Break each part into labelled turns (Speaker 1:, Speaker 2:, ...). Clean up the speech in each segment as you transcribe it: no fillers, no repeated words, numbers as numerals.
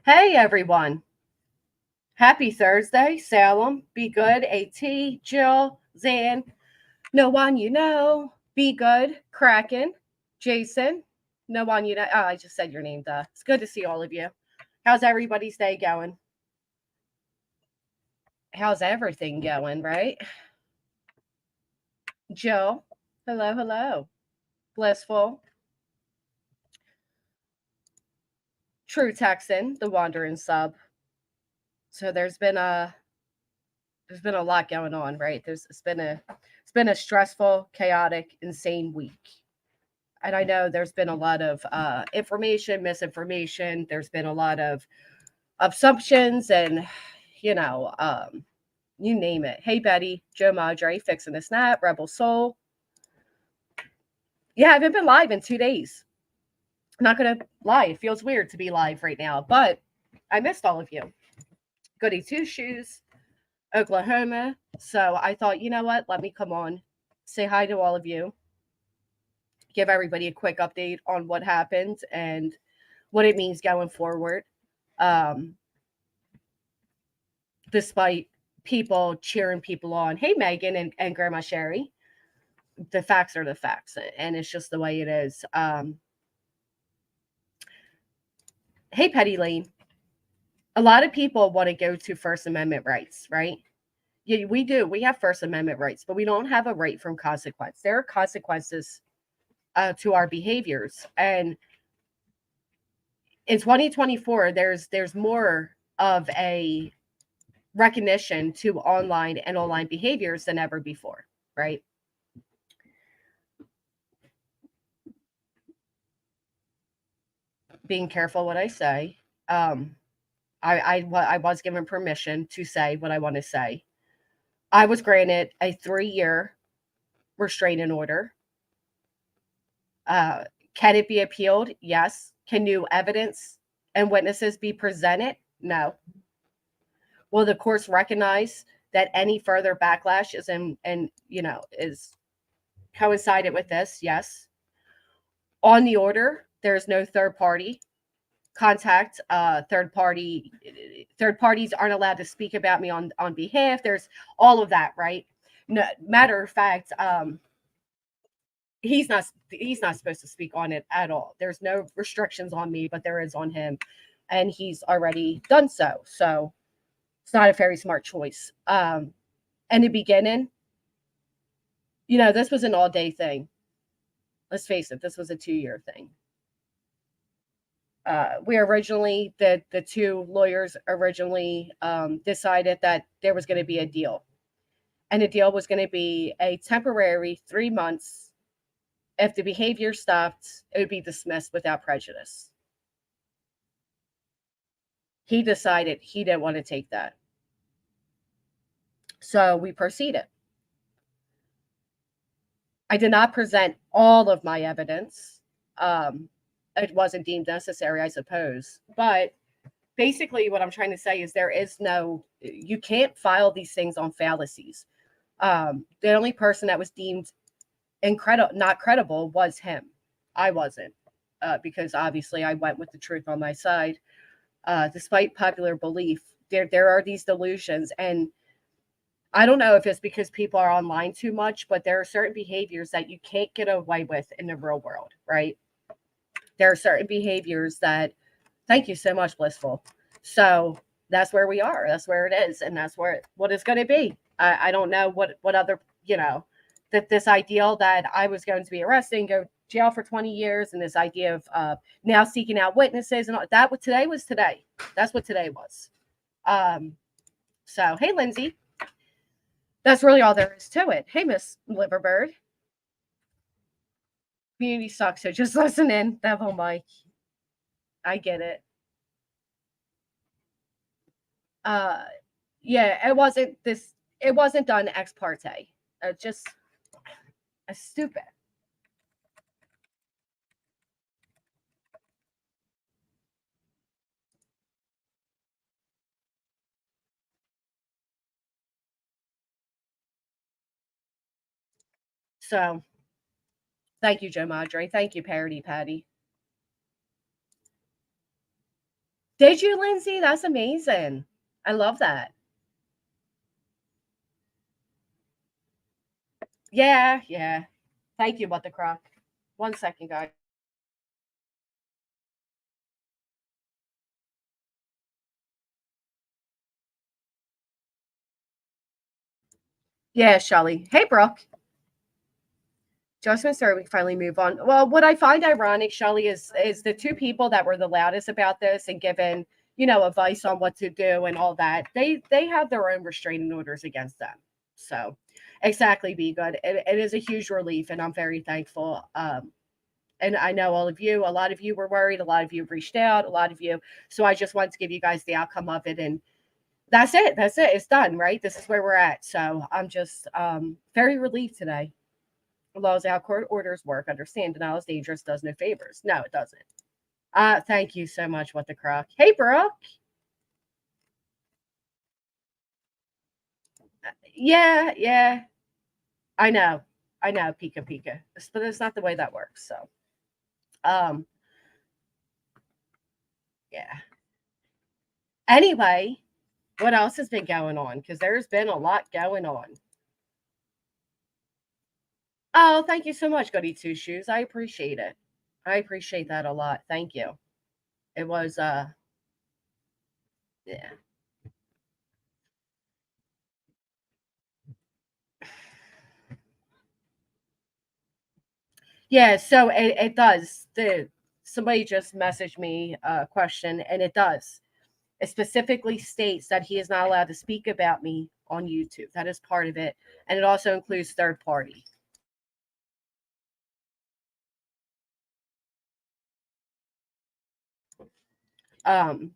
Speaker 1: Hey everyone. Happy Thursday. Salem, Be Good, AT, Jill, Zan, No One You Know, Be Good, Kraken, Jason, No One You Know. Oh, I just said your name, duh. It's good to see all of you. How's everybody's day going? How's everything going, right? Jill, hello, hello. Blissful, True Texan, the Wandering Sub. So there's been a lot going on, right? It's been a stressful, chaotic, insane week. And I know there's been a lot of information, misinformation. There's been a lot of assumptions, and you know, you name it. Hey, Betty, Joe Madre, fixing a snap, Rebel Soul. Yeah, I haven't been live in 2 days. I'm not gonna lie, it feels weird to be live right now, but I missed all of you. Goody Two Shoes, Oklahoma. So I thought, you know what? Let me come on, say hi to all of you, give everybody a quick update on what happened and what it means going forward. Um, Despite people cheering people on. Hey, Megan and Grandma Sherry. The facts are the facts, and it's just the way it is. Hey, Petty Lane. A lot of people want to go to First Amendment rights, right? Yeah, we do. We have First Amendment rights, but we don't have a right from consequence. There are consequences to our behaviors, and in 2024, there's more of a recognition to online behaviors than ever before, right? Being careful what I say. I was given permission to say what I want to say. I was granted a 3-year restraining order. Uh, can it be appealed? Yes. Can new evidence and witnesses be presented? No. Will the courts recognize that any further backlash is is coincided with this? Yes. On the order, there is no third party contact. Third parties aren't allowed to speak about me on behalf. There's all of that, right? No, matter of fact, he's not supposed to speak on it at all. There's no restrictions on me, but there is on him, and he's already done so. So it's not a very smart choice. In the beginning, this was an all day thing. Let's face it, this was a 2-year thing. We originally the two lawyers originally decided that there was going to be a deal, and the deal was going to be a temporary 3 months. If the behavior stopped, it would be dismissed without prejudice. He decided he didn't want to take that, so we proceeded. I did not present all of my evidence. um, it wasn't deemed necessary, I suppose, but basically what I'm trying to say is you can't file these things on fallacies. The only person that was deemed not credible was him. I wasn't, because obviously I went with the truth on my side. Despite popular belief, there are these delusions, and I don't know if it's because people are online too much, but there are certain behaviors that you can't get away with in the real world, right? There are certain behaviors that, thank you so much, Blissful. So that's where we are. That's where it is, and that's what it's going to be. I don't know what other that this ideal that I was going to be arrested and go jail for 20 years, and this idea of now seeking out witnesses and all that. What today was today. That's what today was. Um, so hey, Lindsay, that's really all there is to it. Hey, Miss Liverbird. Community sucks, so just listen in. Devil Mike. I get it. Uh, yeah, it wasn't done ex parte. Just stupid. So thank you, Joe Madre. Thank you, Parody Patty. Did you, Lindsay? That's amazing. I love that. Yeah, yeah. Thank you, What the Croc. 1 second, guys. Yeah, Shelly. Hey, Brooke. Just gonna start. We can finally move on. Well, what I find ironic, Shelly, is the two people that were the loudest about this and given, advice on what to do and all that. They have their own restraining orders against them. So, exactly, be good. It is a huge relief, and I'm very thankful. And I know all of you. A lot of you were worried. A lot of you reached out. A lot of you. So I just wanted to give you guys the outcome of it, and that's it. That's it. It's done. Right. This is where we're at. So I'm just very relieved today. Laws how court orders work. Understand denial is dangerous, does no favors. No, it doesn't. Thank you so much, What the Croc. Hey, Brooke. Yeah, yeah. I know. I know, Pika Pika. But it's not the way that works. So um, yeah. Anyway, what else has been going on? Because there's been a lot going on. Oh, thank you so much, Goody Two Shoes. I appreciate it. I appreciate that a lot. Thank you. It was yeah. Yeah, so it does. The Somebody just messaged me a question, and it does. It specifically states that he is not allowed to speak about me on YouTube. That is part of it, and it also includes third party. Um,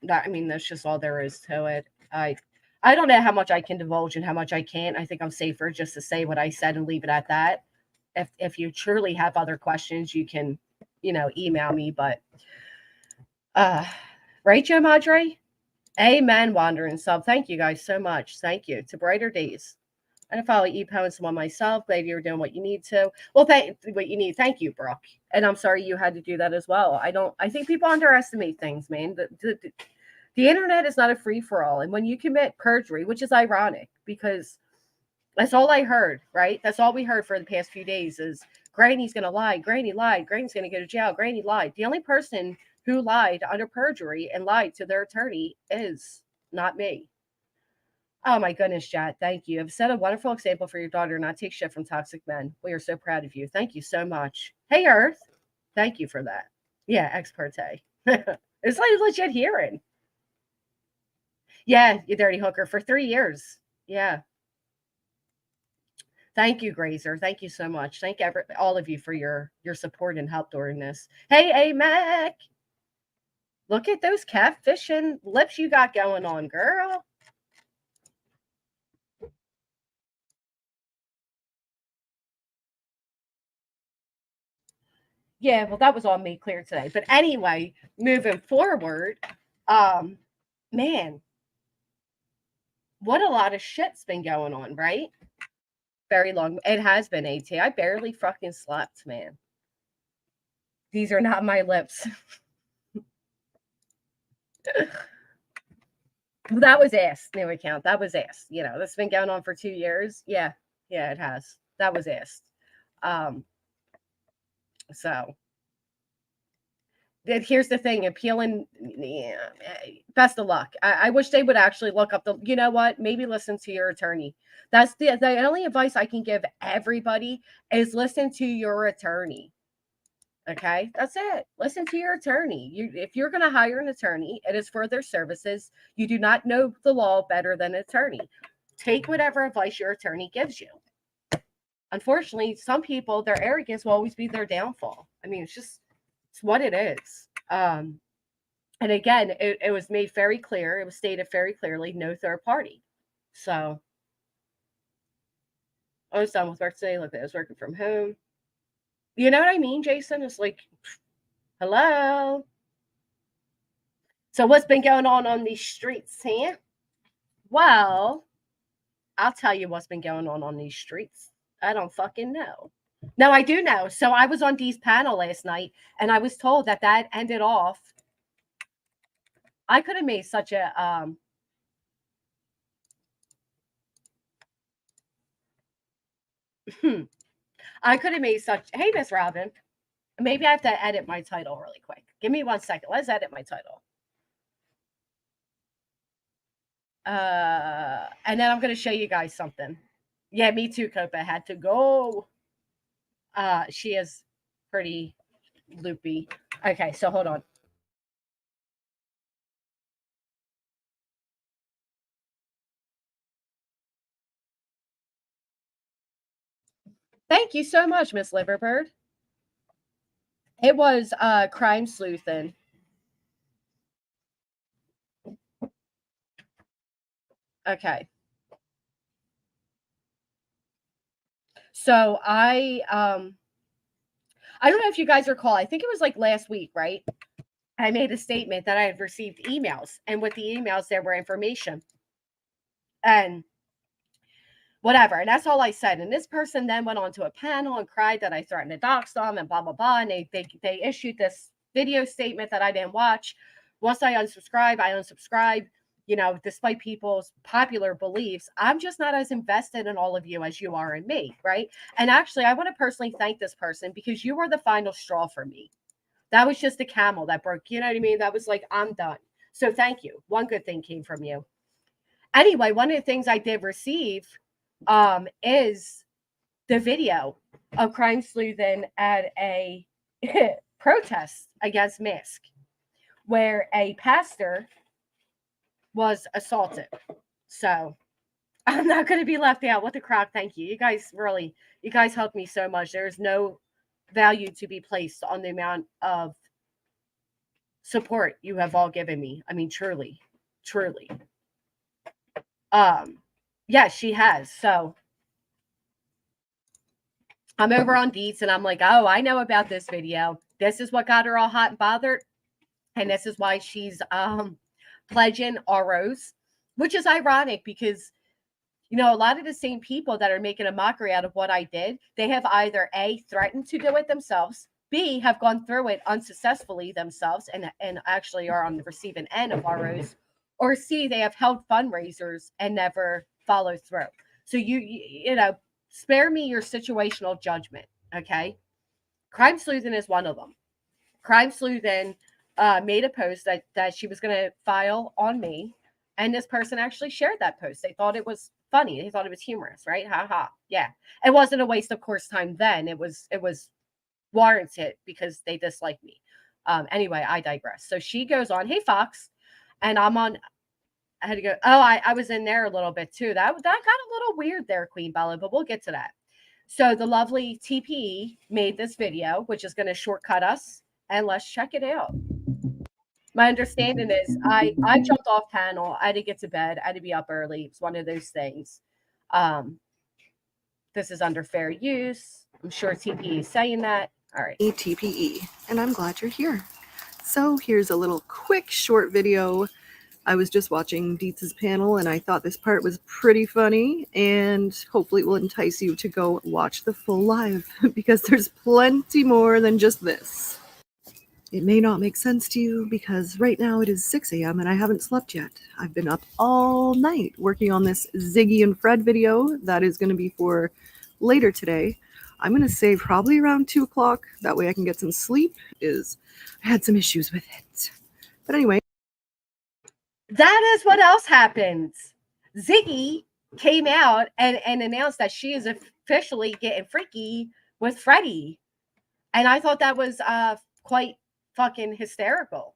Speaker 1: I mean, that's just all there is to it. I don't know how much I can divulge and how much I can't. I think I'm safer just to say what I said and leave it at that. If you truly have other questions, you can, email me. But uh, right, Joe Madre? Amen, Wandering Sub. Thank you guys so much. Thank you. To brighter days. I follow EPO and someone myself. Glad you're doing what you need to. Well, thank what you need. Thank you, Brooke. And I'm sorry you had to do that as well. I think people underestimate things, man. The internet is not a free for all. And when you commit perjury, which is ironic because that's all I heard, right? That's all we heard for the past few days is Granny's going to lie. Granny lied. Granny's going to go to jail. Granny lied. The only person who lied under perjury and lied to their attorney is not me. Oh my goodness, Jad. Thank you. I've set a wonderful example for your daughter not take shit from toxic men. We are so proud of you. Thank you so much. Hey, Earth. Thank you for that. Yeah, ex parte. It's like legit hearing. Yeah, you dirty hooker for 3 years. Yeah. Thank you, Grazer. Thank you so much. Thank all of you for your support and help during this. Hey, Mac. Look at those catfishing lips you got going on, girl. Yeah, well, that was all made clear today. But anyway, moving forward, um, man, what a lot of shit's been going on, right? Very long. It has been AT. I barely fucking slept, man. These are not my lips. That was ass, new account. That was ass. That's been going on for 2 years. Yeah, yeah, it has. That was ass. Um, so here's the thing, appealing, yeah, best of luck. I wish they would actually look up you know what, maybe listen to your attorney. That's the only advice I can give everybody is listen to your attorney. Okay, that's it. Listen to your attorney. If you're going to hire an attorney, it is for their services. You do not know the law better than an attorney. Take whatever advice your attorney gives you. Unfortunately, some people, their arrogance will always be their downfall. I mean, it's what it is. And again, it was made very clear. It was stated very clearly, no third party. So I was done with work today. Look, I was working from home. You know what I mean, Jason? It's like, hello. So what's been going on these streets, Sam? Well, I'll tell you what's been going on these streets. I don't fucking know. No, I do know. So I was on Dee's panel last night, and I was told that ended off I could have made such a I could have made such. Hey, Miss Robin. Maybe I have to edit my title really quick. Give me 1 second. Let's edit my title. And then I'm gonna show you guys something. Yeah, me too, Copa. Had to go. She is pretty loopy. Okay, so hold on. Thank you so much, Miss Liverbird. It was crime sleuthing. Okay. So I don't know if you guys recall, I think it was like last week, right? I made a statement that I had received emails, and with the emails there were information. And whatever. And that's all I said. And this person then went on to a panel and cried that I threatened to dox them and blah, blah, blah. And they issued this video statement that I didn't watch. Once I unsubscribe, you know, despite people's popular beliefs, I'm just not as invested in all of you as you are in me, right? And actually, I want to personally thank this person because you were the final straw for me. That was just the camel that broke, you know what I mean? That was like, I'm done. So thank you. One good thing came from you. Anyway, one of the things I did receive is the video of crime sleuthing at a protest against mask, where a pastor was assaulted. So I'm not going to be left out. What the crap? Thank you. You guys helped me so much. There's no value to be placed on the amount of support you have all given me. I mean, truly, truly. Yeah, she has. So I'm over on Deets and I'm like, oh, I know about this video. This is what got her all hot and bothered. And this is why she's pledging ROs, which is ironic because, you know, a lot of the same people that are making a mockery out of what I did, they have either A, threatened to do it themselves, B, have gone through it unsuccessfully themselves and actually are on the receiving end of ROs, or C, they have held fundraisers and never followed through. So you know, spare me your situational judgment, okay? Crime sleuthing is one of them. Crime sleuthing made a post that she was going to file on me, and this person actually shared that post. They thought it was funny. They thought it was humorous, right? Ha ha. Yeah, it wasn't a waste of course time then. It was warranted because they disliked me. Anyway, I digress. So she goes on, hey Fox, and I'm on. I had to go. Oh, I was in there a little bit too. That got a little weird there, Queen Bella, but we'll get to that. So the lovely TPE made this video, which is going to shortcut us, and let's check it out. My understanding is I jumped off panel. I had to get to bed. I had to be up early. It's one of those things. This is under fair use. I'm sure TPE is saying that. All right.
Speaker 2: TPE, and I'm glad you're here. So here's a little quick short video. I was just watching Deetz's panel and I thought this part was pretty funny, and hopefully it will entice you to go watch the full live because there's plenty more than just this. It may not make sense to you because right now it is 6 a.m. and I haven't slept yet. I've been up all night working on this Ziggy and Fred video that is going to be for later today. I'm going to say probably around 2 o'clock. That way I can get some sleep. I had some issues with it. But anyway.
Speaker 1: That is what else happens. Ziggy came out and announced that she is officially getting freaky with Freddie. And I thought that was quite fucking hysterical.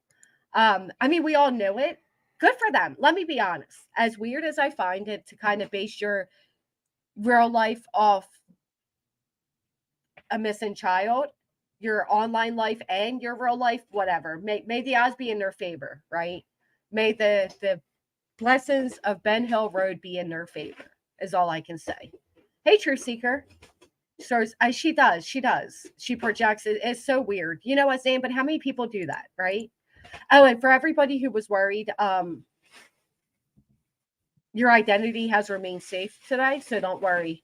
Speaker 1: I mean, we all knew it. Good for them. Let me be honest. As weird as I find it to kind of base your real life off a missing child, your online life and your real life, whatever. May the odds be in their favor, right? May the blessings of Ben Hill Road be in their favor, is all I can say. Hey, Truth Seeker. She does. She projects it. It's so weird. You know what, Zane? But how many people do that, right? Oh, and for everybody who was worried, your identity has remained safe today, so don't worry.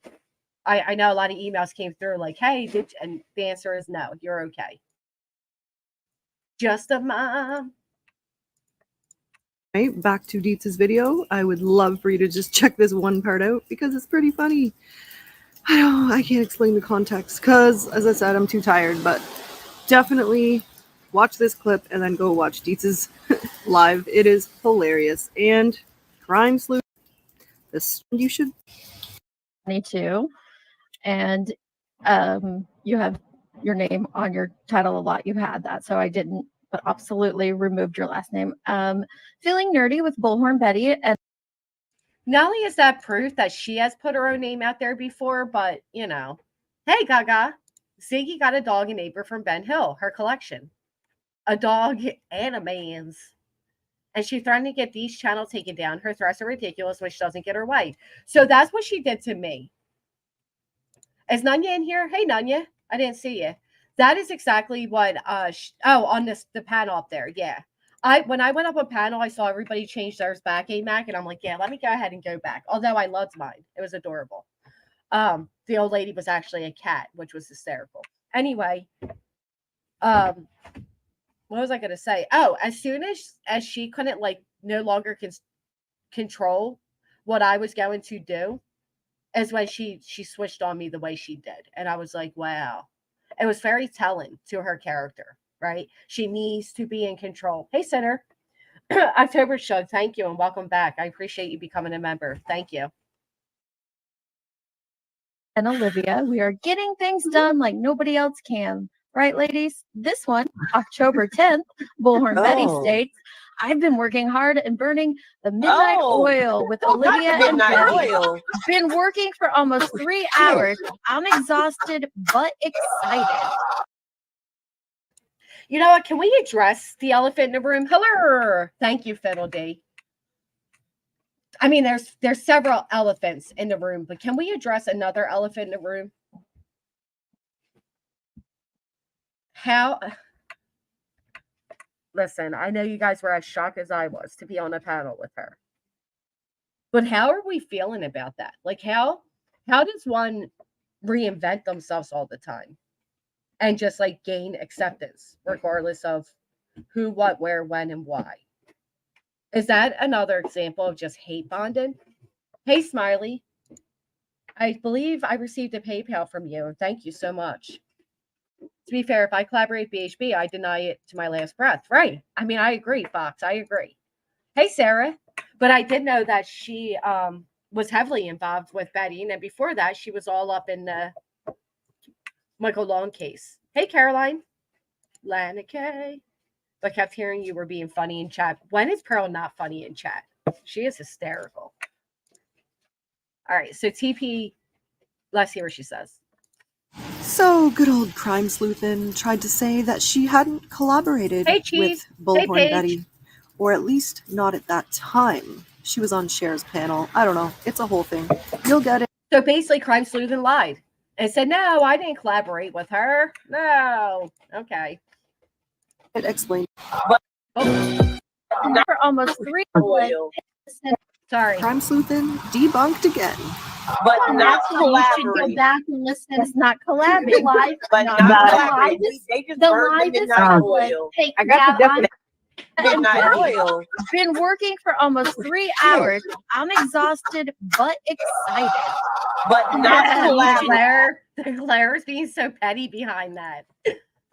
Speaker 1: I know a lot of emails came through like, hey, and the answer is no, you're okay. Just a mom.
Speaker 2: Right, back to Dietz's video. I would love for you to just check this one part out because it's pretty funny. I can't explain the context because, as I said, I'm too tired, but definitely watch this clip and then go watch Dietz's live. It is hilarious. And crime sleuth, this you should.
Speaker 3: 22, and you have your name on your title a lot. You've had that, so I didn't, but absolutely removed your last name. Feeling nerdy with Bullhorn Betty, and
Speaker 1: not only is that proof that she has put her own name out there before, but you know, hey Gaga, Ziggy got a dog and neighbor from Ben Hill, her collection, a dog and a man's. And she threatened to get these channels taken down. Her threats are ridiculous when she doesn't get her way. So that's what she did to me. Is Nunya in here? Hey, Nunya. I didn't see you. That is exactly what, on the panel up there. Yeah. When I went up a panel, I saw everybody change theirs back, AMAC, and I'm like, yeah, let me go ahead and go back. Although I loved mine. It was adorable. The old lady was actually a cat, which was hysterical. Anyway, what was I going to say? Oh, as soon as she couldn't no longer control what I was going to do is when she switched on me the way she did. And I was like, wow, it was very telling to her character, right? She needs to be in control. Hey, Sinner. October show. Thank you. And welcome back. I appreciate you becoming a member. Thank you.
Speaker 3: And Olivia, we are getting things done like nobody else can. Right, ladies? This one, October 10th, Bullhorn Betty states, I've been working hard and burning the midnight oil with Olivia and Betty. Been working for almost 3 hours. I'm exhausted but excited.
Speaker 1: You know what? Can we address the elephant in the room? Hello. Thank you, Fiddle D. I mean, there's several elephants in the room, but can we address another elephant in the room? How? Listen, I know you guys were as shocked as I was to be on a panel with her. But how are we feeling about that? Like, how does one reinvent themselves all the time and just gain acceptance regardless of who, what, where, when, and why? Is that another example of just hate bonding? Hey, Smiley. I believe I received a PayPal from you. Thank you so much. To be fair, if I collaborate with BHB, I deny it to my last breath. Right. I mean, I agree, Fox. I agree. Hey, Sarah. But I did know that she was heavily involved with Betty. And then before that, she was all up in the Michael Long case. Hey, Caroline. Lana K. I kept hearing you were being funny in chat. When is Pearl not funny in chat? She is hysterical. All right. So TP, let's hear what she says.
Speaker 2: So, good old crime sleuthin tried to say that she hadn't collaborated with Bullhorn Betty, or at least not at that time. She was on Cher's panel. I don't know. It's a whole thing. You'll get it.
Speaker 1: So basically, crime sleuthin lied and said, no, I didn't collaborate with her. No. Okay.
Speaker 2: It explained.
Speaker 3: For almost 3 hours.
Speaker 1: Sorry.
Speaker 2: Crime sleuthin debunked again.
Speaker 3: But not collaborate. You should go back and listen. It's not collaborate. But not collaborate. The lie is I got the definition. Midnight oil. Been working for almost 3 hours. I'm exhausted but excited.
Speaker 1: But not collaborate. Claire is being so petty behind that.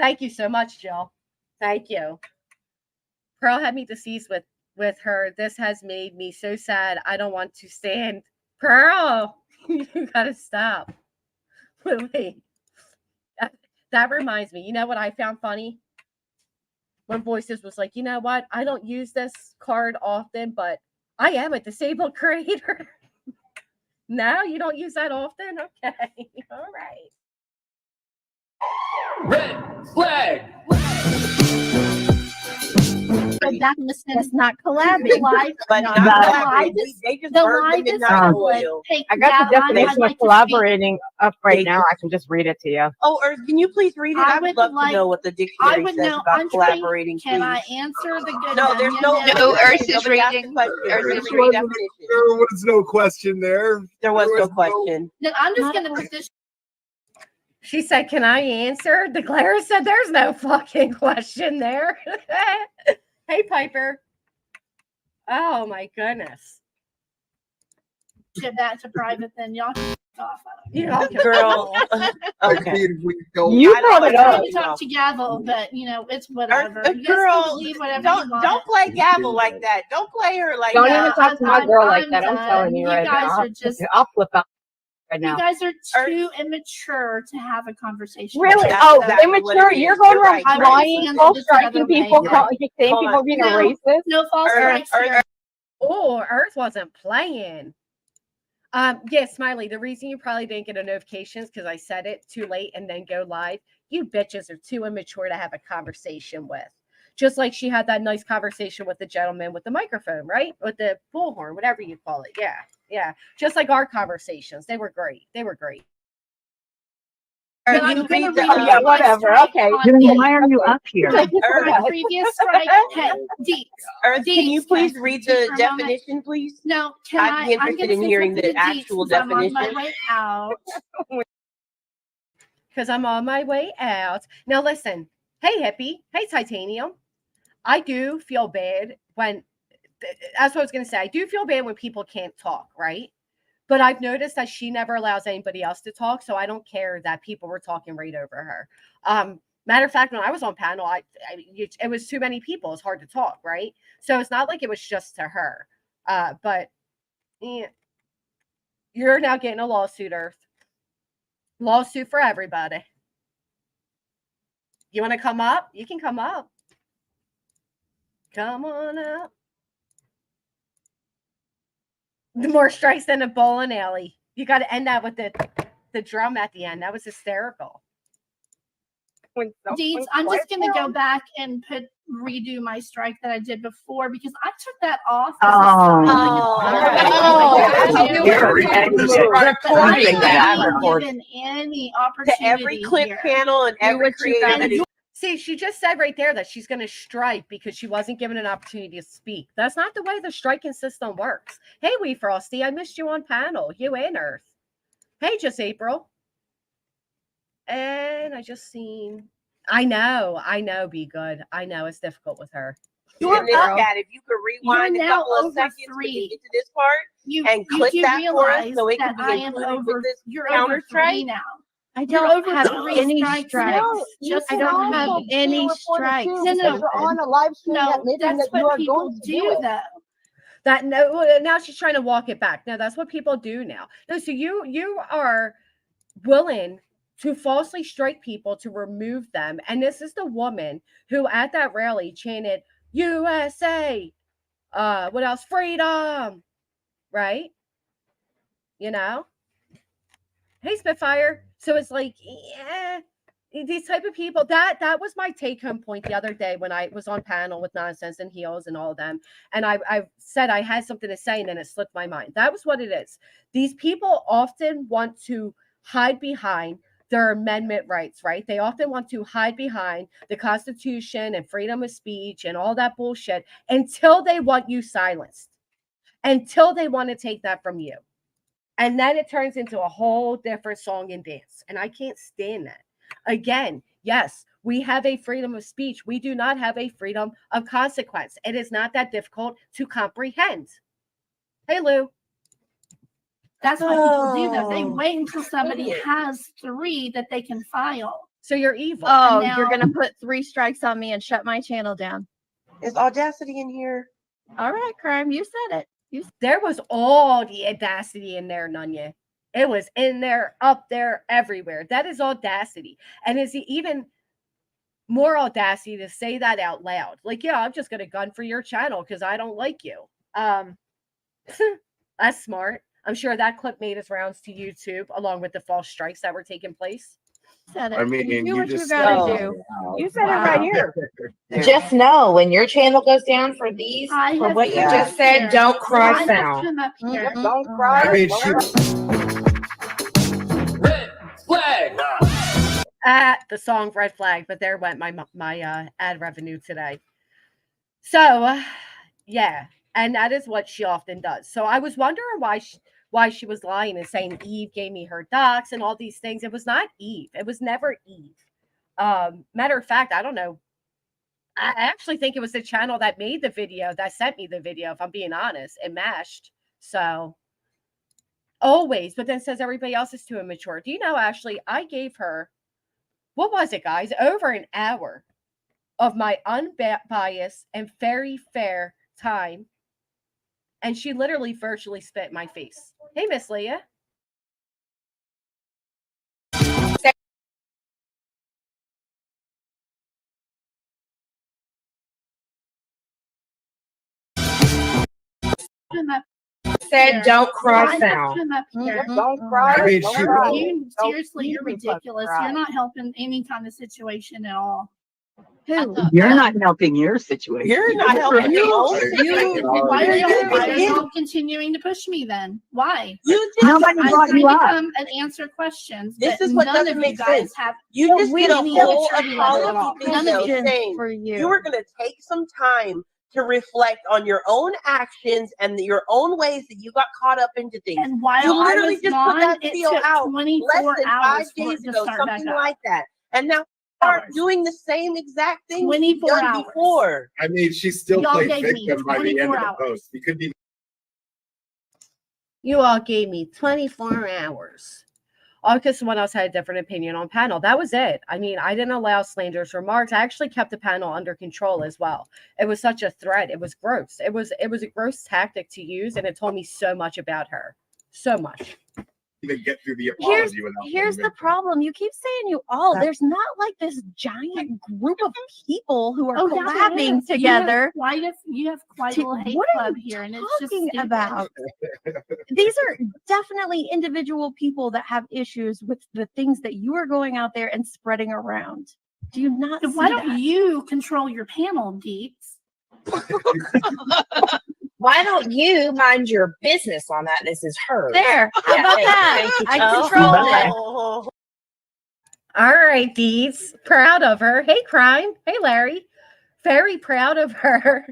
Speaker 1: Thank you so much, Jill. Thank you. Pearl had me deceased with her. This has made me so sad. I don't want to stand. Pearl, you gotta stop. Wait. That reminds me. You know what I found funny? When Voices was like, you know what? I don't use this card often, but I am a disabled creator. No, you don't use that often? Okay. All right.
Speaker 4: Red flag.
Speaker 3: Go back and listen. It's not collaborative. But not collaborative. They just burned the midnight oil.
Speaker 5: I got the definition of collaborating up right now. I can just read it to you.
Speaker 6: Oh, or can you please read it? I would love to know what the dictionary says about collaborating.
Speaker 3: Can I answer the good?
Speaker 6: No, there's no.
Speaker 7: Earth is reading.
Speaker 6: Earth is reading.
Speaker 4: There was no question there.
Speaker 6: There was no question.
Speaker 3: I'm just going to put this.
Speaker 1: She said, can I answer? The Clara said, there's no fucking question there. Hey, Piper. Oh my goodness.
Speaker 7: Get back to private, then y'all can off.
Speaker 1: You know,
Speaker 6: Girl. Okay.
Speaker 5: You brought it
Speaker 7: I
Speaker 5: up.
Speaker 7: can talk to Gavel, but it's whatever.
Speaker 6: Girl,
Speaker 7: You guys can believe whatever you want.
Speaker 6: don't play Gavel like that. Don't play her like
Speaker 5: Don't
Speaker 6: that.
Speaker 5: even talk to my girl like
Speaker 7: I'm
Speaker 5: that. I'm
Speaker 7: done.
Speaker 5: telling you
Speaker 7: You
Speaker 5: right
Speaker 7: guys
Speaker 5: now.
Speaker 7: are just-
Speaker 5: I'll flip out right
Speaker 7: You
Speaker 5: now.
Speaker 7: guys are too immature to have a conversation.
Speaker 5: Really?
Speaker 6: That's
Speaker 5: Oh,
Speaker 6: exactly what
Speaker 5: immature!
Speaker 6: it is.
Speaker 5: You're going
Speaker 6: You're
Speaker 5: around
Speaker 6: right.
Speaker 5: lying,
Speaker 7: I
Speaker 5: false
Speaker 7: was the other
Speaker 5: striking
Speaker 7: way.
Speaker 5: people,
Speaker 7: Yeah.
Speaker 5: saying
Speaker 6: Hold
Speaker 5: people
Speaker 6: on.
Speaker 5: being
Speaker 7: No.
Speaker 5: racist.
Speaker 7: No false strikes here.
Speaker 1: Oh, Earth wasn't playing. Yeah, Smiley, the reason you probably didn't get a notification is because I said it too late and then go live. You bitches are too immature to have a conversation with. Just like she had that nice conversation with the gentleman with the microphone, right? With the bullhorn, whatever you call it. Yeah, yeah. Just like our conversations. They were great. They were great.
Speaker 7: But
Speaker 6: Or
Speaker 7: I'm
Speaker 6: you
Speaker 7: gonna
Speaker 6: read the
Speaker 7: read
Speaker 5: yeah,
Speaker 7: my
Speaker 5: whatever.
Speaker 7: strike
Speaker 5: Okay.
Speaker 7: on
Speaker 5: Then
Speaker 7: it.
Speaker 5: why are you up here?
Speaker 7: My previous strike. Hey, Deeks.
Speaker 6: Earth, can you
Speaker 7: Deeks,
Speaker 6: please
Speaker 7: can I
Speaker 6: read
Speaker 7: speak
Speaker 6: the
Speaker 7: for a moment?
Speaker 6: definition, please?
Speaker 7: No, can
Speaker 6: I'd be
Speaker 7: I'm
Speaker 6: interested
Speaker 7: gonna
Speaker 6: in
Speaker 7: say
Speaker 6: hearing
Speaker 7: something
Speaker 6: the
Speaker 7: to Deeks
Speaker 6: actual
Speaker 7: since I'm on my
Speaker 6: definition.
Speaker 7: way out.
Speaker 1: Because I'm on my way out. Now listen. Hey, hippie. Hey, titanium. I do feel bad when, that's what I was going to say. I do feel bad when people can't talk, right? But I've noticed that she never allows anybody else to talk, so I don't care that people were talking right over her. Matter of fact, when I was on panel, it was too many people. It's hard to talk, right? So it's not like it was just to her. But yeah, you're now getting a lawsuit, Earth. Lawsuit for everybody. You want to come up? You can come up. Come on up. The more strikes than a bowling alley. You got to end that with the drum at the end. That was hysterical.
Speaker 7: Deeds, I'm just gonna go back and redo my strike that I did before because I took that off. As given any opportunity
Speaker 6: to every clip
Speaker 7: here.
Speaker 6: panel and every creator.
Speaker 1: See, she just said right there that she's going to strike because she wasn't given an opportunity to speak. That's not the way the striking system works. Hey, Wee Frosty, I missed you on panel. You and Earth. Hey, just April. And I just seen. I know. Be good. I know it's difficult with her.
Speaker 6: And that if you could rewind a couple of seconds when you get to this part and click that for us so it can be included with this counter strike.
Speaker 7: Now.
Speaker 3: I don't have any
Speaker 7: strikes.
Speaker 3: strikes.
Speaker 7: No,
Speaker 3: Just I don't have any strikes.
Speaker 7: No,
Speaker 5: on a live stream
Speaker 7: that's what people do though.
Speaker 1: That no, now she's trying to walk it back. No, that's what people do now. No, so you are willing to falsely strike people to remove them, and this is the woman who at that rally chanted USA. What else? Freedom, right? You know. Hey, Spitfire. So it's like, yeah, these type of people. That was my take home point the other day when I was on panel with Nonsense and Heels and all of them, and I said I had something to say, and then it slipped my mind. That was what it is. These people often want to hide behind their amendment rights, right? They often want to hide behind the Constitution and freedom of speech and all that bullshit until they want you silenced, until they want to take that from you. And then it turns into a whole different song and dance. And I can't stand that. Again, yes, we have a freedom of speech. We do not have a freedom of consequence. It is not that difficult to comprehend. Hey, Lou.
Speaker 7: That's why people do that. They wait until somebody has 3 that they can file.
Speaker 1: So you're evil.
Speaker 3: Oh, you're going to put 3 strikes on me and shut my channel down.
Speaker 6: Is Audacity in here?
Speaker 3: All right, Crime. You said it.
Speaker 1: There was all the audacity in there, Nunya. It was in there, up there, everywhere. That is audacity. And is it even more audacity to say that out loud? Like, yeah, I'm just going to gun for your channel because I don't like you. That's smart. I'm sure that clip made its rounds to YouTube along with the false strikes that were taking place.
Speaker 3: Said it.
Speaker 4: I mean,
Speaker 3: you do
Speaker 4: you
Speaker 3: what
Speaker 4: just
Speaker 3: you gotta do.
Speaker 5: You said it right here.
Speaker 8: Just know when your channel goes down for these, for what you just said, don't cry sound.
Speaker 5: Don't cry.
Speaker 4: I mean, red flag.
Speaker 1: The song Red Flag, but there went my ad revenue today. So, yeah, and that is what she often does. So I was wondering why she was lying and saying Eve gave me her docs and all these things. It was not Eve. It was never Eve. Matter of fact, I don't know. I actually think it was the channel that made the video that sent me the video, if I'm being honest, and mashed. So always, but then says everybody else is too immature. Do you know, Ashley, I gave her, what was it, guys? Over an hour of my unbiased and very fair time. And she literally virtually spit in my face. Hey, Miss Leah.
Speaker 8: Said don't cross out.
Speaker 5: Don't cry.
Speaker 9: I mean,
Speaker 5: don't
Speaker 9: she-
Speaker 5: cry.
Speaker 7: You
Speaker 5: Don't
Speaker 7: seriously, you're
Speaker 5: even fucking
Speaker 7: ridiculous.
Speaker 5: cry.
Speaker 7: You're not helping any kind of situation at all.
Speaker 3: Who?
Speaker 10: You're not helping your situation.
Speaker 6: You're not helping your own situation.
Speaker 7: Why are
Speaker 6: You-
Speaker 7: y'all continuing to push me then? Why?
Speaker 6: You just,
Speaker 10: Nobody
Speaker 7: I'm
Speaker 10: brought
Speaker 7: free
Speaker 10: you
Speaker 7: to
Speaker 10: up.
Speaker 7: come and answer questions.
Speaker 6: This
Speaker 7: but
Speaker 6: is what
Speaker 7: none
Speaker 6: doesn't
Speaker 7: of
Speaker 6: make
Speaker 7: you guys
Speaker 6: sense.
Speaker 7: have.
Speaker 6: you
Speaker 7: No,
Speaker 6: just
Speaker 7: we
Speaker 6: did a
Speaker 7: didn't have
Speaker 6: whole
Speaker 7: maturity level at all.
Speaker 6: apology
Speaker 7: None
Speaker 6: video
Speaker 7: of you.
Speaker 6: saying
Speaker 3: For you.
Speaker 6: you were going to take some time to reflect on your own actions and your own ways that you got caught up into things.
Speaker 7: And while
Speaker 6: You
Speaker 7: I
Speaker 6: literally
Speaker 7: was
Speaker 6: just put
Speaker 7: gone,
Speaker 6: that
Speaker 7: it
Speaker 6: video
Speaker 7: took
Speaker 6: out
Speaker 7: 24
Speaker 6: less than 5
Speaker 7: hours for
Speaker 6: days
Speaker 7: it to
Speaker 6: ago,
Speaker 7: start back
Speaker 6: something
Speaker 7: up.
Speaker 6: like that. And now start
Speaker 7: Hours.
Speaker 6: doing the same exact thing
Speaker 7: 24
Speaker 6: done
Speaker 7: hours.
Speaker 6: before.
Speaker 9: I mean, she still
Speaker 7: Y'all
Speaker 9: played
Speaker 7: gave me
Speaker 9: victim by the end
Speaker 7: 24
Speaker 9: of the
Speaker 7: hours.
Speaker 9: post. You couldn't even.
Speaker 1: You all gave me 24 hours. All because someone else had a different opinion on panel. That was it. I mean, I didn't allow slanderous remarks. I actually kept the panel under control as well. It was such a threat. It was gross. It was a gross tactic to use, and it told me so much about her. So much.
Speaker 9: Even get through the apology without
Speaker 3: Here's the
Speaker 9: victim.
Speaker 3: problem. You keep saying you all. There's not like this giant group of people who are
Speaker 7: Oh, yeah, there
Speaker 3: collabing
Speaker 7: is.
Speaker 3: together.
Speaker 7: You have quite a little hate
Speaker 3: What are
Speaker 7: club
Speaker 3: you
Speaker 7: here, and it's just
Speaker 3: talking
Speaker 7: stupid.
Speaker 3: about? These are definitely individual people that have issues with the things that you are going out there and spreading around. Do you not
Speaker 7: So
Speaker 3: see
Speaker 7: why don't
Speaker 3: that?
Speaker 7: you control your panel, Deets?
Speaker 8: Why don't you mind your business on that? This is hers.
Speaker 3: There. How
Speaker 8: Yeah,
Speaker 3: about
Speaker 8: thank
Speaker 3: that?
Speaker 8: you.
Speaker 3: I controlled it.
Speaker 6: Oh.
Speaker 1: All right, Deeds. Proud of her. Hey, Crime. Hey, Larry. Very proud of her.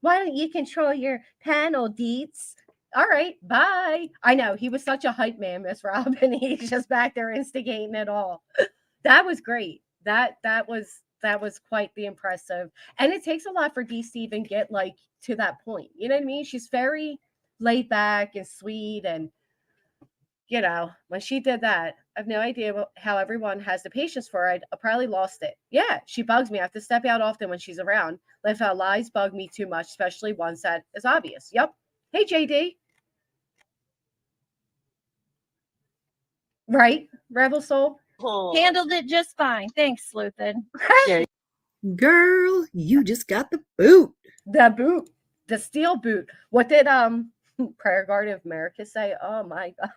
Speaker 1: Why don't you control your panel, Deets? All right, bye. I know he was such a hype man, Miss Robin. He's just back there instigating it all. That was great. That was quite the impressive. And it takes a lot for Deets to even get like to that point. You know what I mean? She's very laid back and sweet, and you know, when she did that, I have no idea how everyone has the patience for it. I probably lost it. Yeah, she bugs me. I have to step out often when she's around. If her lies bug me too much, especially ones that is obvious. Yep. Hey, JD. Right, Rebel Soul.
Speaker 3: Handled it just fine. Thanks, Sleuthin.
Speaker 2: Girl, you just got the boot.
Speaker 1: The boot, the steel boot. What did Prayer Guard of America say? Oh my gosh,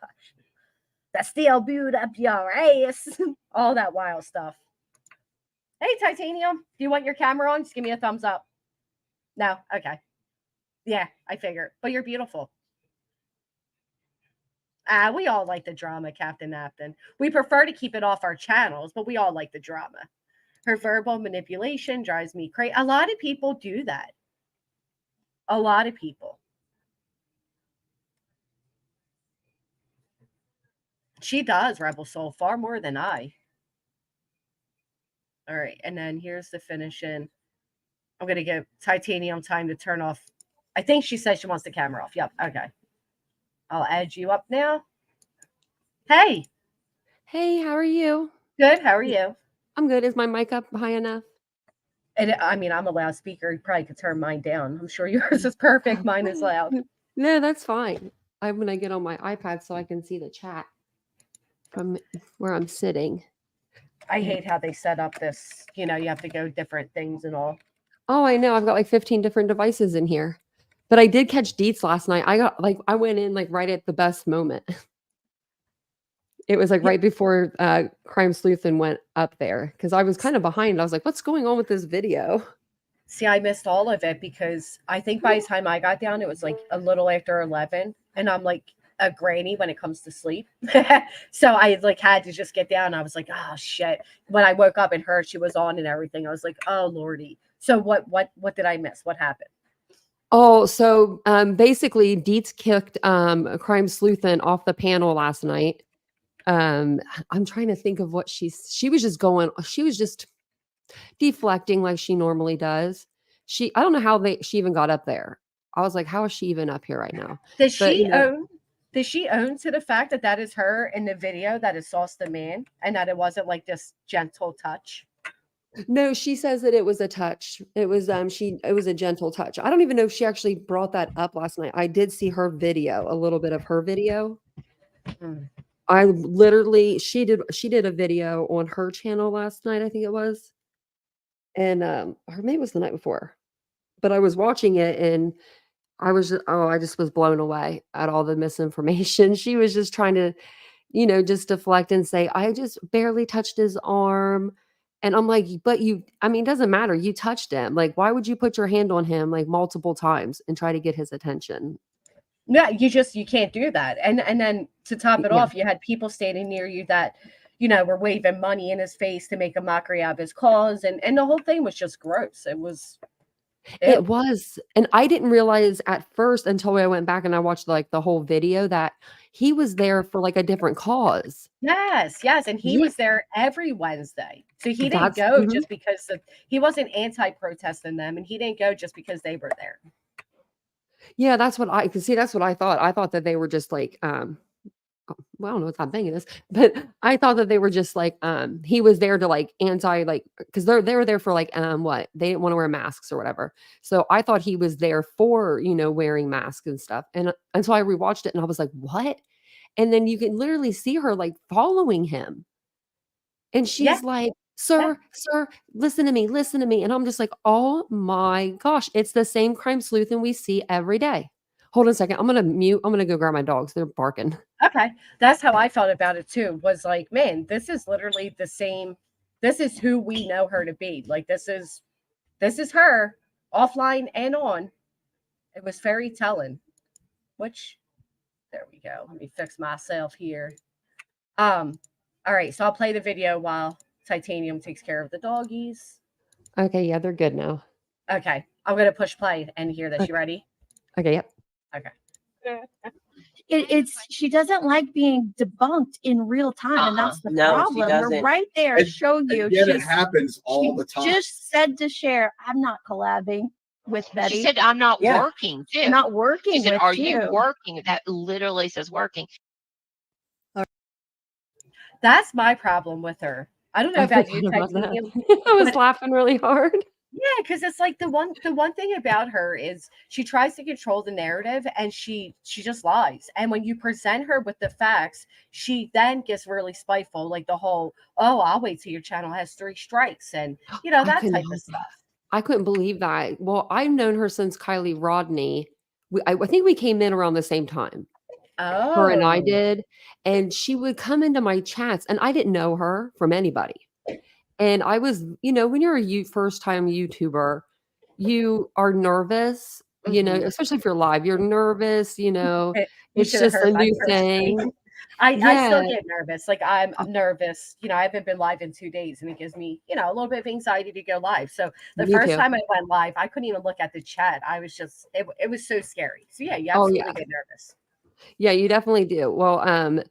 Speaker 1: the steel boot up your ass. All that wild stuff. Hey, Titanium, do you want your camera on? Just give me a thumbs up. No, okay. Yeah, I figured. But you're beautiful. We all like the drama, Captain Napton. We prefer to keep it off our channels, but we all like the drama. Her verbal manipulation drives me crazy. A lot of people do that. A lot of people. She does, Rebel Soul, far more than I. All right, and then here's the finishing. I'm going to give Titanium time to turn off. I think she said she wants the camera off. Yep, okay. I'll add you up now. Hey.
Speaker 11: Hey, how are you?
Speaker 1: Good, how are you?
Speaker 11: I'm good. Is my mic up high enough?
Speaker 1: And I mean, I'm a loudspeaker. You probably could turn mine down. I'm sure yours is perfect. Mine is loud.
Speaker 11: No, that's fine. I'm going to get on my iPad so I can see the chat from where I'm sitting.
Speaker 1: I hate how they set up this. You know, you have to go different things and all.
Speaker 11: Oh, I know. I've got like 15 different devices in here. But I did catch Deets last night. I went in like right at the best moment. It was like right before Crime Sleuthin went up there because I was kind of behind. I was like, what's going on with this video?
Speaker 1: See, I missed all of it because I think by the time I got down, it was like a little after 11. And I'm like a granny when it comes to sleep. So I like had to just get down. I was like, oh, shit. When I woke up and heard she was on and everything, I was like, oh, Lordy. So what did I miss? What happened?
Speaker 11: Oh, so basically Deets kicked Crime Sleuthin off the panel last night. I'm trying to think of what she was just deflecting like she normally does. I don't know how she even got up there. I was like, how is she even up here right now?
Speaker 1: Does
Speaker 11: But,
Speaker 1: she own? Does she own to the fact that that is her in the video that is Sauce the Man and that it wasn't like this gentle touch?
Speaker 11: No, she says that it was a touch. It was it was a gentle touch. I don't even know if she actually brought that up last night. I did see her video, a little bit of her video.
Speaker 1: Mm.
Speaker 11: I literally she did a video on her channel last night, I think it was. And or maybe it was the night before. But I was watching it and I just was blown away at all the misinformation. She was just trying to, just deflect and say, I just barely touched his arm. And I'm like, but I mean, it doesn't matter. You touched him. Like, why would you put your hand on him like multiple times and try to get his attention?
Speaker 1: Yeah, you can't do that. And then to top it
Speaker 11: Yeah.
Speaker 1: off, you had people standing near you that, were waving money in his face to make a mockery of his cause. And the whole thing was just gross. It was.
Speaker 11: It was. And I didn't realize at first until I went back and I watched like the whole video that he was there for like a different cause.
Speaker 1: Yes. And he was there every Wednesday. So he didn't
Speaker 11: That's
Speaker 1: go just because he wasn't anti-protesting them, and he didn't go just because they were there.
Speaker 11: Yeah, that's what I could see. That's what I thought. I thought that they were just like, well, I don't know what that thing is, but I thought that they were just like, he was there to like because they were there for like, what they didn't want to wear masks or whatever. So I thought he was there for, wearing masks and stuff. And so I rewatched it and I was like, what? And then you can literally see her like following him. And she's like, sir, listen to me. And I'm just like, oh my gosh, it's the same crime sleuthing we see every day. Hold on a second. I'm going to mute. I'm going to go grab my dogs. They're barking.
Speaker 1: Okay. That's how I felt about it too, was like, man, this is literally the same. This is who we know her to be. Like, this is her offline and on. It was very telling, there we go. Let me fix myself here. All right. So I'll play the video while Titanium takes care of the doggies.
Speaker 11: Okay. Yeah, they're good now.
Speaker 1: Okay. I'm going to push play and hear this. You ready?
Speaker 11: Okay. Yep.
Speaker 1: Okay.
Speaker 3: She doesn't like being debunked in real time, and that's the problem. We're right there, show you.
Speaker 9: It happens all the time.
Speaker 3: Just said to share, I'm not collabing with Betty.
Speaker 8: She said, I'm not working too.
Speaker 3: I'm not working.
Speaker 8: She said,
Speaker 3: with
Speaker 8: are you working? That literally says working.
Speaker 1: That's my problem with her. I don't know about you, Titanium.
Speaker 11: I was laughing really hard.
Speaker 1: Yeah, because it's like the one thing about her is she tries to control the narrative and she just lies. And when you present her with the facts, she then gets really spiteful, like the whole, oh, I'll wait till your channel has 3 strikes and that type of stuff.
Speaker 11: I couldn't believe that. Well, I've known her since Kylie Rodney. I think we came in around the same time.
Speaker 1: Oh.
Speaker 11: Her and I did. And she would come into my chats and I didn't know her from anybody. And I was, when you're a first time YouTuber, you are nervous, especially if you're live, you're nervous, it's just a new thing.
Speaker 1: I still get nervous. Like I'm nervous. I haven't been live in 2 days and it gives me, a little bit of anxiety to go live. So the first time I went live, I couldn't even look at the chat. I was just, it was so scary. So yeah, you absolutely get nervous.
Speaker 11: Yeah, you definitely do. Well,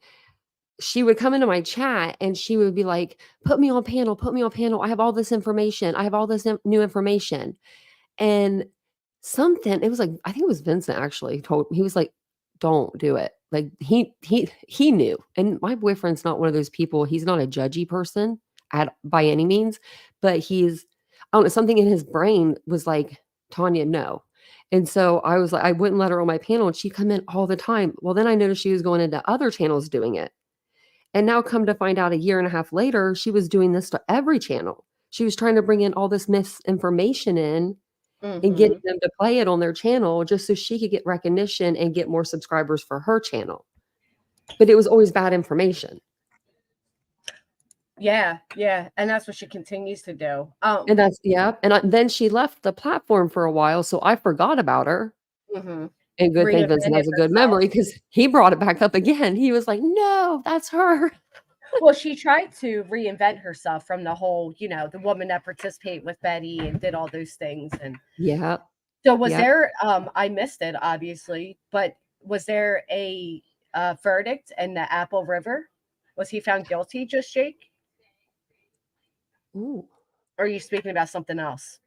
Speaker 11: she would come into my chat and she would be like, put me on panel. I have all this information. I have all this new information. And it was like, I think it was Vincent actually he was like, don't do it. Like he knew. And my boyfriend's not one of those people. He's not a judgy person by any means, but I don't know, something in his brain was like, Tanya, no. And so I was like, I wouldn't let her on my panel and she'd come in all the time. Well, then I noticed she was going into other channels doing it. And now come to find out 1.5 years later, she was doing this to every channel. She was trying to bring in all this misinformation in and getting them to play it on their channel just so she could get recognition and get more subscribers for her channel. But it was always bad information.
Speaker 1: Yeah. And that's what she continues to do.
Speaker 11: And that's, And then she left the platform for a while. So I forgot about her.
Speaker 1: Mm-hmm.
Speaker 11: And good thing Vincent has a good memory because he brought it back up again. He was like, no, that's her.
Speaker 1: Well, she tried to reinvent herself from the whole, the woman that participated with Betty and did all those things. And so was there, I missed it, obviously, but was there a verdict in the Apple River? Was he found guilty, Just Shake?
Speaker 11: Ooh.
Speaker 1: Or are you speaking about something else?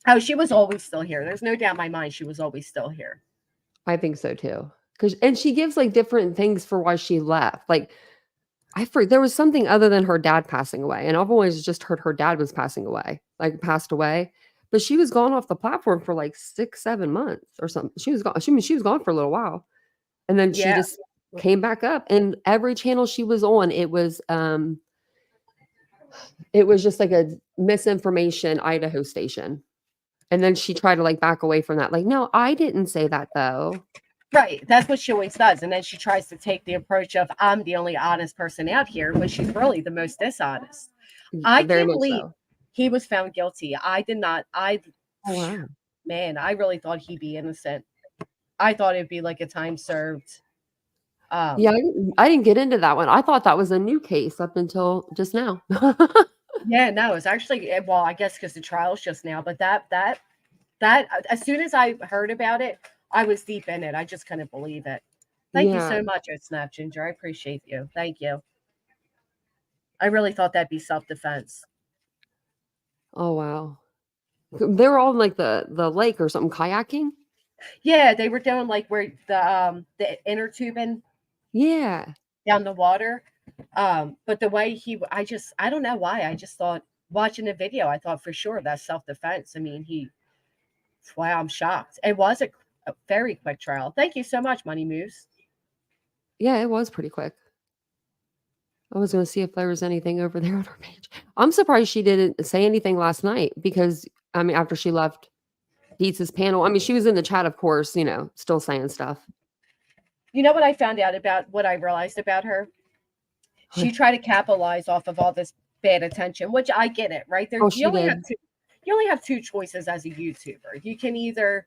Speaker 1: Oh, she was always still here. There's no doubt in my mind she was always still here.
Speaker 11: I think so too. And she gives like different things for why she left. Like there was something other than her dad passing away. And I've always just heard her dad was passed away. But she was gone off the platform for like 6-7 months or something. She was gone. She was gone for a little while. And then she just came back up. And every channel she was on, it was just like a misinformation Idaho station. And then she tried to like back away from that. Like, no, I didn't say that though.
Speaker 1: Right. That's what she always does. And then she tries to take the approach of, I'm the only honest person out here, when she's really the most dishonest. I can't believe he was found guilty. I did not. Man, I really thought he'd be innocent. I thought it'd be like a time served.
Speaker 11: Yeah, I didn't get into that one. I thought that was a new case up until just now.
Speaker 1: Yeah, no, it's actually, well, I guess because the trial's just now, but that as soon as I heard about it, I was deep in it. I just couldn't believe it. Thank you so much, Snap Ginger. I appreciate you. Thank you. I really thought that'd be self-defense.
Speaker 11: Oh wow. They were all in like the lake or something, kayaking.
Speaker 1: Yeah, they were doing like where the inner tubing.
Speaker 11: Yeah.
Speaker 1: Down the water. But the way I don't know why. I just thought, watching the video, I thought for sure that's self-defense. I mean, wow, I'm shocked. It was a very quick trial. Thank you so much, Money Moves.
Speaker 11: Yeah, it was pretty quick. I was going to see if there was anything over there on her page. I'm surprised she didn't say anything last night because, I mean, after she left Dietz's panel, I mean, she was in the chat, of course, still saying stuff.
Speaker 1: You know what I found out about what I realized about her? She tried to capitalize off of all this bad attention, which I get it, right? You only have two choices as a YouTuber. You can either,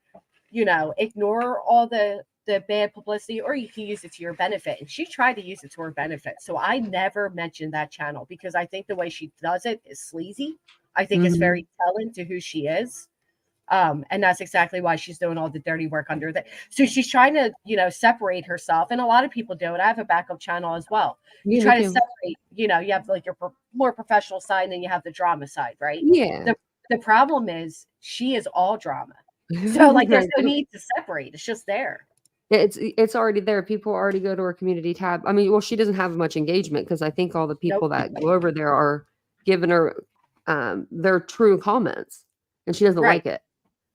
Speaker 1: ignore all the bad publicity, or you can use it to your benefit. And she tried to use it to her benefit. So I never mentioned that channel because I think the way she does it is sleazy. I think it's very telling to who she is. And that's exactly why she's doing all the dirty work under that. So she's trying to, separate herself. And a lot of people do it. I have a backup channel as well. You try to separate, you have like your more professional side, and then you have the drama side, right?
Speaker 11: Yeah.
Speaker 1: The problem is she is all drama. So like there's no need to separate. It's just there.
Speaker 11: It's already there. People already go to her community tab. I mean, well, she doesn't have much engagement because I think all the people that go over there are giving her their true comments, and she doesn't like it.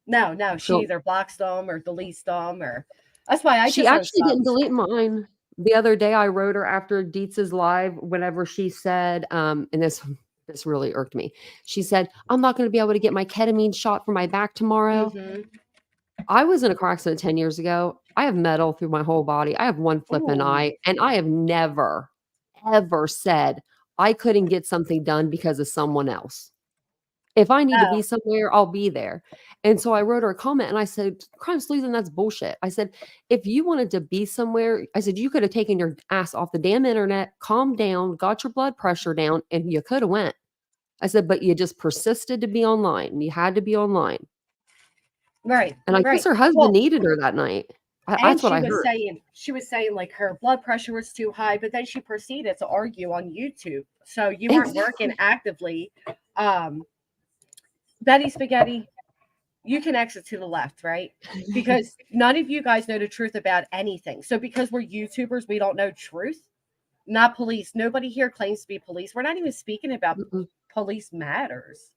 Speaker 1: No, she either blocks them or deletes them, or that's why
Speaker 11: she actually didn't delete mine. The other day I wrote her after Dietz's live, whenever she said, and this really irked me. She said, I'm not going to be able to get my ketamine shot for my back tomorrow. I was in a car accident 10 years ago. I have metal through my whole body. I have one flipping eye, and I have never, ever said I couldn't get something done because of someone else. If I need to be somewhere, I'll be there. And so I wrote her a comment and I said, crime sleazy, that's bullshit. I said, if you wanted to be somewhere, I said, you could have taken your ass off the damn internet, calmed down, got your blood pressure down, and you could have went. I said, but you just persisted to be online, and you had to be online.
Speaker 1: Right.
Speaker 11: And I guess her husband needed her that night. That's what I heard.
Speaker 1: She was saying like her blood pressure was too high, but then she proceeded to argue on YouTube. So you weren't working actively. Betty Spaghetti, you can exit to the left, right? Because none of you guys know the truth about anything. So because we're YouTubers, we don't know truth. Not police. Nobody here claims to be police. We're not even speaking about police matters.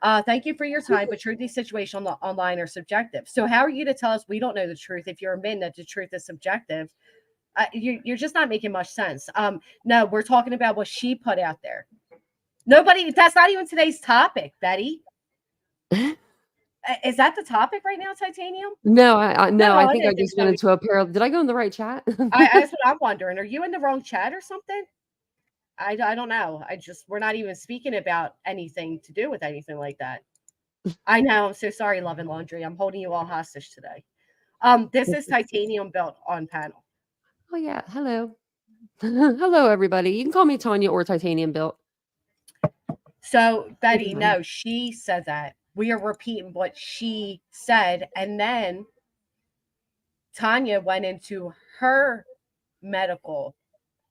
Speaker 1: Thank you for your time, but truth, these situations online are subjective. So how are you to tell us we don't know the truth if you're admitting that the truth is subjective? You're just not making much sense. No, we're talking about what she put out there. That's not even today's topic, Betty. Is that the topic right now, Titanium?
Speaker 11: No, I think I just went into a parallel. Did I go in the right chat?
Speaker 1: That's what I'm wondering. Are you in the wrong chat or something? I don't know. We're not even speaking about anything to do with anything like that. I know. I'm so sorry, Love and Laundry. I'm holding you all hostage today. This is Titanium built on panel.
Speaker 11: Oh yeah. Hello. Hello, everybody. You can call me Tanya or Titanium built.
Speaker 1: So Betty, no, she said that. We are repeating what she said. And then Tanya went into her medical.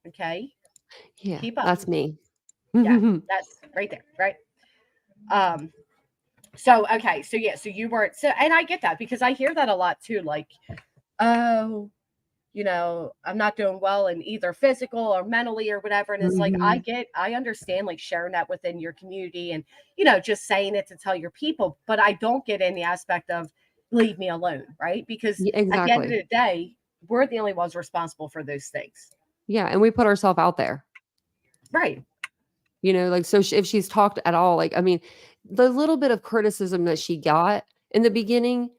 Speaker 1: Okay.
Speaker 11: Yeah, that's me.
Speaker 1: Yeah, that's right there, right? So okay, so yeah, so you weren't so, and I get that because I hear that a lot too, like, oh, you know, I'm not doing well in either physical or mentally or whatever. And it's like, I understand like sharing that within your community and, you know, just saying it to tell your people, but I don't get in the aspect of leave me alone, right? Because at the end of the day, we're the only ones responsible for those things.
Speaker 11: Yeah, and we put ourselves out there.
Speaker 1: Right.
Speaker 11: You know, like, so if she's talked at all, like, I mean, the little bit of criticism that she got in the beginning,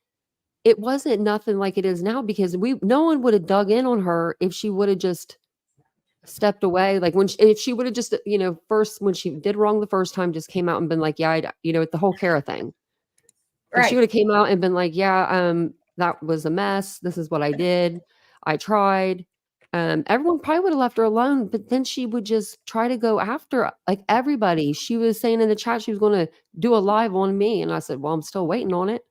Speaker 11: it wasn't nothing like it is now because no one would have dug in on her if she would have just stepped away. Like if she would have just, you know, first, when she did wrong the first time, just came out and been like, yeah, you know, the whole Kara thing. If she would have came out and been like, yeah, that was a mess. This is what I did. I tried. Everyone probably would have left her alone, but then she would just try to go after like everybody. She was saying in the chat she was going to do a live on me, and I said, "Well, I'm still waiting on it."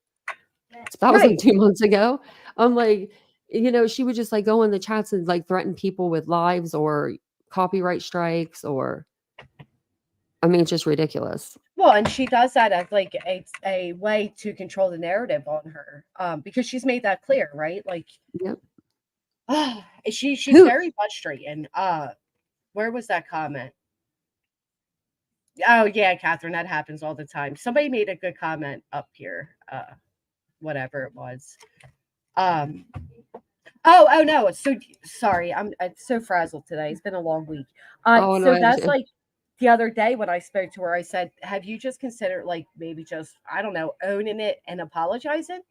Speaker 11: That was like 2 months ago. I'm like, you know, she would just like go in the chats and like threaten people with lives or copyright strikes, or I mean, it's just ridiculous.
Speaker 1: Well, and she does that as like a way to control the narrative on her, because she's made that clear, right? Like,
Speaker 11: yep.
Speaker 1: She's very frustrating. Where was that comment? Oh yeah, Catherine, that happens all the time. Somebody made a good comment up here. Whatever it was. Oh no, it's so sorry. I'm so frazzled today. It's been a long week. So that's like the other day when I spoke to her, I said, have you just considered like maybe just, I don't know, owning it and apologizing?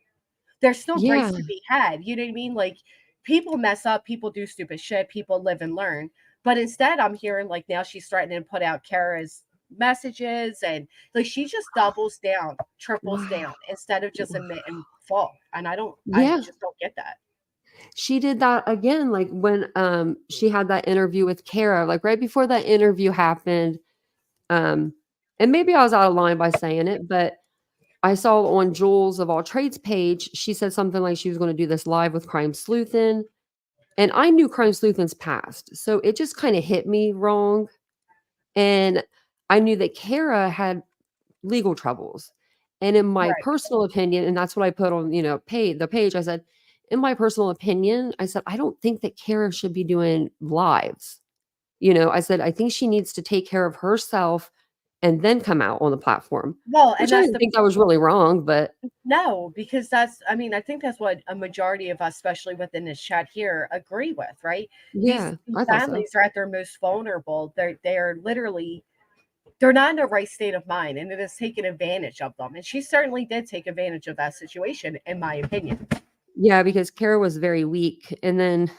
Speaker 1: There's still grace to be had. You know what I mean? Like, people mess up, people do stupid shit, people live and learn. But instead, I'm hearing like now she's threatening to put out Kara's messages, and like she just doubles down, triples down instead of just admitting fault. And I just don't get that.
Speaker 11: She did that again, like when she had that interview with Kara, like right before that interview happened. And maybe I was out of line by saying it, but I saw on Jules of All Trades page, she said something like she was going to do this live with Crime Sleuthin. And I knew Crime Sleuthin's past, so it just kind of hit me wrong. And I knew that Kara had legal troubles. And in my personal opinion, and that's what I put on, you know, the page, I said, in my personal opinion, I said, I don't think that Kara should be doing lives. You know, I said, I think she needs to take care of herself and then come out on the platform.
Speaker 1: Well,
Speaker 11: and I didn't think that was really wrong, but
Speaker 1: no, because that's, I mean, I think that's what a majority of us, especially within this chat here, agree with, right?
Speaker 11: Yeah,
Speaker 1: these families are at their most vulnerable. They're literally, they're not in the right state of mind, and it is taking advantage of them. And she certainly did take advantage of that situation, in my opinion.
Speaker 11: Yeah, because Kara was very weak. And then,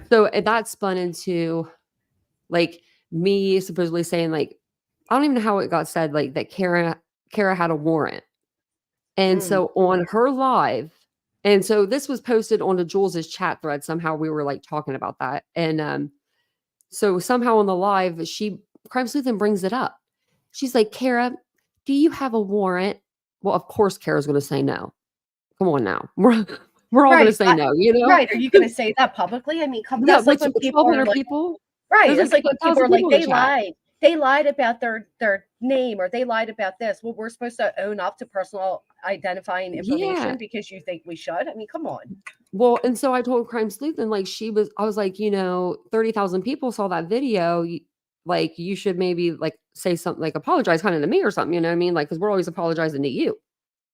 Speaker 11: so that spun into like me supposedly saying, like, I don't even know how it got said, like that Kara had a warrant. And so on her live, and so this was posted onto Jules's chat thread. Somehow we were like talking about that. And so somehow on the live, Crime Sleuthin brings it up. She's like, Kara, do you have a warrant? Well, of course Kara's going to say no. Come on now. We're all going to say no, you know?
Speaker 1: Right. Are you going to say that publicly? I mean, that's like when people are like, right. It's like when people are like, they lied. They lied about their name, or they lied about this. Well, we're supposed to own up to personal identifying information because you think we should. I mean, come on.
Speaker 11: Well, and so I told Crime Sleuthin, like, I was like, you know, 30,000 people saw that video. Like, you should maybe like say something, like apologize kind of to me or something, you know what I mean? Like, because we're always apologizing to you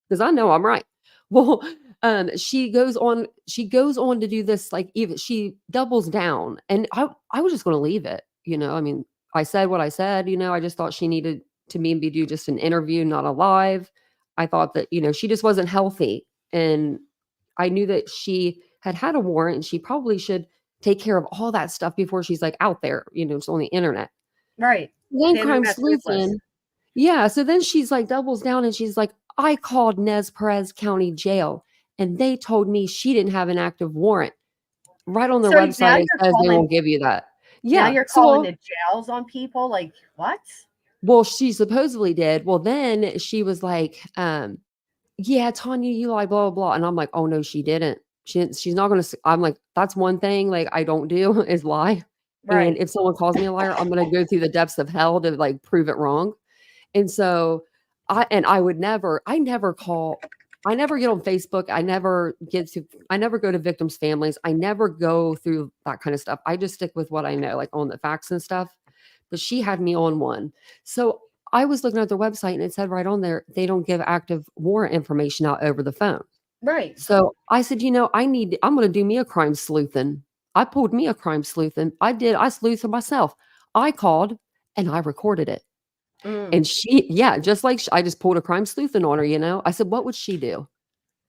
Speaker 11: because I know I'm right. Well, she goes on to do this, like, even she doubles down, and I was just going to leave it, you know. I mean, I said what I said, you know. I just thought she needed to maybe do just an interview, not a live. I thought that, you know, she just wasn't healthy, and I knew that she had a warrant, and she probably should take care of all that stuff before she's like out there, you know, it's on the internet.
Speaker 1: Right.
Speaker 11: Then Crime Sleuthin. Yeah. So then she's like doubles down, and she's like, I called Nez Perez County Jail, and they told me she didn't have an active warrant. Right on their website, it says they won't give you that. Yeah.
Speaker 1: Now you're calling the jails on people. Like, what?
Speaker 11: Well, she supposedly did. Well, then she was like, yeah, Tanya, you lie, blah, blah, blah. And I'm like, oh, no, she didn't. She's not going to. I'm like, that's one thing like I don't do is lie. Right. And if someone calls me a liar, I'm going to go through the depths of hell to like prove it wrong. And so I never get on Facebook. I never go to victims' families. I never go through that kind of stuff. I just stick with what I know, like on the facts and stuff. But she had me on one. So I was looking at their website and it said right on there, they don't give active warrant information out over the phone.
Speaker 1: Right.
Speaker 11: So I said, I'm going to do me a crime sleuthing. I pulled me a crime sleuthing. I sleuthed myself. I called and I recorded it. And just like I just pulled a crime sleuthing on her, I said, what would she do?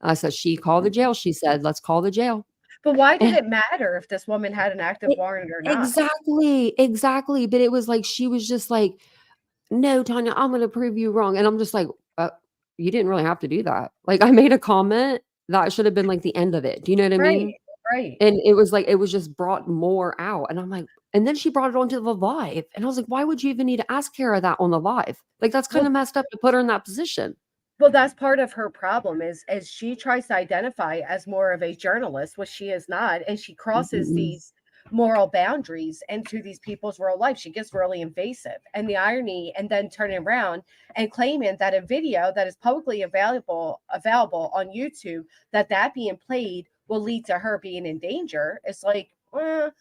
Speaker 11: I said, she called the jail. She said, let's call the jail.
Speaker 1: But why did it matter if this woman had an active warrant or not?
Speaker 11: Exactly. But it was like, she was just like, no, Tanya, I'm going to prove you wrong. And I'm just like, you didn't really have to do that. Like, I made a comment that should have been like the end of it. Do you know what I mean?
Speaker 1: Right.
Speaker 11: And it was like, it was just brought more out. And I'm like, and then she brought it onto the live. And I was like, why would you even need to ask Kara that on the live? Like, that's kind of messed up to put her in that position.
Speaker 1: Well, that's part of her problem is she tries to identify as more of a journalist, which she is not. And she crosses these moral boundaries into these people's real life. She gets really invasive. And the irony, and then turning around and claiming that a video that is publicly available on YouTube, that being played will lead to her being in danger. It's like, what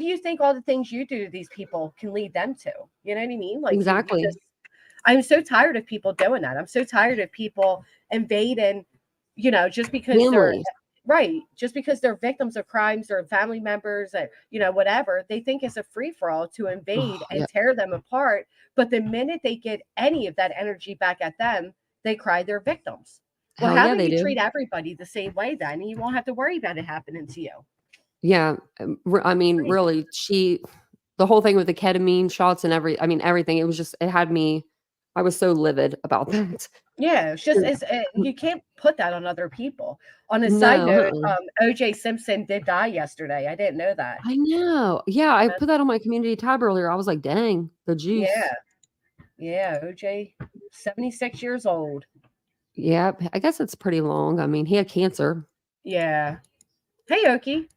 Speaker 1: do you think all the things you do to these people can lead them to? You know what I mean? Like,
Speaker 11: exactly.
Speaker 1: I'm so tired of people doing that. I'm so tired of people invading, just because just because they're victims of crimes or family members, whatever. They think it's a free for all to invade and tear them apart. But the minute they get any of that energy back at them, they cry they're victims. Well, how do you treat everybody the same way then? And you won't have to worry about it happening to you.
Speaker 11: Yeah. I mean, really, the whole thing with the ketamine shots and everything, it had me, I was so livid about that.
Speaker 1: Yeah, it's just you can't put that on other people. On a side note, OJ Simpson did die yesterday. I didn't know that.
Speaker 11: I know. Yeah, I put that on my community tab earlier. I was like, dang, the juice.
Speaker 1: Yeah, OJ, 76 years old.
Speaker 11: Yeah, I guess it's pretty long. I mean, he had cancer.
Speaker 1: Yeah. Hey, Oki.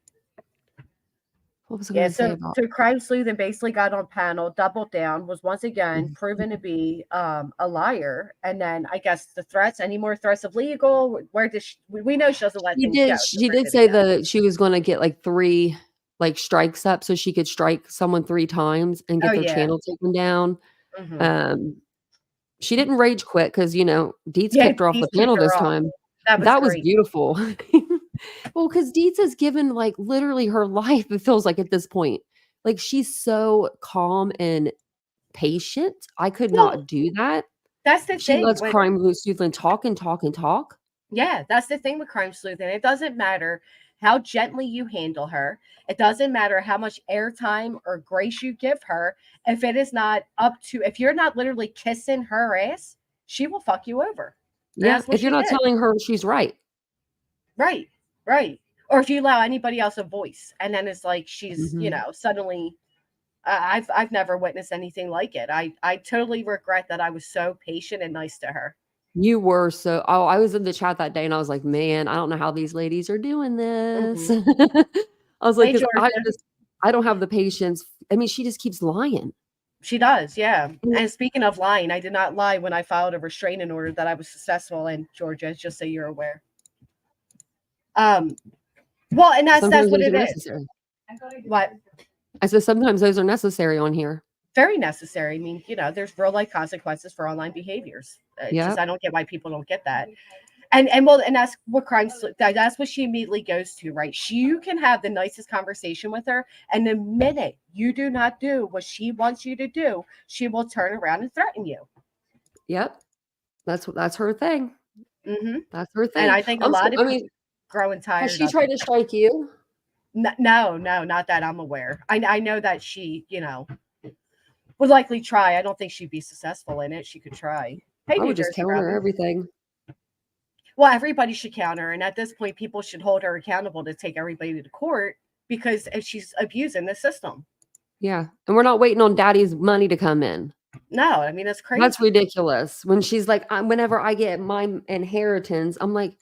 Speaker 11: What was I going to say about?
Speaker 1: So crime sleuth and basically got on panel, doubled down, was once again proven to be a liar. And then I guess the threats, any more threats of legal? Where does we know she doesn't let things go.
Speaker 11: She did say that she was going to get like 3 strikes up so she could strike someone 3 times and get their channel taken down. She didn't rage quit because Dietz kicked her off the panel this time. That was beautiful. Well, because Dietz has given like literally her life, it feels like at this point. Like, she's so calm and patient. I could not do that.
Speaker 1: That's the thing.
Speaker 11: She lets crime sleuthing talk and talk and talk.
Speaker 1: Yeah, that's the thing with crime sleuthing. It doesn't matter how gently you handle her. It doesn't matter how much airtime or grace you give her. If it is not if you're not literally kissing her ass, she will fuck you over.
Speaker 11: Yeah, if you're not telling her she's right.
Speaker 1: Right. Or if you allow anybody else a voice, and then it's like she's, suddenly, I've never witnessed anything like it. I totally regret that I was so patient and nice to her.
Speaker 11: You were so. Oh, I was in the chat that day, and I was like, man, I don't know how these ladies are doing this. I was like, I don't have the patience. I mean, she just keeps lying.
Speaker 1: She does, yeah. And speaking of lying, I did not lie when I filed a restraining order that I was successful in Georgia, just so you're aware. Well, and that's what it is. What?
Speaker 11: I said sometimes those are necessary on here.
Speaker 1: Very necessary. I mean, there's real life consequences for online behaviors. Just, I don't get why people don't get that. And that's what that's what she immediately goes to, right? You can have the nicest conversation with her, and the minute you do not do what she wants you to do, she will turn around and threaten you.
Speaker 11: Yep, that's her thing. That's her thing.
Speaker 1: And I think a lot of people growing tired.
Speaker 11: Has she tried to strike you?
Speaker 1: No, not that I'm aware. I know that she, would likely try. I don't think she'd be successful in it. She could try. Hey,
Speaker 11: I would just counter everything.
Speaker 1: Well, everybody should counter, and at this point, people should hold her accountable to take everybody to court, because if she's abusing the system.
Speaker 11: Yeah, and we're not waiting on daddy's money to come in.
Speaker 1: No, I mean, that's crazy.
Speaker 11: That's ridiculous. When she's like, whenever I get my inheritance, I'm like,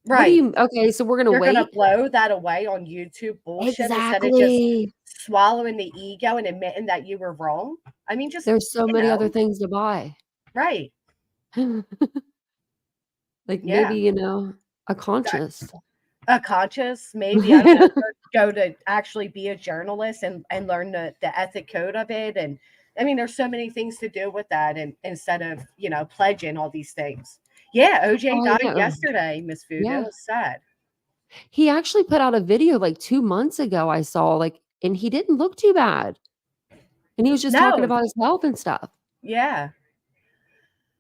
Speaker 1: right?
Speaker 11: Okay, so we're gonna wait.
Speaker 1: You're gonna blow that away on YouTube bullshit instead of just swallowing the ego and admitting that you were wrong. I mean, just
Speaker 11: there's so many other things to buy.
Speaker 1: Right.
Speaker 11: Like
Speaker 1: Yeah.
Speaker 11: maybe, you know, a conscious.
Speaker 1: A conscious, maybe, I don't know, go to actually be a journalist and learn the ethic code of it. And I mean, there's so many things to do with that, and instead of, you know, pledging all these things. Yeah, OJ
Speaker 11: Oh,
Speaker 1: died
Speaker 11: yeah.
Speaker 1: yesterday, Miss Food.
Speaker 11: Yeah.
Speaker 1: It was sad.
Speaker 11: He actually put out a video like 2 months ago I saw, like, and he didn't look too bad. And he was just talking
Speaker 1: No,
Speaker 11: about his health and stuff.
Speaker 1: yeah.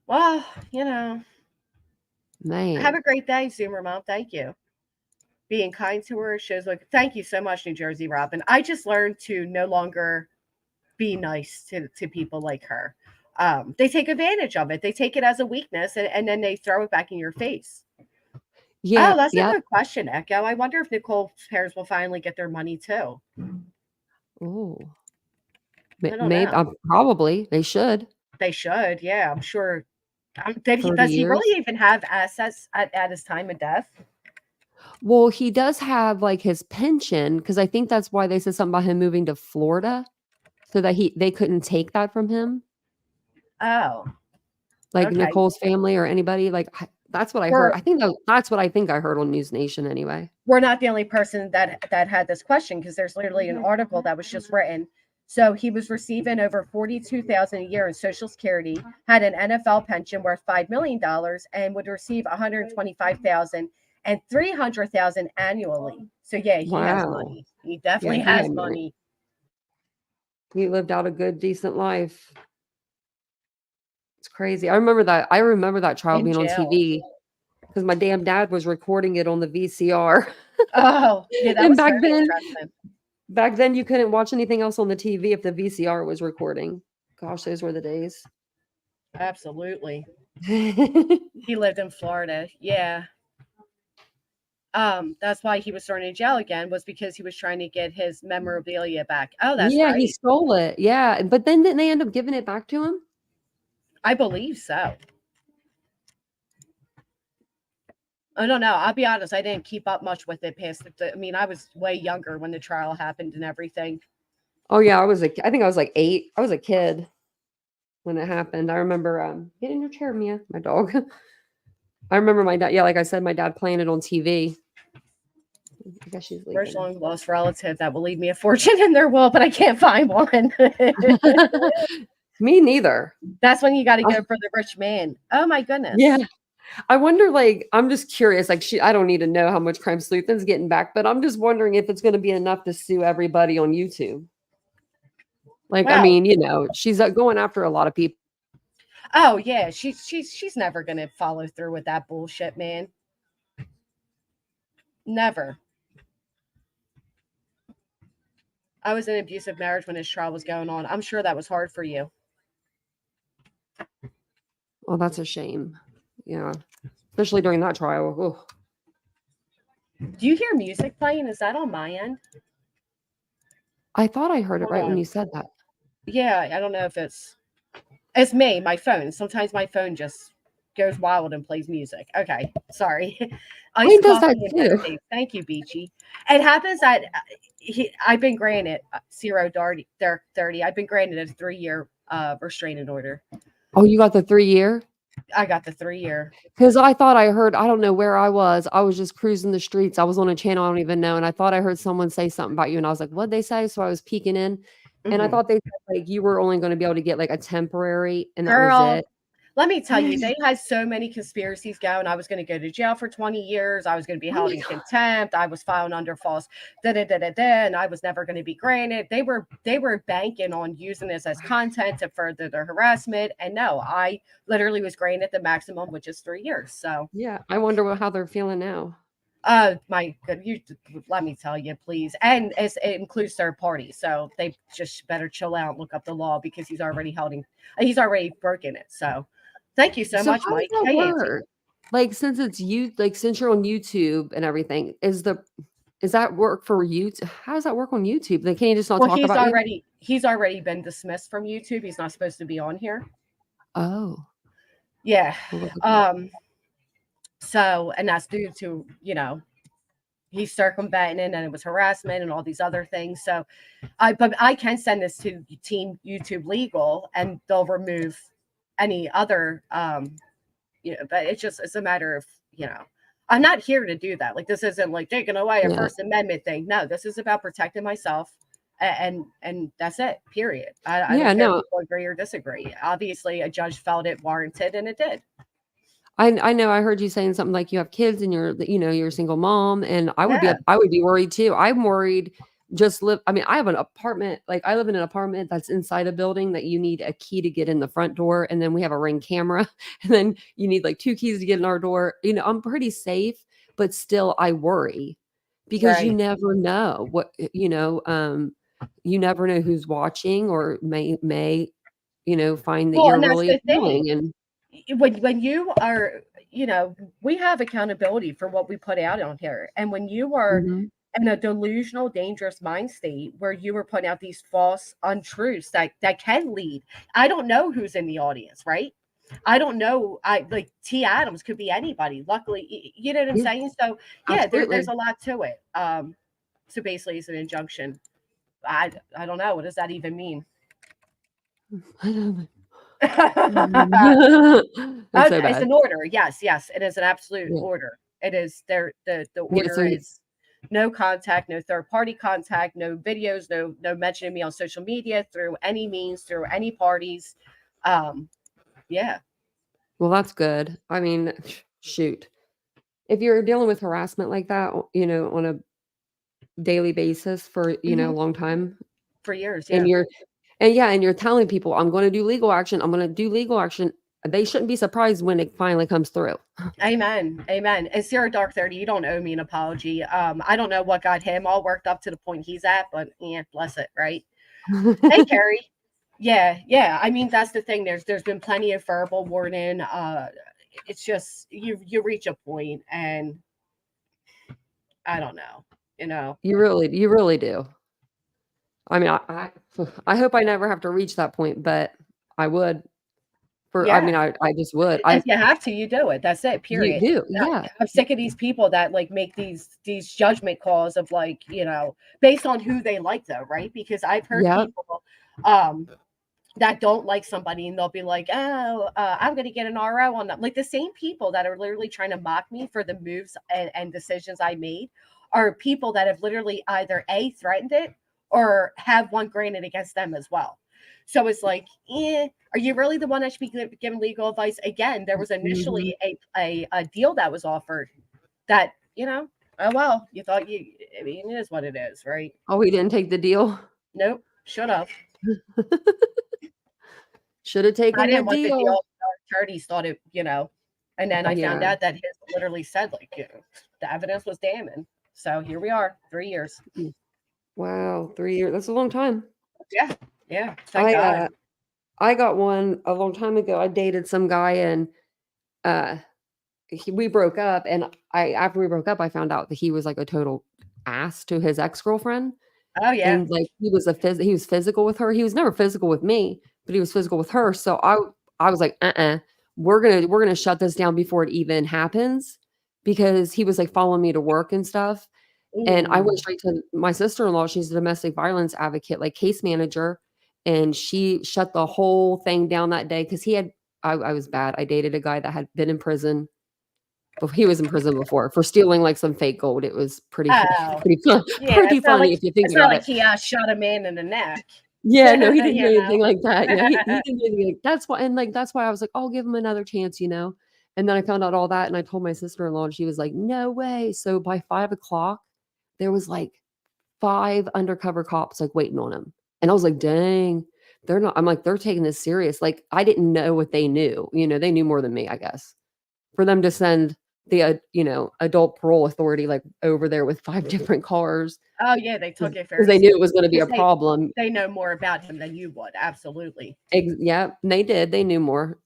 Speaker 1: Well, you know, have
Speaker 11: Man.
Speaker 1: a great day, Zoomer Mom. Thank you. Being kind to her shows like, thank you so much, New Jersey Robin. I just learned to no longer be nice to people like her. They take advantage of it. They take it as a weakness, and then they throw it back in your face.
Speaker 11: Yeah,
Speaker 1: Oh, that's a
Speaker 11: yep.
Speaker 1: good question, Echo. I wonder if Nicole's parents will finally get their money too.
Speaker 11: Ooh.
Speaker 1: I don't
Speaker 11: Maybe
Speaker 1: know.
Speaker 11: probably they should.
Speaker 1: They should. Yeah, I'm sure.
Speaker 11: 30
Speaker 1: Does he
Speaker 11: years.
Speaker 1: really even have assets at his time of death?
Speaker 11: Well, he does have like his pension because I think that's why they said something about him moving to Florida so that they couldn't take that from him.
Speaker 1: Oh,
Speaker 11: Like
Speaker 1: okay.
Speaker 11: Nicole's family or anybody. Like that's what I heard. I think that's what I think I heard on News Nation anyway.
Speaker 1: We're not the only person that had this question, because there's literally an article that was just written. So he was receiving over $42,000 a year in Social Security, had an NFL pension worth $5 million, and would receive $125,000 and $300,000 annually. So yeah, he has money. He definitely has money.
Speaker 11: He lived out a good, decent life. It's crazy. I remember that trial
Speaker 1: In
Speaker 11: being on
Speaker 1: jail.
Speaker 11: TV because my damn dad was recording it on the VCR.
Speaker 1: Oh, yeah, that
Speaker 11: And
Speaker 1: was
Speaker 11: back
Speaker 1: very
Speaker 11: then,
Speaker 1: interesting.
Speaker 11: back then you couldn't watch anything else on the TV if the VCR was recording. Gosh, those were the days.
Speaker 1: Absolutely. He lived in Florida. Yeah. That's why he was thrown in jail again, was because he was trying to get his memorabilia back. Oh, that's
Speaker 11: Yeah,
Speaker 1: right.
Speaker 11: he stole it. Yeah, but then didn't they end up giving it back to him?
Speaker 1: I believe so. I don't know. I'll be honest. I didn't keep up much with it past I mean, I was way younger when the trial happened and everything.
Speaker 11: Oh yeah, I think I was like 8. I was a kid when it happened. I remember get in your chair, Mia, my dog. I remember my dad, yeah, like I said, my dad playing it on TV. I guess she's leaving.
Speaker 1: First long lost relative that will leave me a fortune in their will, but I can't find one.
Speaker 11: Me neither.
Speaker 1: That's when you got to go for the rich man. Oh my goodness.
Speaker 11: Yeah. I wonder, like, I'm just curious, like I don't need to know how much Crime Sleuthen's getting back, but I'm just wondering if it's going to be enough to sue everybody on YouTube. Like,
Speaker 1: Well,
Speaker 11: I mean, you know, she's going after a lot of people.
Speaker 1: Oh yeah, she's never gonna follow through with that bullshit, man. Never. I was in an abusive marriage when his trial was going on. I'm sure that was hard for you.
Speaker 11: Oh, that's a shame. Yeah. Especially during that trial. Ugh.
Speaker 1: Do you hear music playing? Is that on my end?
Speaker 11: I thought I heard it
Speaker 1: Hold
Speaker 11: right
Speaker 1: on.
Speaker 11: when you said that.
Speaker 1: Yeah, I don't know if it's me, my phone. Sometimes my phone just goes wild and plays music. Okay, sorry.
Speaker 11: Mine does that too.
Speaker 1: Thank you, Beachy. It happens that I've been granted 0-30. I've been granted a 3-year restraining order.
Speaker 11: Oh, you got the 3-year?
Speaker 1: I got the 3-year.
Speaker 11: Because I thought I heard, I don't know where I was. I was just cruising the streets. I was on a channel I don't even know. And I thought I heard someone say something about you. And I was like, what'd they say? So I was peeking in. And I thought they said like you were only going to be able to get like a temporary, and that was it.
Speaker 1: Let me tell you, they had so many conspiracies going. I was going to go to jail for 20 years. I was going to be held in contempt. I was filing under false and I was never going to be granted. They were banking on using this as content to further the harassment. And no, I literally was granted the maximum, which is 3 years. So
Speaker 11: yeah, I wonder how they're feeling now.
Speaker 1: My good, you let me tell you, please. And it includes third parties, so they just better chill out and look up the law, because he's already broken it. So thank you so much, Mike.
Speaker 11: How does that work? Like, since it's since you're on YouTube and everything, is that work for you? How does that work on YouTube? They can't just not talk about you?
Speaker 1: He's already been dismissed from YouTube. He's not supposed to be on here.
Speaker 11: Oh.
Speaker 1: Yeah. So, and that's due to, he's circumventing it, and it was harassment and all these other things. So but I can send this to Team YouTube Legal, and they'll remove any other but it's a matter of, I'm not here to do that. Like, this isn't like taking away a
Speaker 11: Yeah.
Speaker 1: First Amendment thing. No, this is about protecting myself, and that's it. Period. I
Speaker 11: Yeah,
Speaker 1: don't care if
Speaker 11: no.
Speaker 1: people agree or disagree. Obviously, a judge felt it warranted, and it did.
Speaker 11: I know I heard you saying something like you have kids and you're a single mom, and I would
Speaker 1: Yeah.
Speaker 11: be worried too. I'm worried I have an apartment, like I live in an apartment that's inside a building that you need a key to get in the front door, and then we have a Ring camera, and then you need like 2 keys to get in our door. I'm pretty safe, but still I worry because you
Speaker 1: Right.
Speaker 11: never know you never know who's watching or may find that
Speaker 1: Well,
Speaker 11: you're
Speaker 1: and that's
Speaker 11: really
Speaker 1: the thing.
Speaker 11: appealing. And
Speaker 1: When you are, we have accountability for what we put out on here, and when you are
Speaker 11: Mhm.
Speaker 1: in a delusional, dangerous mind state where you are putting out these false untruths that can lead. I don't know who's in the audience, right? I don't know. I like T. Adams could be anybody. Luckily, you know what I'm
Speaker 11: Yeah,
Speaker 1: saying. So yeah, there's
Speaker 11: absolutely.
Speaker 1: a lot to it. So basically, it's an injunction. I don't know. What does that even mean?
Speaker 11: It's so
Speaker 1: It's
Speaker 11: bad.
Speaker 1: an order. Yes, it is an absolute
Speaker 11: Yeah.
Speaker 1: order. It is there. The
Speaker 11: Yeah,
Speaker 1: order
Speaker 11: so
Speaker 1: is no contact, no third party contact, no videos, no mentioning me on social media through any means, through any parties. Yeah.
Speaker 11: well, that's good. I mean, shoot. If you're dealing with harassment like that, on a daily basis for, a
Speaker 1: Hmm.
Speaker 11: long time,
Speaker 1: For years,
Speaker 11: and
Speaker 1: yeah.
Speaker 11: you're telling people, I'm going to do legal action, I'm going to do legal action, they shouldn't be surprised when it finally comes through.
Speaker 1: Amen. Amen. And Sarah Dark 30, you don't owe me an apology. I don't know what got him all worked up to the point he's at, but yeah, bless it, right? Hey, Carrie. Yeah. I mean, that's the thing. There's been plenty of verbal warning. It's just you reach a point, and I don't know.
Speaker 11: You really do. I mean, I hope I never have to reach that point, but I would.
Speaker 1: Yeah.
Speaker 11: I just would.
Speaker 1: If you have to, you do it. That's it.
Speaker 11: You
Speaker 1: Period.
Speaker 11: do, yeah.
Speaker 1: I'm sick of these people that like make these judgment calls of like, based on who they like though, right? Because I've heard
Speaker 11: Yeah.
Speaker 1: people that don't like somebody and they'll be like, oh, I'm going to get an RO on them. Like the same people that are literally trying to mock me for the moves and decisions I made are people that have literally either A, threatened it or have one granted against them as well. So it's like, are you really the one that should be giving legal advice? Again, there was initially a deal that was offered that, oh, well, you thought I mean, it is what it is, right?
Speaker 11: Oh, he didn't take the deal?
Speaker 1: Nope. Shut up.
Speaker 11: Should have taken
Speaker 1: I
Speaker 11: the
Speaker 1: didn't want the
Speaker 11: deal.
Speaker 1: deal. Our attorneys thought it, and then I found
Speaker 11: Yeah.
Speaker 1: out that his literally said like, the evidence was damning. So here we are, 3 years.
Speaker 11: Wow, 3 years. That's a long time.
Speaker 1: Yeah. Thank God.
Speaker 11: I got one a long time ago. I dated some guy, and we broke up, and after we broke up, I found out that he was like a total ass to his ex-girlfriend.
Speaker 1: Oh yeah.
Speaker 11: And like he was physical with her. He was never physical with me, but he was physical with her. So I was like, we're gonna shut this down before it even happens, because he was like following me to work and stuff. And I went straight to my sister-in-law. She's a domestic violence advocate, like case manager, and she shut the whole thing down that day because I was bad. I dated a guy that had been in prison. But he was in prison before for stealing like some fake gold. It was pretty pretty fun,
Speaker 1: Yeah,
Speaker 11: pretty
Speaker 1: it's not
Speaker 11: funny
Speaker 1: like,
Speaker 11: if you think
Speaker 1: it's not
Speaker 11: about
Speaker 1: like
Speaker 11: it.
Speaker 1: he shot a man in the neck.
Speaker 11: Yeah, no, he didn't do
Speaker 1: You
Speaker 11: anything
Speaker 1: know?
Speaker 11: like that. Yeah, he didn't do anything like that's why, and like that's why I was like, I'll give him another chance, And then I found out all that, and I told my sister-in-law, and she was like, no way. So by 5 o'clock, there was like 5 undercover cops like waiting on him. And I was like, dang, I'm like, they're taking this serious. Like, I didn't know what they knew. They knew more than me, I guess. For them to send the adult parole authority like over there with 5 different cars.
Speaker 1: Oh yeah, they took it
Speaker 11: Because
Speaker 1: very
Speaker 11: they knew it was going to be a
Speaker 1: because
Speaker 11: problem.
Speaker 1: They know more about him than you would. Absolutely.
Speaker 11: Yeah, they did. They knew more.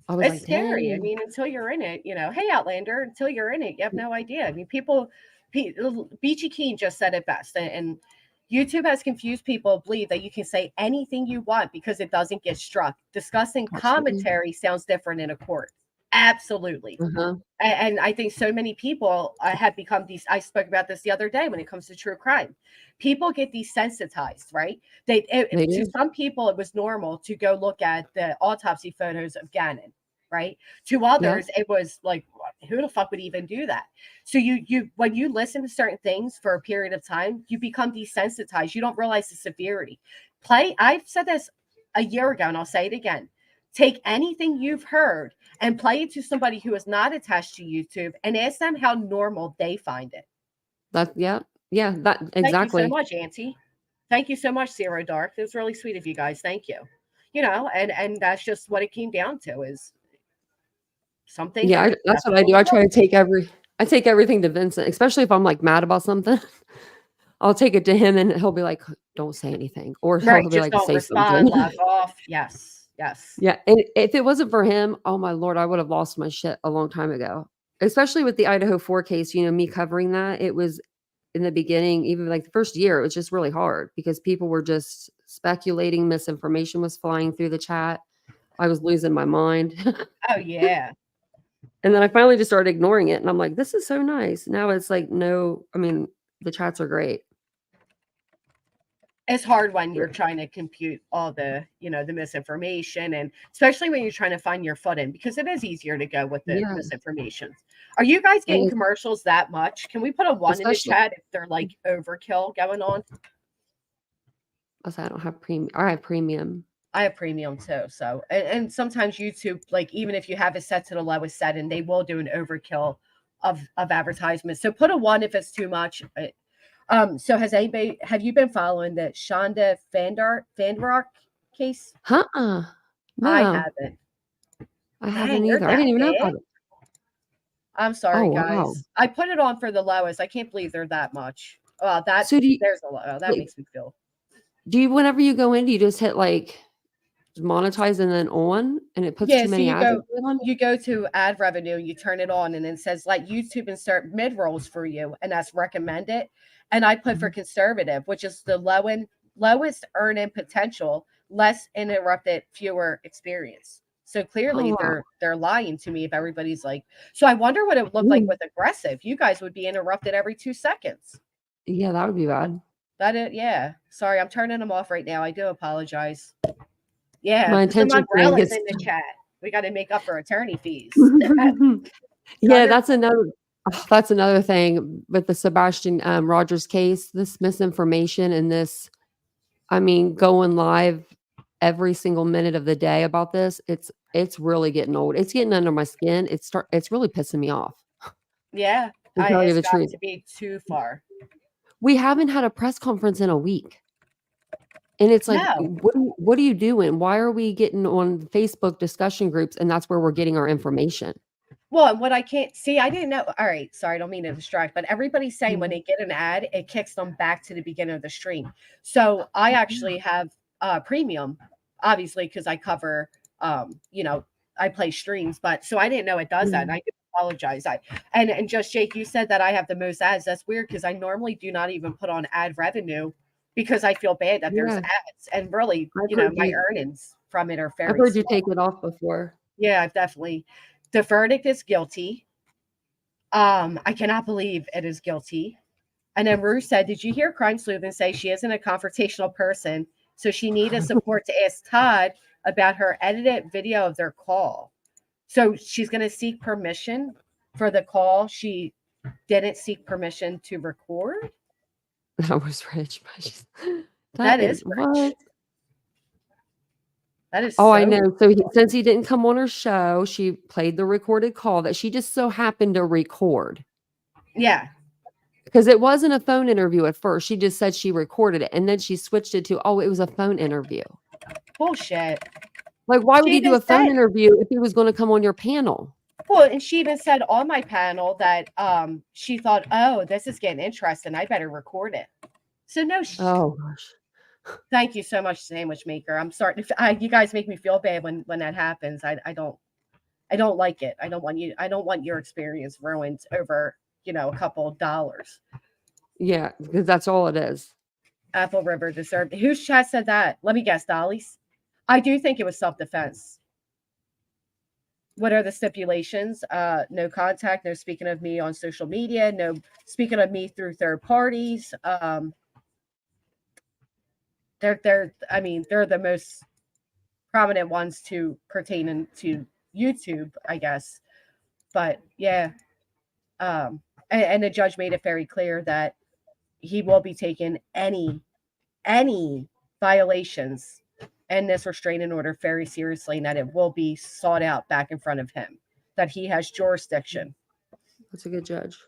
Speaker 11: I was
Speaker 1: It's
Speaker 11: like,
Speaker 1: scary. I
Speaker 11: dang.
Speaker 1: mean, until you're in it, hey, Outlander, until you're in it, you have no idea. I mean, Beachy Keen just said it best. And YouTube has confused people to believe that you can say anything you want because it doesn't get struck. Discussing commentary sounds different in a court. Absolutely. And I think so many people have become I spoke about this the other day when it comes to true crime. People get desensitized, right? To some people, it was normal to go look at the autopsy photos of Gannon, right? To others, it was like, who the fuck would even do that? So you when you listen to certain things for a period of time, you become desensitized. You don't realize the severity. I've said this a year ago, and I'll say it again. Take anything you've heard and play it to somebody who is not attached to YouTube and ask them how normal they find it.
Speaker 11: That that exactly.
Speaker 1: Thank you so much, Auntie. Thank you so much, Zero Dark. It was really sweet of you guys. Thank you. You know, and that's just what it came down to is something.
Speaker 11: Yeah, that's what I do. I try to take everything to Vincent, especially if I'm like mad about something. I'll take it to him and he'll be like, don't say anything. Or he'll be like,
Speaker 1: don't
Speaker 11: say
Speaker 1: respond,
Speaker 11: something.
Speaker 1: log off. Yes.
Speaker 11: Yeah. And if it wasn't for him, oh my Lord, I would have lost my shit a long time ago. Especially with the Idaho 4 case, me covering that. It was in the beginning, even like the first year, it was just really hard because people were just speculating, misinformation was flying through the chat. I was losing my mind.
Speaker 1: Oh yeah.
Speaker 11: And then I finally just started ignoring it. And I'm like, this is so nice. Now it's like, no, I mean, the chats are great.
Speaker 1: It's hard when you're trying to compute all the, the misinformation, and especially when you're trying to find your footing, because it is easier to go with the misinformation. Are you guys getting commercials that much? Can we put a 1 in the chat if they're like overkill going on?
Speaker 11: I don't have premium. I have premium.
Speaker 1: I have premium too. So, and sometimes YouTube, like even if you have it set to the lowest setting, they will do an overkill of advertisements. So put a 1 if it's too much. So have you been following the Shonda Vanderark case?
Speaker 11: No.
Speaker 1: I haven't.
Speaker 11: I haven't either. I didn't even know about it.
Speaker 1: I'm sorry, guys.
Speaker 11: Wow.
Speaker 1: I put it on for the lowest. I can't believe they're that much. There's a low. That makes me feel.
Speaker 11: Do you, whenever you go in, do you just hit like monetize and then on, and it puts too many ads?
Speaker 1: You go to ad revenue, you turn it on, and it says like YouTube insert mid rolls for you, and that's recommended. And I put for conservative, which is the lowest earn-in potential, less interrupted, fewer experience. So clearly they're lying to me if everybody's like, so I wonder what it would look like with aggressive. You guys would be interrupted every 2 seconds.
Speaker 11: Yeah, that would be bad.
Speaker 1: Sorry, I'm turning them off right now. I do apologize. Yeah,
Speaker 11: my attention
Speaker 1: umbrellas in the chat. We got to make up for attorney fees.
Speaker 11: Yeah, that's another thing with the Sebastian Rogers case. This misinformation and this, I mean, going live every single minute of the day about this. It's really getting old. It's getting under my skin. It's really pissing me off.
Speaker 1: Yeah,
Speaker 11: to tell you the truth.
Speaker 1: To be too far.
Speaker 11: We haven't had a press conference in a week. And it's like, what are you doing? Why are we getting on Facebook discussion groups and that's where we're getting our information?
Speaker 1: Well, and what I can't see, I didn't know. All right, sorry, I don't mean to distract, but everybody's saying when they get an ad, it kicks them back to the beginning of the stream. So I actually have premium, obviously, because I cover, I play streams, but so I didn't know it does that. And I do apologize. And just Jake, you said that I have the most ads. That's weird because I normally do not even put on ad revenue because I feel bad that there's ads, and really, my earnings from it are very
Speaker 11: I've heard you
Speaker 1: small.
Speaker 11: take it off before.
Speaker 1: Yeah, I've definitely. The verdict is guilty. I cannot believe it is guilty. And then Ruth said, did you hear Crime Sleuth say she isn't a confrontational person, so she needed support to ask Todd about her edited video of their call. So she's going to seek permission for the call she didn't seek permission to record?
Speaker 11: That was rich.
Speaker 1: That is rich.
Speaker 11: What?
Speaker 1: That is
Speaker 11: I know. So since he didn't come on her show, she played the recorded call that she just so happened to record.
Speaker 1: Yeah.
Speaker 11: Because it wasn't a phone interview at first. She just said she recorded it. And then she switched it to, it was a phone interview.
Speaker 1: Bullshit.
Speaker 11: Like, why would he do a phone interview if he was going to come on your panel?
Speaker 1: Well, and she even said on my panel that she thought, this is getting interesting. I better record it. So no.
Speaker 11: Oh, gosh.
Speaker 1: Thank you so much, Sandwich Maker. I'm starting to. You guys make me feel bad when that happens. I don't like it. I don't want your experience ruined over a couple of dollars.
Speaker 11: Yeah, because that's all it is.
Speaker 1: Apple River deserved. Whose chat said that? Let me guess. Dolly's. I do think it was self-defense. What are the stipulations? No contact. No speaking of me on social media. No speaking of me through third parties. They're the most prominent ones to pertain to YouTube, I guess. But yeah, and the judge made it very clear that he will be taking any violations and this restraining order very seriously, and that it will be sought out back in front of him, that he has jurisdiction.
Speaker 11: That's a good judge.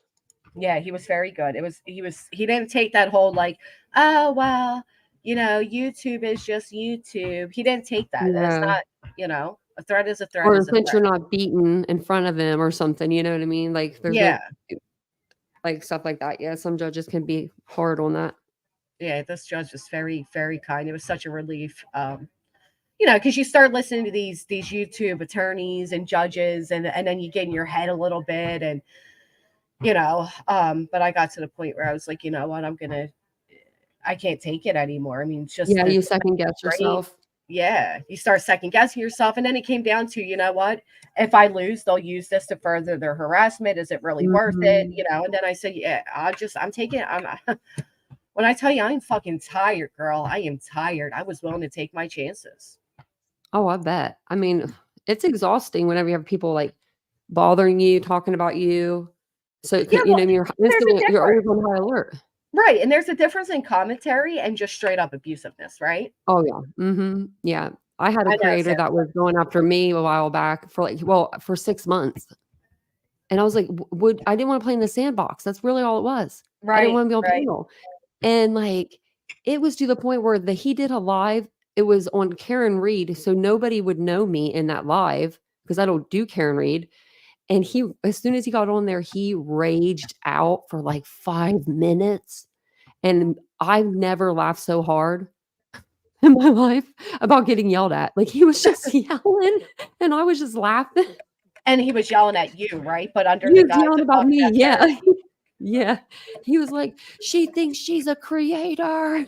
Speaker 1: Yeah, he was very good. He didn't take that whole like, oh well, YouTube is just YouTube. He didn't take that. It's
Speaker 11: Yeah.
Speaker 1: not, a threat is a threat
Speaker 11: Or
Speaker 1: is a
Speaker 11: since you're
Speaker 1: threat.
Speaker 11: not beaten in front of him or something, you know what I mean? Like there's
Speaker 1: Yeah.
Speaker 11: like stuff like that. Yeah, some judges can be hard on that.
Speaker 1: Yeah, this judge was very, very kind. It was such a relief. Because you start listening to these YouTube attorneys and judges, and then you get in your head a little bit, and but I got to the point where I was like, you know what, I can't take it anymore. I mean, it's just
Speaker 11: you second guess yourself.
Speaker 1: Yeah, you start second guessing yourself, and then it came down to, you know what, if I lose, they'll use this to further their harassment. Is it really worth it? And then I said, yeah, I'm taking it. When I tell you I'm fucking tired, girl, I am tired. I was willing to take my chances.
Speaker 11: Oh, I bet. I mean, it's exhausting whenever you have people like bothering you, talking about you. So,
Speaker 1: Yeah,
Speaker 11: you're always on high alert.
Speaker 1: Right. And there's a difference in commentary and just straight up abusiveness, right?
Speaker 11: Oh, yeah. Yeah. I had a creator that was going after me a while back for 6 months. And I was like, I didn't want to play in the sandbox. That's really all it was. I didn't want to be on panel. And like, it was to the point where he did a live. It was on Karen Reed, so nobody would know me in that live because I don't do Karen Reed. And as soon as he got on there, he raged out for like 5 minutes. And I've never laughed so hard in my life about getting yelled at. Like he was just yelling, and I was just laughing.
Speaker 1: And he was yelling at you, right? But under
Speaker 11: the guise yelling about me, yeah. Yeah. He was like, she thinks she's a creator.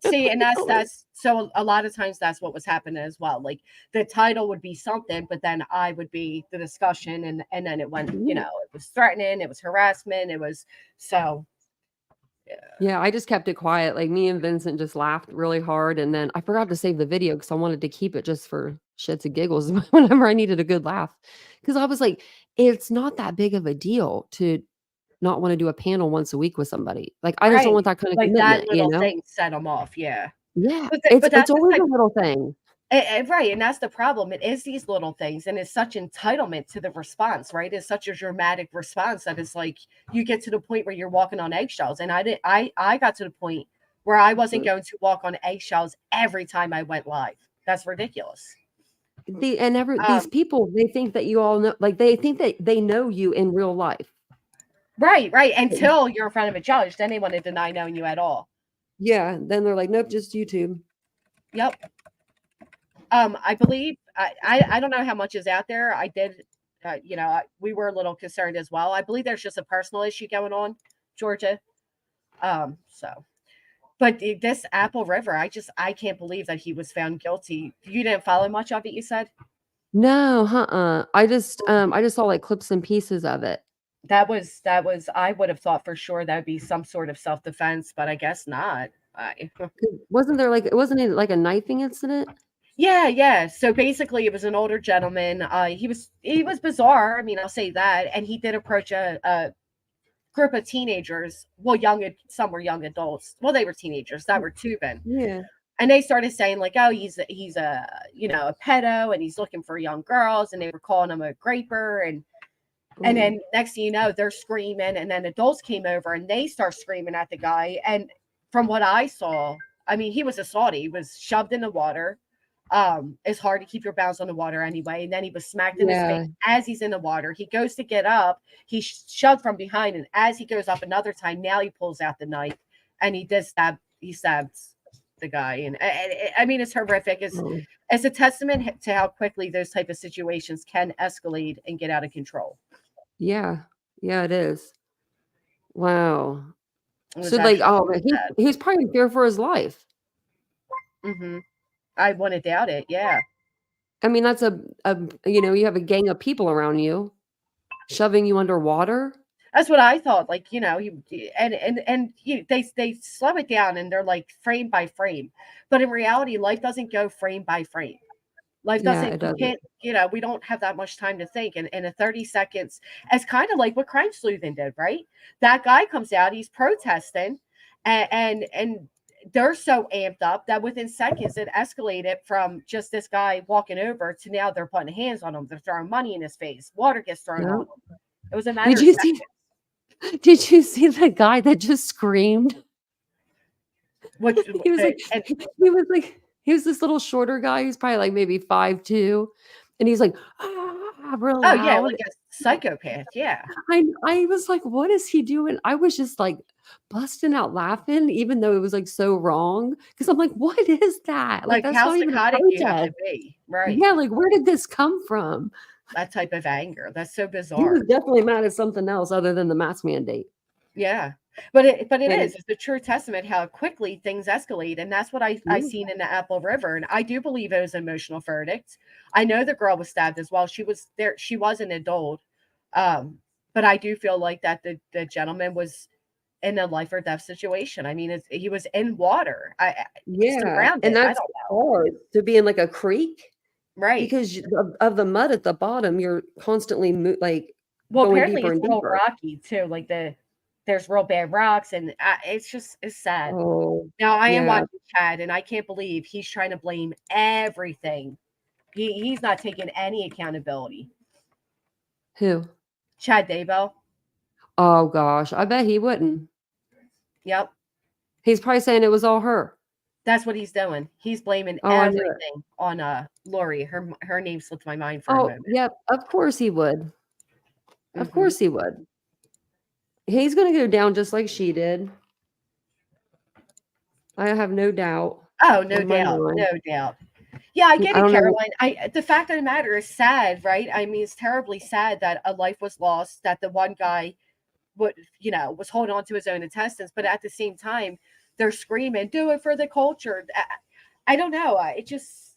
Speaker 1: See, and that's so a lot of times that's what was happening as well. Like the title would be something, but then I would be the discussion, and then it went, it was threatening, it was harassment, it was so.
Speaker 11: Yeah, I just kept it quiet. Like me and Vincent just laughed really hard, and then I forgot to save the video because I wanted to keep it just for shits and giggles whenever I needed a good laugh. Because I was like, it's not that big of a deal to not want to do a panel once a week with somebody. Like I just don't want that kind of commitment.
Speaker 1: That little thing set them off. Yeah.
Speaker 11: Yeah, it's always a little thing.
Speaker 1: Right. And that's the problem. It is these little things, and it's such entitlement to the response, right? It's such a dramatic response that it's like you get to the point where you're walking on eggshells. And I got to the point where I wasn't going to walk on eggshells every time I went live. That's ridiculous.
Speaker 11: These people, they think that you all know, like they think that they know you in real life.
Speaker 1: Right. Until you're in front of a judge, then they want to deny knowing you at all.
Speaker 11: Yeah. Then they're like, nope, just YouTube.
Speaker 1: Yep. I believe I don't know how much is out there. I did, we were a little concerned as well. I believe there's just a personal issue going on, Georgia. But this Apple River, I can't believe that he was found guilty. You didn't follow much of it, you said?
Speaker 11: No, I just saw like clips and pieces of it.
Speaker 1: That was I would have thought for sure that would be some sort of self-defense, but I guess not.
Speaker 11: Wasn't it like a knifing incident?
Speaker 1: Yeah. So basically it was an older gentleman. He was bizarre. I mean, I'll say that. And he did approach a group of teenagers. Well, some were young adults. Well, they were teenagers that were tubing.
Speaker 11: Yeah.
Speaker 1: And they started saying like, oh, he's a a pedo and he's looking for young girls, and they were calling him a graper, and then next thing you know, they're screaming, and then adults came over and they start screaming at the guy. And from what I saw, I mean, he was assaulted. He was shoved in the water. It's hard to keep your balance on the water anyway. And then he was smacked in his face as he's in the water. He goes to get up. He's shoved from behind. And as he goes up another time, now he pulls out the knife and he stabs the guy. And I mean, it's horrific. It's a testament to how quickly those type of situations can escalate and get out of control.
Speaker 11: Yeah, it is. Wow. So like, he was probably in fear for his life.
Speaker 1: Mm-hmm. I wouldn't doubt it. Yeah.
Speaker 11: I mean, that's you have a gang of people around you shoving you underwater.
Speaker 1: That's what I thought. Like, they slow it down and they're like frame by frame, but in reality, life doesn't go frame by frame. Life
Speaker 11: Yeah,
Speaker 1: doesn't,
Speaker 11: it
Speaker 1: you
Speaker 11: doesn't.
Speaker 1: can't, we don't have that much time to think. And in a 30 seconds, it's kind of like what Crime Sleuthing did, right? That guy comes out, he's protesting, and they're so amped up that within seconds it escalated from just this guy walking over to now they're putting hands on him, they're throwing money in his face, water gets thrown on
Speaker 11: Yeah.
Speaker 1: him. It was a matter
Speaker 11: Did
Speaker 1: of
Speaker 11: you
Speaker 1: seconds.
Speaker 11: see? Did you see the guy that just screamed?
Speaker 1: Which,
Speaker 11: He was like,
Speaker 1: and
Speaker 11: he was this little shorter guy. He's probably like maybe 5'2", and he's like, ah, real
Speaker 1: oh yeah,
Speaker 11: loud.
Speaker 1: like a psychopath. Yeah.
Speaker 11: I was like, what is he doing? I was just like busting out laughing, even though it was like so wrong. Because I'm like, what is that? Like,
Speaker 1: Like
Speaker 11: that's
Speaker 1: how
Speaker 11: not even a
Speaker 1: psychotic you have to
Speaker 11: protest.
Speaker 1: be, right?
Speaker 11: Yeah, like where did this come from?
Speaker 1: That type of anger. That's so
Speaker 11: He
Speaker 1: bizarre.
Speaker 11: was definitely mad at something else other than the mask mandate.
Speaker 1: Yeah. But it
Speaker 11: And
Speaker 1: is. It's a true testament how quickly things escalate. And that's what I
Speaker 11: yeah,
Speaker 1: seen in the Apple River. And I do believe it was an emotional verdict. I know the girl was stabbed as well. She was there, she was an adult. But I do feel like that the gentleman was in a life or death situation. I mean, he was in water.
Speaker 11: yeah,
Speaker 1: Surrounded.
Speaker 11: and
Speaker 1: I
Speaker 11: that's
Speaker 1: don't know.
Speaker 11: hard to be in like a creek
Speaker 1: Right.
Speaker 11: because of the mud at the bottom. You're constantly like
Speaker 1: Well,
Speaker 11: going
Speaker 1: apparently
Speaker 11: deeper
Speaker 1: it's
Speaker 11: and
Speaker 1: real
Speaker 11: deeper.
Speaker 1: rocky too. Like there's real bad rocks, and it's sad.
Speaker 11: Oh,
Speaker 1: Now I am
Speaker 11: yeah.
Speaker 1: watching Chad, and I can't believe he's trying to blame everything. He's not taking any accountability.
Speaker 11: Who?
Speaker 1: Chad Daybell.
Speaker 11: Oh gosh, I bet he wouldn't.
Speaker 1: Yep,
Speaker 11: He's probably saying it was all her.
Speaker 1: that's what he's doing. He's blaming
Speaker 11: Oh, I knew it.
Speaker 1: everything on Lori. Her name slipped my mind for a
Speaker 11: Oh,
Speaker 1: moment.
Speaker 11: yep. Of course he would. Of
Speaker 1: Mhm.
Speaker 11: course he would. He's going to go down just like she did. I have no doubt.
Speaker 1: Oh, no
Speaker 11: in my
Speaker 1: doubt,
Speaker 11: mind.
Speaker 1: no doubt. Yeah, I get
Speaker 11: I
Speaker 1: it,
Speaker 11: don't know.
Speaker 1: Caroline. The fact of the matter is sad, right? I mean, it's terribly sad that a life was lost, that the one guy was holding on to his own intestines, but at the same time, they're screaming, "Do it for the culture." I don't know. It just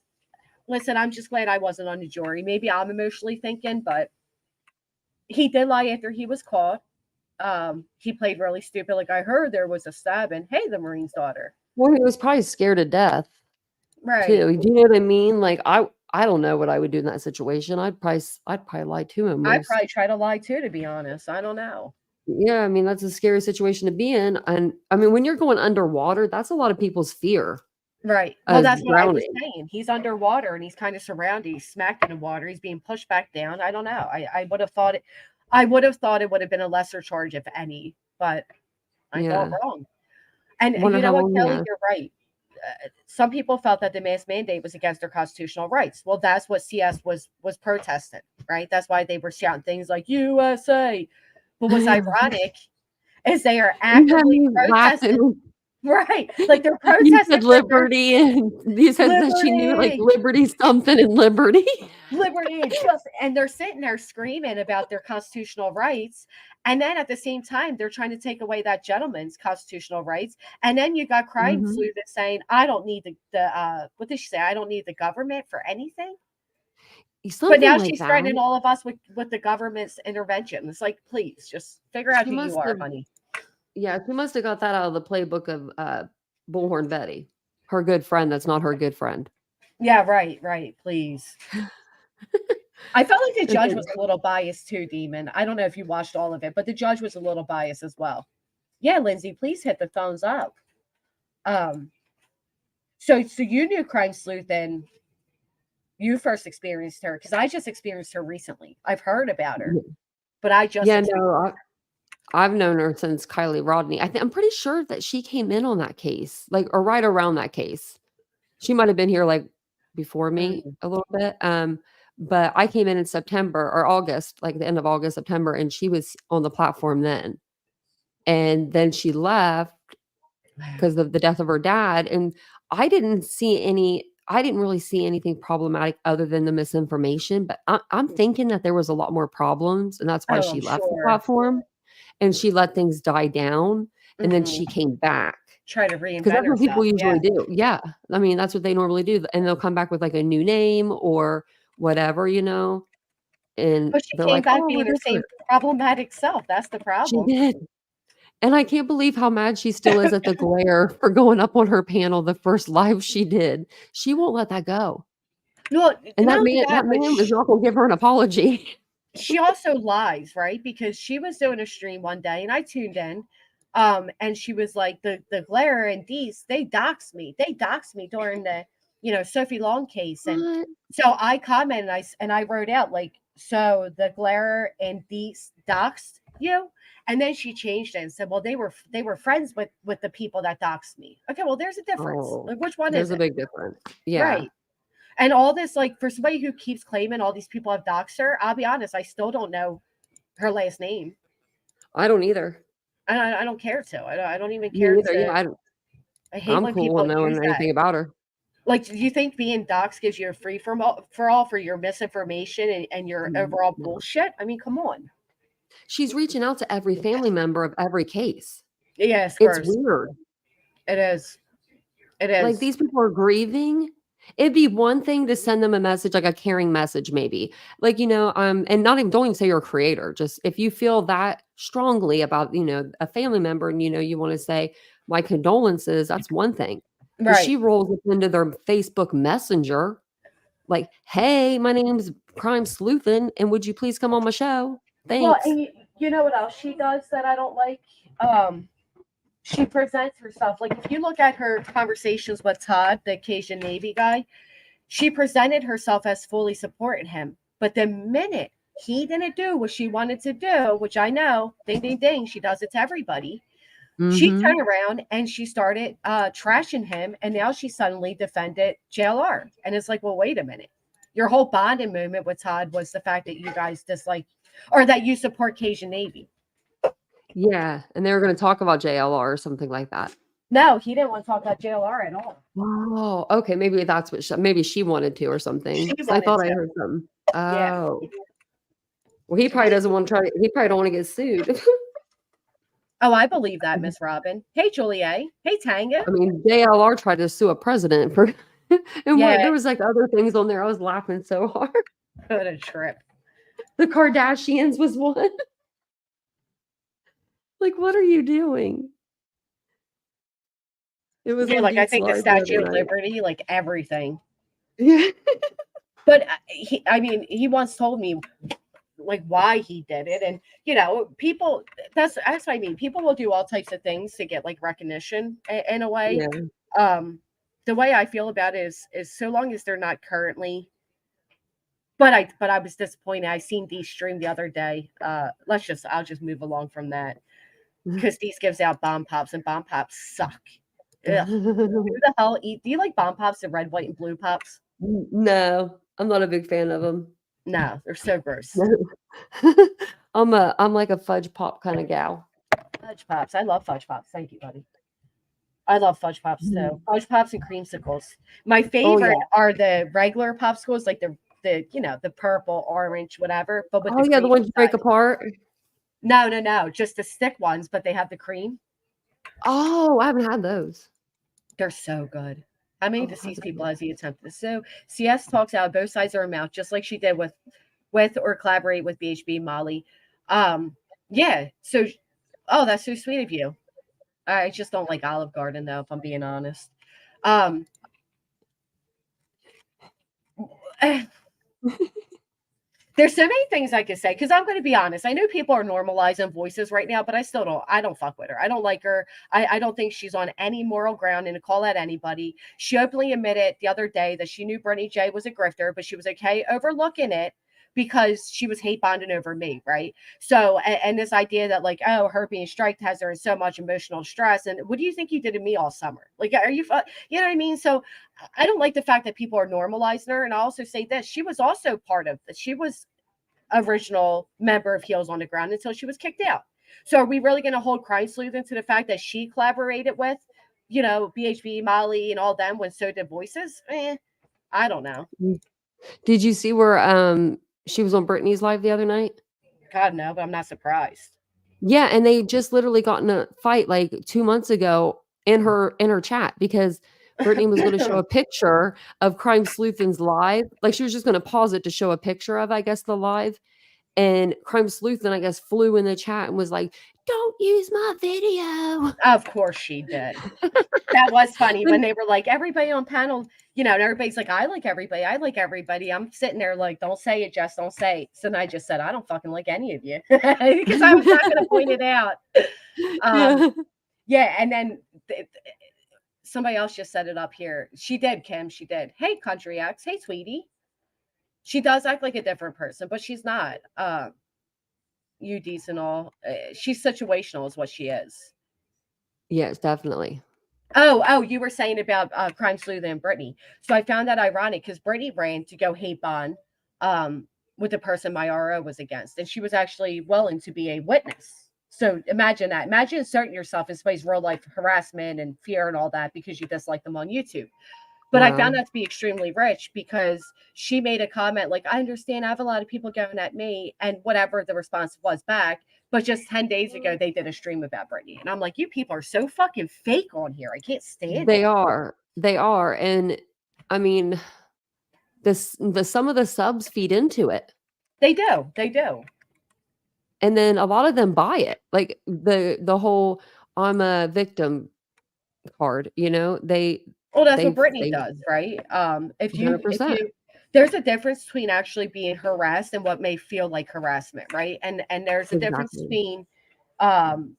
Speaker 1: listen. I'm just glad I wasn't on the jury. Maybe I'm emotionally thinking, but he did lie after he was caught. He played really stupid. Like I heard there was a stabbing. Hey, the Marine's daughter.
Speaker 11: Well, he was probably scared to death
Speaker 1: Right.
Speaker 11: too. Do you know what I mean? Like I don't know what I would do in that situation. I'd probably lie to him.
Speaker 1: I'd probably try to lie too, to be honest. I don't know.
Speaker 11: Yeah, I mean that's a scary situation to be in, and I mean when you're going underwater, that's a lot of people's fear.
Speaker 1: Right. Well, that's what I was
Speaker 11: Drowning.
Speaker 1: saying. He's underwater and he's kind of surrounded. He's smacked in the water. He's being pushed back down. I don't know. I would have thought it. I would have thought it would have been a lesser charge, if any. But I thought
Speaker 11: Yeah.
Speaker 1: wrong. And
Speaker 11: Wonder
Speaker 1: you know
Speaker 11: how
Speaker 1: what,
Speaker 11: long he
Speaker 1: Kelly,
Speaker 11: has.
Speaker 1: you're right. Some people felt that the mask mandate was against their constitutional rights. Well, that's what CS was protesting, right? That's why they were shouting things like USA. But what's ironic is they are actively protesting. Right. Like they're protesting.
Speaker 11: You said liberty and you said that she knew like liberty something and liberty.
Speaker 1: Liberty and they're sitting there screaming about their constitutional rights. And then at the same time, they're trying to take away that gentleman's constitutional rights. And then you got Crime Sleuth saying, I don't need the what did she say? I don't need the government for anything. But now she's threatening all of us with the government's intervention. It's like, please just figure out who you are, honey.
Speaker 11: Yeah, she must have got that out of the playbook of Bullhorn Betty, her good friend that's not her good friend.
Speaker 1: Yeah, right, please. I felt like the judge was a little biased too, Demon. I don't know if you watched all of it, but the judge was a little biased as well. Yeah, Lindsay, please hit the thumbs up. So you knew Crime Sleuth and you first experienced her, because I just experienced her recently. I've heard about her, but I just
Speaker 11: I've known her since Kylie Rodney. I'm pretty sure that she came in on that case, like or right around that case. She might have been here like before me a little bit. But I came in September or August, like the end of August, September, and she was on the platform then. And then she left because of the death of her dad. And I didn't really see anything problematic other than the misinformation. But I'm thinking that there was a lot more problems, and that's why she left the platform. And she let things die down, and then she came back.
Speaker 1: Try to reinvent
Speaker 11: Because that's what people
Speaker 1: herself,
Speaker 11: usually do. Yeah. I mean, that's what they normally do. And they'll come back with like a new name or whatever, And
Speaker 1: but she
Speaker 11: they're
Speaker 1: came
Speaker 11: like,
Speaker 1: back
Speaker 11: oh,
Speaker 1: being her same problematic self. That's the problem.
Speaker 11: She did. And I can't believe how mad she still is at the glare for going up on her panel the first live she did. She won't let that go.
Speaker 1: No,
Speaker 11: And
Speaker 1: not
Speaker 11: that
Speaker 1: only
Speaker 11: man,
Speaker 1: that,
Speaker 11: that
Speaker 1: but
Speaker 11: man was not going to give her an apology.
Speaker 1: she also lies, right? Because she was doing a stream one day and I tuned in. And she was like, the Glare and Dees, they doxed me. They doxed me during the, Sophie Long case. And
Speaker 11: What?
Speaker 1: so I commented and I wrote out like, so the Glare and Dees doxed you. And then she changed it and said, well, they were friends with the people that doxed me. Okay, well, there's a difference.
Speaker 11: Oh,
Speaker 1: Like, which one
Speaker 11: there's
Speaker 1: is
Speaker 11: a
Speaker 1: it?
Speaker 11: big difference. Yeah.
Speaker 1: Right. And all this, like, for somebody who keeps claiming all these people have doxed her, I'll be honest, I still don't know her last name.
Speaker 11: I don't either.
Speaker 1: I don't care to. I don't even
Speaker 11: Me
Speaker 1: care
Speaker 11: either.
Speaker 1: to.
Speaker 11: Yeah,
Speaker 1: I hate
Speaker 11: I'm
Speaker 1: when
Speaker 11: cool
Speaker 1: people
Speaker 11: on knowing
Speaker 1: use
Speaker 11: anything
Speaker 1: that.
Speaker 11: about her.
Speaker 1: Like, do you think being doxxed gives you a free for all for your misinformation and your overall bullshit? I mean, come on.
Speaker 11: She's reaching out to every family member of every case.
Speaker 1: Yeah, it's
Speaker 11: It's
Speaker 1: gross.
Speaker 11: weird.
Speaker 1: It is. It is.
Speaker 11: Like, these people are grieving. It'd be one thing to send them a message, like a caring message, maybe. Like, and not even don't even say you're a creator. Just if you feel that strongly about, a family member and, you want to say my condolences, that's one thing. But
Speaker 1: Right.
Speaker 11: she rolls up into their Facebook Messenger like, hey, my name's Crime Sleuthin, and would you please come on my show?
Speaker 1: Well,
Speaker 11: Thanks.
Speaker 1: and you know what else she does that I don't like? She presents herself like if you look at her conversations with Todd, the Cajun Navy guy, she presented herself as fully supporting him. But the minute he didn't do what she wanted to do, which I know, ding, ding, ding, she does it to everybody. She turned around and she started trashing him. And now she suddenly defended JLR. And it's like, well, wait a minute. Your whole bonding moment with Todd was the fact that you guys dislike or that you support Cajun Navy.
Speaker 11: Yeah, and they were going to talk about JLR or something like that.
Speaker 1: No, he didn't want to talk about JLR at all.
Speaker 11: Oh, okay. Maybe that's what maybe she wanted to or something. I thought I heard something. Oh.
Speaker 1: Yeah.
Speaker 11: Well, he probably doesn't want to try. He probably don't want to get sued.
Speaker 1: Oh, I believe that, Miss Robin. Hey, Juliet. Hey, Tanga.
Speaker 11: I mean, JLR tried to sue a president for, and there was like other things on there. I was laughing so hard.
Speaker 1: What a trip.
Speaker 11: The Kardashians was one. Like, what are you doing? It was
Speaker 1: like I think the Statue of Liberty, like everything.
Speaker 11: Yeah.
Speaker 1: But he once told me like why he did it, and people. That's what I mean. People will do all types of things to get like recognition in a way.
Speaker 11: Yeah.
Speaker 1: The way I feel about it is so long as they're not currently. But I was disappointed. I seen Dee stream the other day. I'll just move along from that because Dee gives out bomb pops and bomb pops suck. Ugh. Who the hell do you like bomb pops, the red, white, and blue pops?
Speaker 11: No, I'm not a big fan of them.
Speaker 1: No, they're so gross.
Speaker 11: I'm like a fudge pop kind of gal.
Speaker 1: Fudge pops. I love fudge pops. Thank you, buddy. I love fudge pops too. Fudge pops and creamsicles. My favorite are the regular popsicles, like the purple, orange, whatever. But with
Speaker 11: the ones you break apart.
Speaker 1: No, just the stick ones, but they have the cream.
Speaker 11: Oh, I haven't had those.
Speaker 1: They're so good. How many deceased people has he attempted? So CS talks out both sides of her mouth, just like she did with or collaborate with BHB Molly. Yeah. So, that's so sweet of you. I just don't like Olive Garden though, if I'm being honest. There's so many things I could say because I'm going to be honest. I know people are normalizing voices right now, but I don't fuck with her. I don't like her. I don't think she's on any moral ground and to call out anybody. She openly admitted the other day that she knew Brittany J was a grifter, but she was okay overlooking it because she was hate bonding over me, right? So, and this idea that like, oh, her being striked has her in so much emotional stress. And what do you think you did to me all summer? Like, are you know what I mean? So I don't like the fact that people are normalizing her. And I also say this, she was also she was original member of Heels on the Ground until she was kicked out. So are we really going to hold Crime Sleuth into the fact that she collaborated with, BHB, Molly, and all them when so did Voices? I don't know.
Speaker 11: Did you see where she was on Brittany's live the other night?
Speaker 1: God, no, but I'm not surprised.
Speaker 11: Yeah, and they just literally got in a fight like 2 months ago in her chat because Brittany was going to show a picture of Crime Sleuthin's live. Like she was just going to pause it to show a picture of, I guess, the live. And Crime Sleuth then I guess flew in the chat and was like, "Don't use my video."
Speaker 1: Of course she did. That was funny when they were like, everybody on panel, and everybody's like, I like everybody. I'm sitting there like, don't say it, Jess, don't say it. So then I just said, I don't fucking like any of you because I was not going to point it out. Yeah. And then somebody else just set it up here. She did, Kim. She did. Hey, Country X. Hey, sweetie. She does act like a different person, but she's not. You decent all. She's situational is what she is.
Speaker 11: Yes, definitely.
Speaker 1: Oh, you were saying about Crime Sleuth and Brittany. So I found that ironic because Brittany ran to go hate bond with the person my RO was against. And she was actually willing to be a witness. So imagine that. Imagine inserting yourself in somebody's real life harassment and fear and all that because you dislike them on YouTube. But I found that to be extremely rich because she made a comment like, I understand I have a lot of people going at me and whatever the response was back. But just 10 days ago, they did a stream about Brittany. And I'm like, you people are so fucking fake on here. I can't stand
Speaker 11: They
Speaker 1: it.
Speaker 11: are. They are. And I mean, some of the subs feed into it.
Speaker 1: They do. They do.
Speaker 11: And then a lot of them buy it. Like the whole I'm a victim card, they
Speaker 1: Well, that's what Brittany does, right? If you there's a difference between actually being harassed and what may feel like harassment, right? And there's a difference between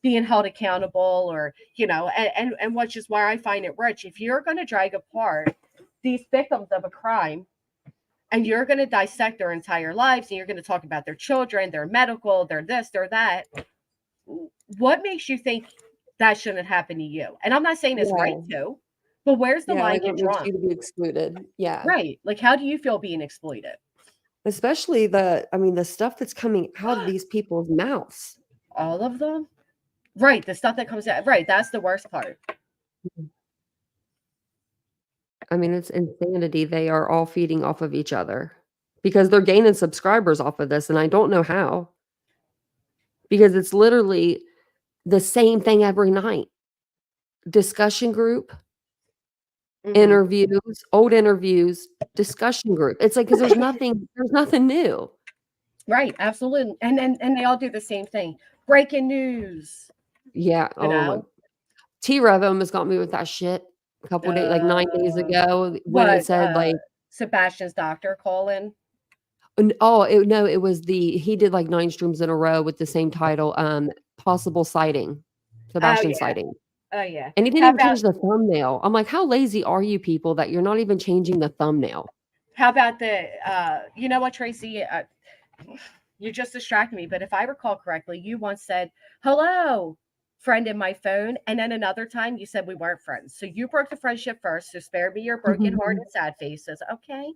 Speaker 1: being held accountable or and which is why I find it rich. If you're going to drag apart these victims of a crime and you're going to dissect their entire lives and you're going to talk about their children, their medical, their this, their that, what makes you think that shouldn't happen to you? And I'm not saying it's right to, but where's the line get drawn?
Speaker 11: You to be excluded. Yeah.
Speaker 1: Right. Like, how do you feel being excluded?
Speaker 11: Especially the stuff that's coming out of these people's mouths.
Speaker 1: All of them? Right. The stuff that comes out. Right. That's the worst part.
Speaker 11: I mean, it's insanity. They are all feeding off of each other because they're gaining subscribers off of this. And I don't know how. Because it's literally the same thing every night. Discussion group, interviews, old interviews, discussion group. It's like, because there's nothing new.
Speaker 1: Right. Absolutely. And they all do the same thing. Breaking news.
Speaker 11: Yeah. T-Rev almost got me with that shit a couple days, like 9 days ago when it said like
Speaker 1: Sebastian's doctor calling.
Speaker 11: Oh, it was he did like 9 streams in a row with the same title, possible sighting, Sebastian sighting.
Speaker 1: Oh yeah.
Speaker 11: And he didn't even change the thumbnail. I'm like, how lazy are you people that you're not even changing the thumbnail?
Speaker 1: How about you know what, Tracy? You just distracted me, but if I recall correctly, you once said, hello, friend in my phone. And then another time you said we weren't friends. So you broke the friendship first. So spare me your broken heart and sad faces. Okay.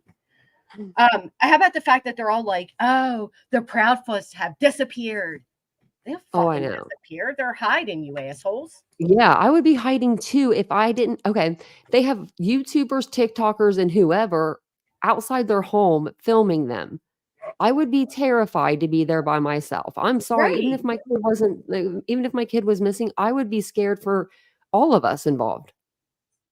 Speaker 1: How about the fact that they're all like, oh, the Proudfoots have disappeared. They have fucking disappeared. They're hiding, you assholes.
Speaker 11: Yeah, I would be hiding too if I didn't. Okay, they have YouTubers, TikTokers, and whoever outside their home filming them. I would be terrified to be there by myself. I'm sorry, even if my kid was missing, I would be scared for all of us involved.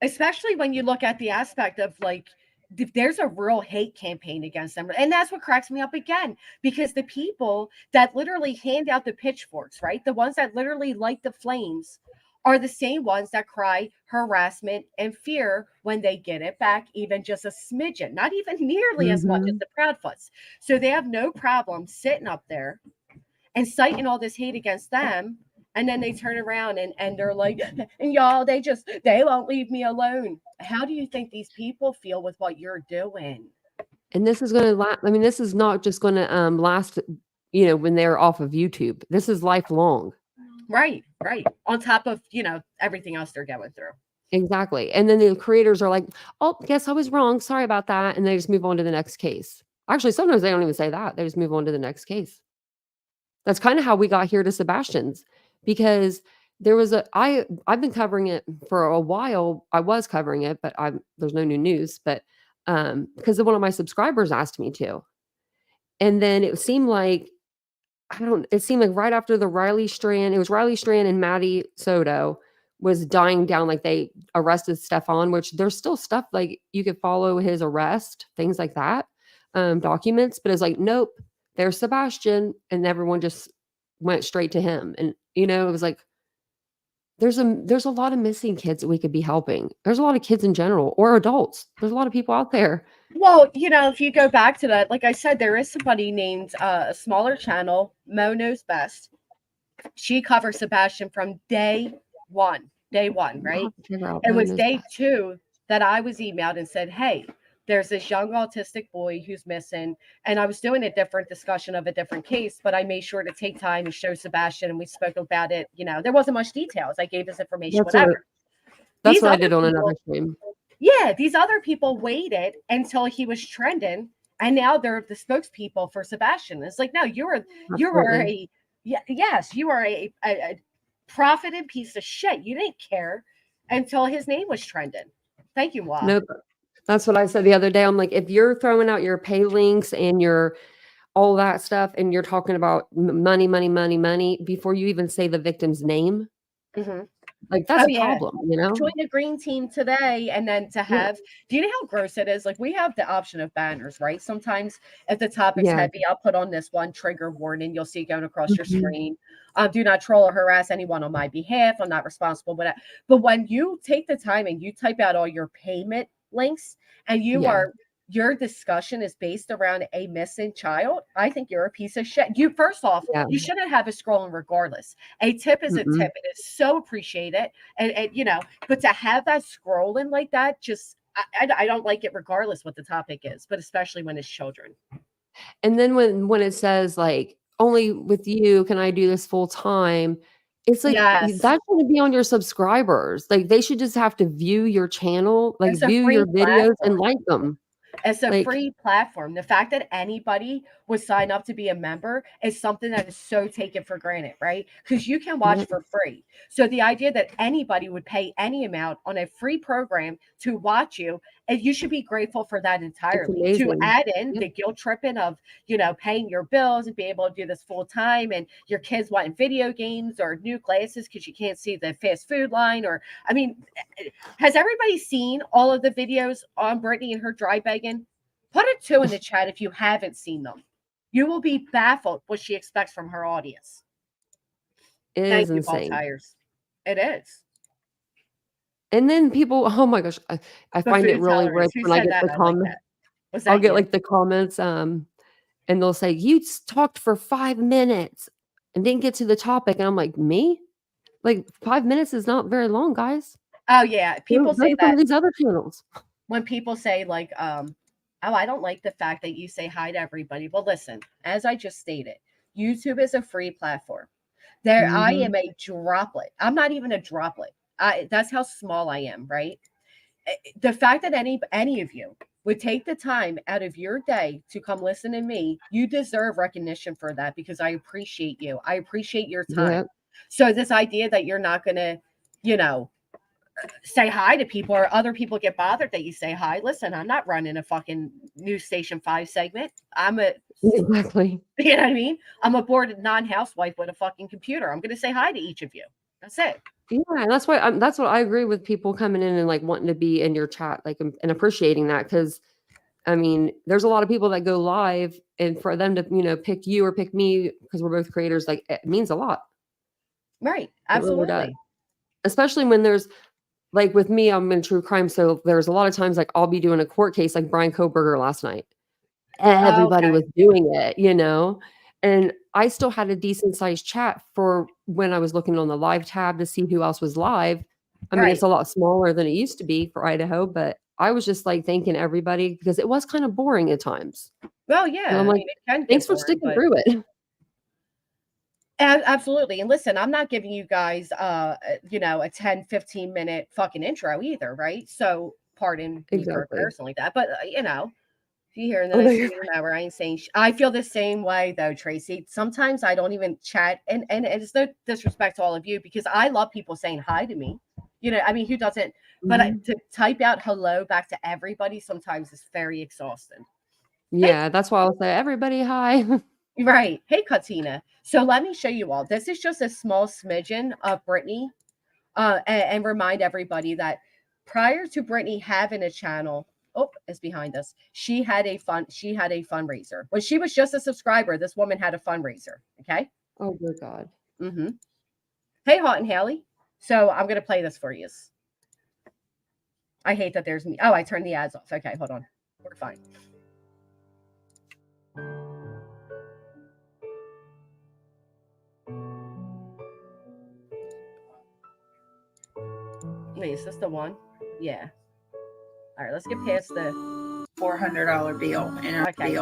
Speaker 1: Especially when you look at the aspect of like, there's a real hate campaign against them. And that's what cracks me up again, because the people that literally hand out the pitchforks, right? The ones that literally light the flames are the same ones that cry harassment and fear when they get it back, even just a smidgen, not even nearly as much as the Proudfoots. So they have no problem sitting up there and citing all this hate against them. And then they turn around and they're like, and y'all, they won't leave me alone. How do you think these people feel with what you're doing?
Speaker 11: And this is going to last. I mean, this is not just going to last, when they're off of YouTube. This is lifelong.
Speaker 1: Right. On top of, everything else they're going through.
Speaker 11: Exactly. And then the creators are like, oh, guess I was wrong. Sorry about that. And they just move on to the next case. Actually, sometimes they don't even say that. They just move on to the next case. That's kind of how we got here to Sebastian's, because there was I've been covering it for a while. I was covering it, but there's no new news, but because one of my subscribers asked me to. And then it seemed like right after the Riley Strand, it was Riley Strand and Maddie Soto was dying down, like they arrested Stefan, which there's still stuff like you could follow his arrest, things like that, documents, but it's like, nope, there's Sebastian, and everyone just went straight to him. And it was like there's a lot of missing kids that we could be helping. There's a lot of kids in general, or adults. There's a lot of people out there.
Speaker 1: Well, if you go back to that, like I said, there is somebody named a smaller channel, Mo Knows Best. She covers Sebastian from day one, right? It was day 2 that I was emailed and said, hey, there's this young autistic boy who's missing. And I was doing a different discussion of a different case, but I made sure to take time and show Sebastian, and we spoke about it. There wasn't much details. I gave his information, whatever.
Speaker 11: That's what I did on another stream.
Speaker 1: Yeah, these other people waited until he was trending, and now they're the spokespeople for Sebastian. It's like, no, you are a profited piece of shit. You didn't care until his name was trending. Thank you, Wa.
Speaker 11: Nope. That's what I said the other day. I'm like, if you're throwing out your pay links and your all that stuff, and you're talking about money before you even say the victim's name, like that's a problem,
Speaker 1: Join the green team today, and then to have, do you know how gross it is? Like, we have the option of banners, right? Sometimes if the topic's heavy, I'll put on this one trigger warning. You'll see going across your screen. Do not troll or harass anyone on my behalf. I'm not responsible. But when you take the time and you type out all your payment links, and your discussion is based around a missing child, I think you're a piece of shit. You, first off, you shouldn't have it scrolling regardless. A tip is a tip. It is so appreciated. And but to have that scrolling like that, just, I don't like it regardless what the topic is, but especially when it's children.
Speaker 11: And then when it says like, only with you can I do this full time, it's like that shouldn't be on your subscribers. Like, they should just have to view your channel, like view your videos and like them.
Speaker 1: It's a free platform. The fact that anybody would sign up to be a member is something that is so taken for granted, right? Because you can watch for free. So the idea that anybody would pay any amount on a free program to watch you, and you should be grateful for that entirely. To add in the guilt tripping of, paying your bills and be able to do this full time, and your kids wanting video games or new glasses because you can't see the fast food line. Or, I mean, has everybody seen all of the videos on Brittany and her dry begging? Put a 2 in the chat if you haven't seen them. You will be baffled what she expects from her audience.
Speaker 11: It is insane.
Speaker 1: It is.
Speaker 11: And then people, oh my gosh, I find it really rich when I get the comments. I'll get like the comments, and they'll say, you talked for 5 minutes and didn't get to the topic. And I'm like, me? Like, 5 minutes is not very long, guys.
Speaker 1: Oh yeah. People say that.
Speaker 11: Some of these other channels.
Speaker 1: When people say like, oh, I don't like the fact that you say hi to everybody. Well, listen, as I just stated, YouTube is a free platform. I am a droplet. I'm not even a droplet. That's how small I am, right? The fact that any of you would take the time out of your day to come listen to me, you deserve recognition for that, because I appreciate you. I appreciate your time. Yep. So this idea that you're not going to, say hi to people, or other people get bothered that you say hi. Listen, I'm not running a fucking News Station 5 segment.
Speaker 11: Exactly.
Speaker 1: You know what I mean? I'm a bored non-housewife with a fucking computer. I'm going to say hi to each of you. That's it.
Speaker 11: Yeah, and that's why that's what I agree with people coming in and like wanting to be in your chat, like, and appreciating that, because I mean, there's a lot of people that go live, and for them to pick you or pick me because we're both creators, like, it means a lot.
Speaker 1: Right. Absolutely. Really,
Speaker 11: especially when there's, like, with me, I'm in true crime, so there's a lot of times like I'll be doing a court case, like Brian Koberger last night. Everybody was doing it, and I still had a decent sized chat for when I was looking on the live tab to see who else was live. I mean, it's a lot smaller than it used to be for Idaho, but I was just like thanking everybody because it was kind of boring at times.
Speaker 1: Well, yeah.
Speaker 11: And I'm like, thanks for sticking through it.
Speaker 1: Absolutely. And listen, I'm not giving you guys, a 10, 15 minute fucking intro either, right? So pardon me for personally that, but if you hear whatever, I ain't saying I feel the same way though, Tracy. Sometimes I don't even chat, and it's no disrespect to all of you, because I love people saying hi to me. I mean, who doesn't? But to type out hello back to everybody sometimes is very exhausting.
Speaker 11: Yeah, that's why I'll say everybody hi.
Speaker 1: Right. Hey, Katina. So let me show you all. This is just a small smidgen of Brittany, and remind everybody that prior to Brittany having a channel, Oh, it's behind us. She had a fundraiser. When she was just a subscriber, this woman had a fundraiser. Okay.
Speaker 11: Oh, good God.
Speaker 1: Mm-hmm. Hey, Hot and Haley. So I'm gonna play this for you. I hate that there's me. Oh, I turned the ads off. Okay, hold on. We're fine. Wait, is this the one? Yeah. All right, let's get past the
Speaker 12: $400 bill and
Speaker 1: okay,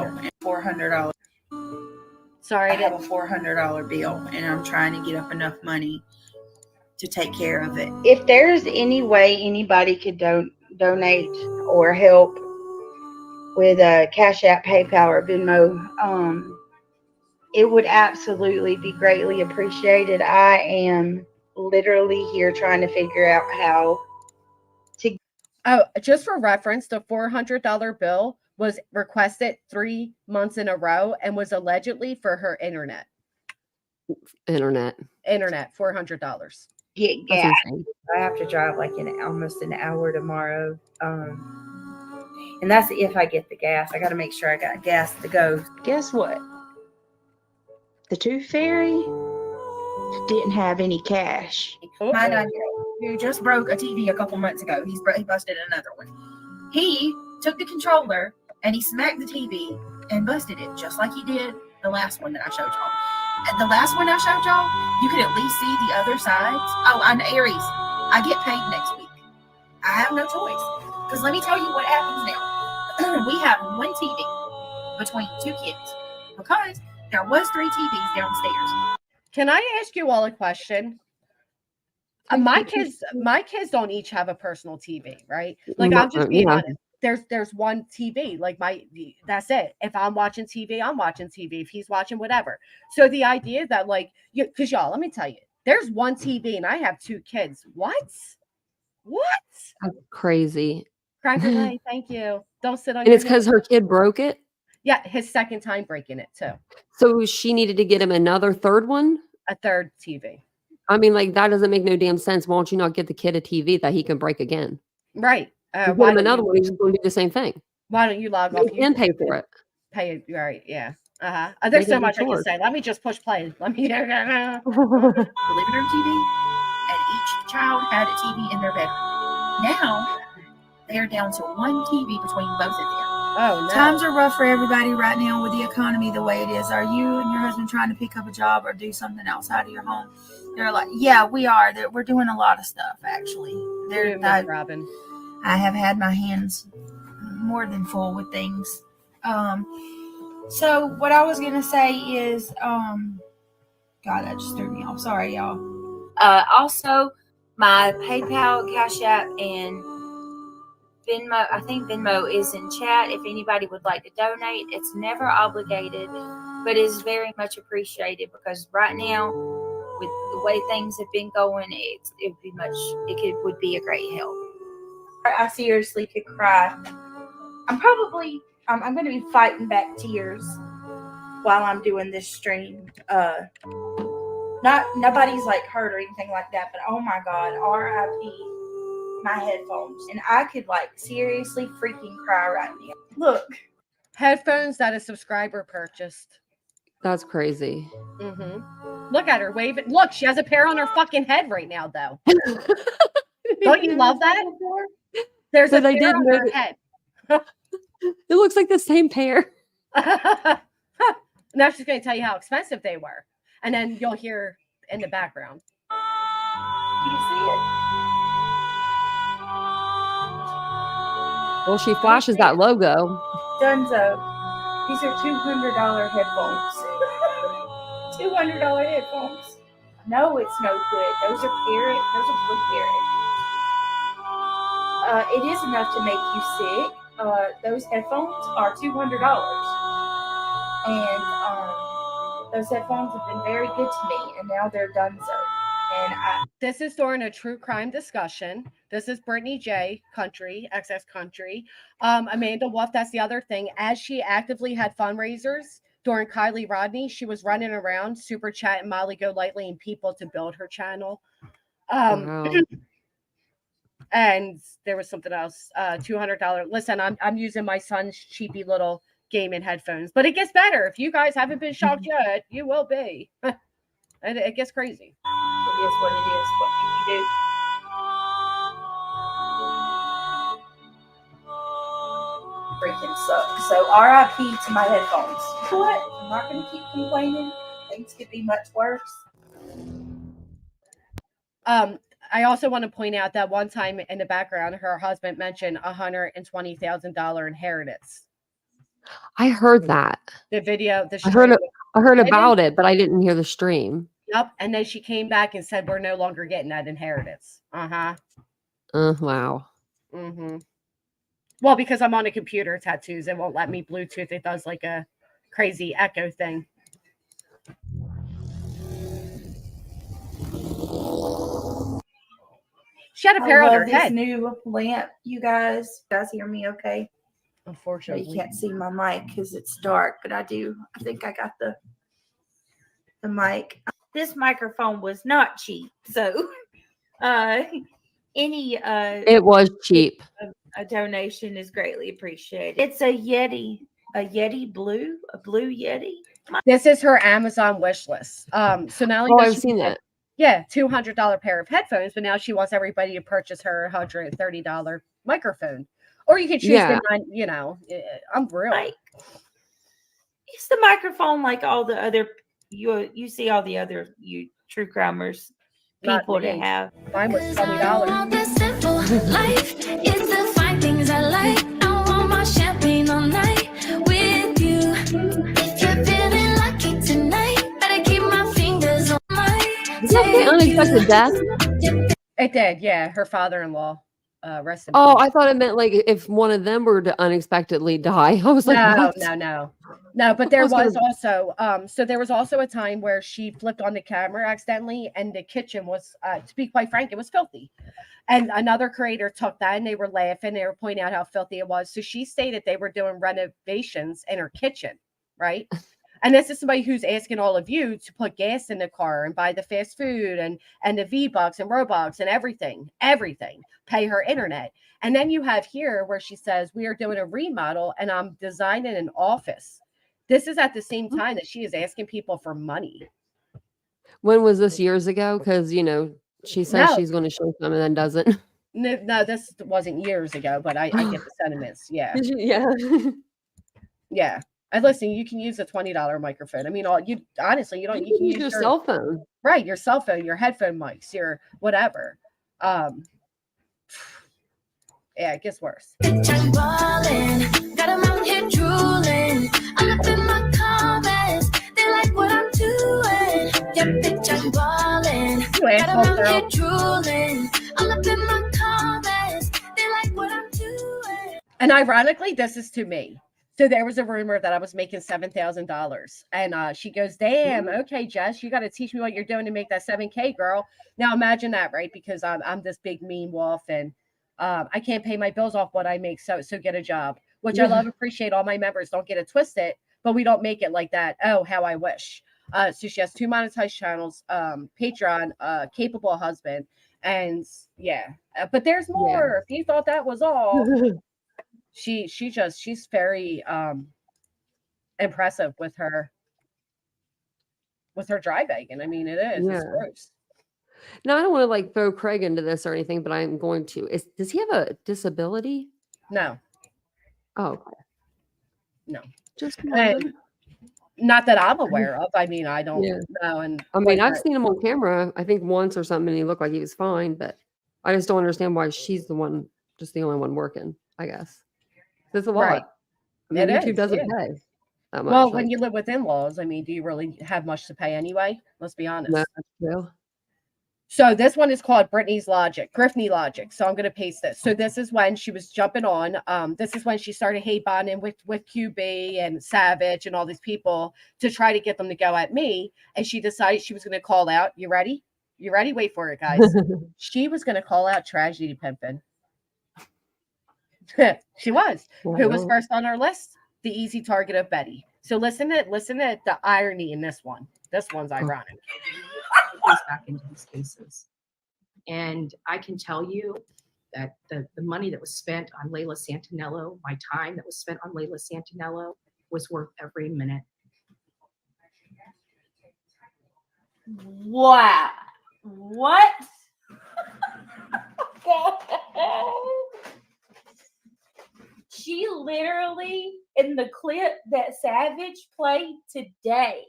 Speaker 12: $400.
Speaker 1: Sorry,
Speaker 12: I have a $400 bill and I'm trying to get up enough money to take care of it.
Speaker 8: If there's any way anybody could donate or help with a Cash App, PayPal, or Venmo, it would absolutely be greatly appreciated. I am literally here trying to figure out how to.
Speaker 1: Oh, just for reference, the $400 bill was requested 3 months in a row and was allegedly for her internet.
Speaker 11: Internet,
Speaker 1: $400.
Speaker 8: Get gas. I have to drive like almost an hour tomorrow. And that's if I get the gas. I got to make sure I got gas to go. Guess what? The Tooth Fairy didn't have any cash.
Speaker 12: My 9-year-old who just broke a TV a couple months ago. He busted another one. He took the controller and he smacked the TV and busted it just like he did the last one that I showed y'all. And the last one I showed y'all, you could at least see the other sides. Oh, I'm Aries. I get paid next week. I have no choice. Because let me tell you what happens now. We have one TV between 2 kids because there was 3 TVs downstairs.
Speaker 1: Can I ask you all a question? My kids don't each have a personal TV, right? Like I'm just being honest. There's one TV. Like that's it. If I'm watching TV, I'm watching TV. If he's watching whatever. So the idea that like because y'all, let me tell you, there's one TV and I have 2 kids. What?
Speaker 11: That's crazy.
Speaker 1: Crank away. Thank you. Don't sit on.
Speaker 11: And it's because her kid broke it.
Speaker 1: Yeah, his second time breaking it too.
Speaker 11: So she needed to get him another third one.
Speaker 1: A third TV.
Speaker 11: I mean, like that doesn't make no damn sense. Why don't you not get the kid a TV that he can break again?
Speaker 1: Right.
Speaker 11: Why another one? He's going to do the same thing.
Speaker 1: Why don't you log off?
Speaker 11: You can pay for it.
Speaker 1: Pay it. Right. Yeah. There's so much I can say. Let me just push play. Let me.
Speaker 12: The living room TV, and each child had a TV in their bedroom. Now they're down to one TV between both of them.
Speaker 1: Oh, no.
Speaker 12: Times are rough for everybody right now with the economy the way it is. Are you and your husband trying to pick up a job or do something outside of your home? They're like, yeah, we are. We're doing a lot of stuff, actually.
Speaker 1: Robin.
Speaker 12: I have had my hands more than full with things. So what I was going to say is, God, that just threw me off. Sorry, y'all. Also, my PayPal, Cash App, and Venmo, I think Venmo is in chat. If anybody would like to donate, it's never obligated, but is very much appreciated because right now, with the way things have been going, it would be a great help. I seriously could cry. I'm going to be fighting back tears while I'm doing this stream. Nobody's like hurt or anything like that, but oh my God, RIP my headphones. And I could like seriously freaking cry right now. Look.
Speaker 1: Headphones that a subscriber purchased.
Speaker 11: That's crazy.
Speaker 1: Mm-hmm. Look at her waving. Look, she has a pair on her fucking head right now, though. Don't you love that? There's a pair on her head.
Speaker 11: It looks like the same pair.
Speaker 1: Now she's going to tell you how expensive they were. And then you'll hear in the background.
Speaker 12: Do you see it?
Speaker 11: Well, she flashes that logo.
Speaker 12: Dunzo. These are $200 headphones. $200 headphones. No, it's no good. Those are Parrot. Those are Blue Parrot. It is enough to make you sick. Those headphones are $200. And those headphones have been very good to me. And now they're Dunzo.
Speaker 1: This is during a true crime discussion. This is Brittany J. Country, XS Country. Amanda Wolf, that's the other thing. As she actively had fundraisers during Kylie Rodney, she was running around super chatting Molly Golightly and people to build her channel.
Speaker 11: Wow.
Speaker 1: And there was something else, $200. Listen, I'm using my son's cheapy little gaming headphones, but it gets better. If you guys haven't been shocked yet, you will be. And it gets crazy.
Speaker 12: It is what it is. What can you do? Freaking sucks. So RIP to my headphones. What? I'm not going to keep complaining. Things could be much worse.
Speaker 1: I also want to point out that one time in the background, her husband mentioned $120,000 inheritance.
Speaker 11: I heard that.
Speaker 1: The video, the
Speaker 11: I heard
Speaker 1: stream.
Speaker 11: I heard about it, but I didn't hear the stream.
Speaker 1: Yep. And then she came back and said, we're no longer getting that inheritance.
Speaker 11: Wow.
Speaker 1: Mm-hmm. Well, because I'm on a computer, tattoos, it won't let me Bluetooth. It does like a crazy echo thing. She had a pair on her head.
Speaker 12: New lamp, you guys. You guys hear me okay?
Speaker 1: Unfortunately.
Speaker 12: You can't see my mic because it's dark, but I do. I think I got the mic. This microphone was not cheap, so
Speaker 11: it was cheap.
Speaker 12: A donation is greatly appreciated. It's a Yeti blue, a blue Yeti.
Speaker 1: This is her Amazon wish list. So not only
Speaker 11: I've seen that.
Speaker 1: Yeah, $200 pair of headphones, but now she wants everybody to purchase her $130 microphone. Or you could choose the I'm real.
Speaker 12: Is the microphone like all the other you see all the other true crimers people to have?
Speaker 1: Mine was $20.
Speaker 13: Life is the fine things I like. I want my champagne all night with you. If you're feeling lucky tonight, better keep my fingers on my.
Speaker 11: Did that say unexpected death?
Speaker 1: It did, yeah. Her father-in-law. Rest in
Speaker 11: peace.
Speaker 1: peace.
Speaker 11: I thought it meant like if one of them were to unexpectedly die. I was like,
Speaker 1: no. But there was also there was also a time where she flipped on the camera accidentally, and the kitchen was, to be quite frank, it was filthy. And another creator took that, and they were laughing. They were pointing out how filthy it was. So she stated they were doing renovations in her kitchen, right? And this is somebody who's asking all of you to put gas in the car and buy the fast food and the V-Bucks and Robux and everything, pay her internet. And then you have here where she says, we are doing a remodel and I'm designing an office. This is at the same time that she is asking people for money.
Speaker 11: When was this? Years ago? Because, she says she's going to show some and then doesn't.
Speaker 1: No, this wasn't years ago, but I get the sentiments. Yeah. Yeah. And listen, you can use a $20 microphone. I mean, you can use
Speaker 11: your cell phone.
Speaker 1: Right, your cell phone, your headphone mics, your whatever. Yeah, it gets worse.
Speaker 13: I'm balling, got 'em out here drooling. I'm up in my comments, they like what I'm doing. Yeah, bitch, I'm balling, got 'em out here drooling. I'm up in my comments, they like what I'm doing.
Speaker 1: And ironically, this is to me. So there was a rumor that I was making $7,000, and she goes, "Damn, okay, Jess, you got to teach me what you're doing to make that $7K, girl." Now imagine that, right? Because I'm this big mean wolf, and I can't pay my bills off what I make, so get a job, which I love, appreciate. All my members, don't get it twisted, but we don't make it like that. Oh, how I wish. So she has 2 monetized channels, Patreon, capable husband, and but there's more. If you thought that was all. She's very impressive with her driving. And I mean, it is. It's gross.
Speaker 11: Now, I don't want to throw Craig into this or anything, but I'm going to. Does he have a disability?
Speaker 1: No.
Speaker 11: Oh, okay.
Speaker 1: No.
Speaker 11: Just
Speaker 1: not that I'm aware of. I mean, I don't know. And
Speaker 11: I mean, I've seen him on camera, I think once or something, and he looked like he was fine, but I just don't understand why she's the only one working, I guess. That's a lot.
Speaker 1: Right.
Speaker 11: I mean, YouTube doesn't pay that much.
Speaker 1: Well, when you live with in-laws, I mean, do you really have much to pay anyway? Let's be honest.
Speaker 11: No, that's true.
Speaker 1: So this one is called Brittany's Logic, Grifting Logic. So I'm going to paste this. So this is when she was jumping on. This is when she started hate bonding with QB and Savage and all these people to try to get them to go at me. And she decided she was going to call out. You ready? You ready? Wait for it, guys. She was going to call out Tragedy Pimpin'. She was. Who was first on our list? The easy target of Betty. So listen to the irony in this one. This one's ironic.
Speaker 14: Back into these cases, and I can tell you, that the money that was spent on Layla Santinello, my time that was spent on Layla Santinello, was worth every minute.
Speaker 12: Wow. What? She literally, in the clip that Savage played today,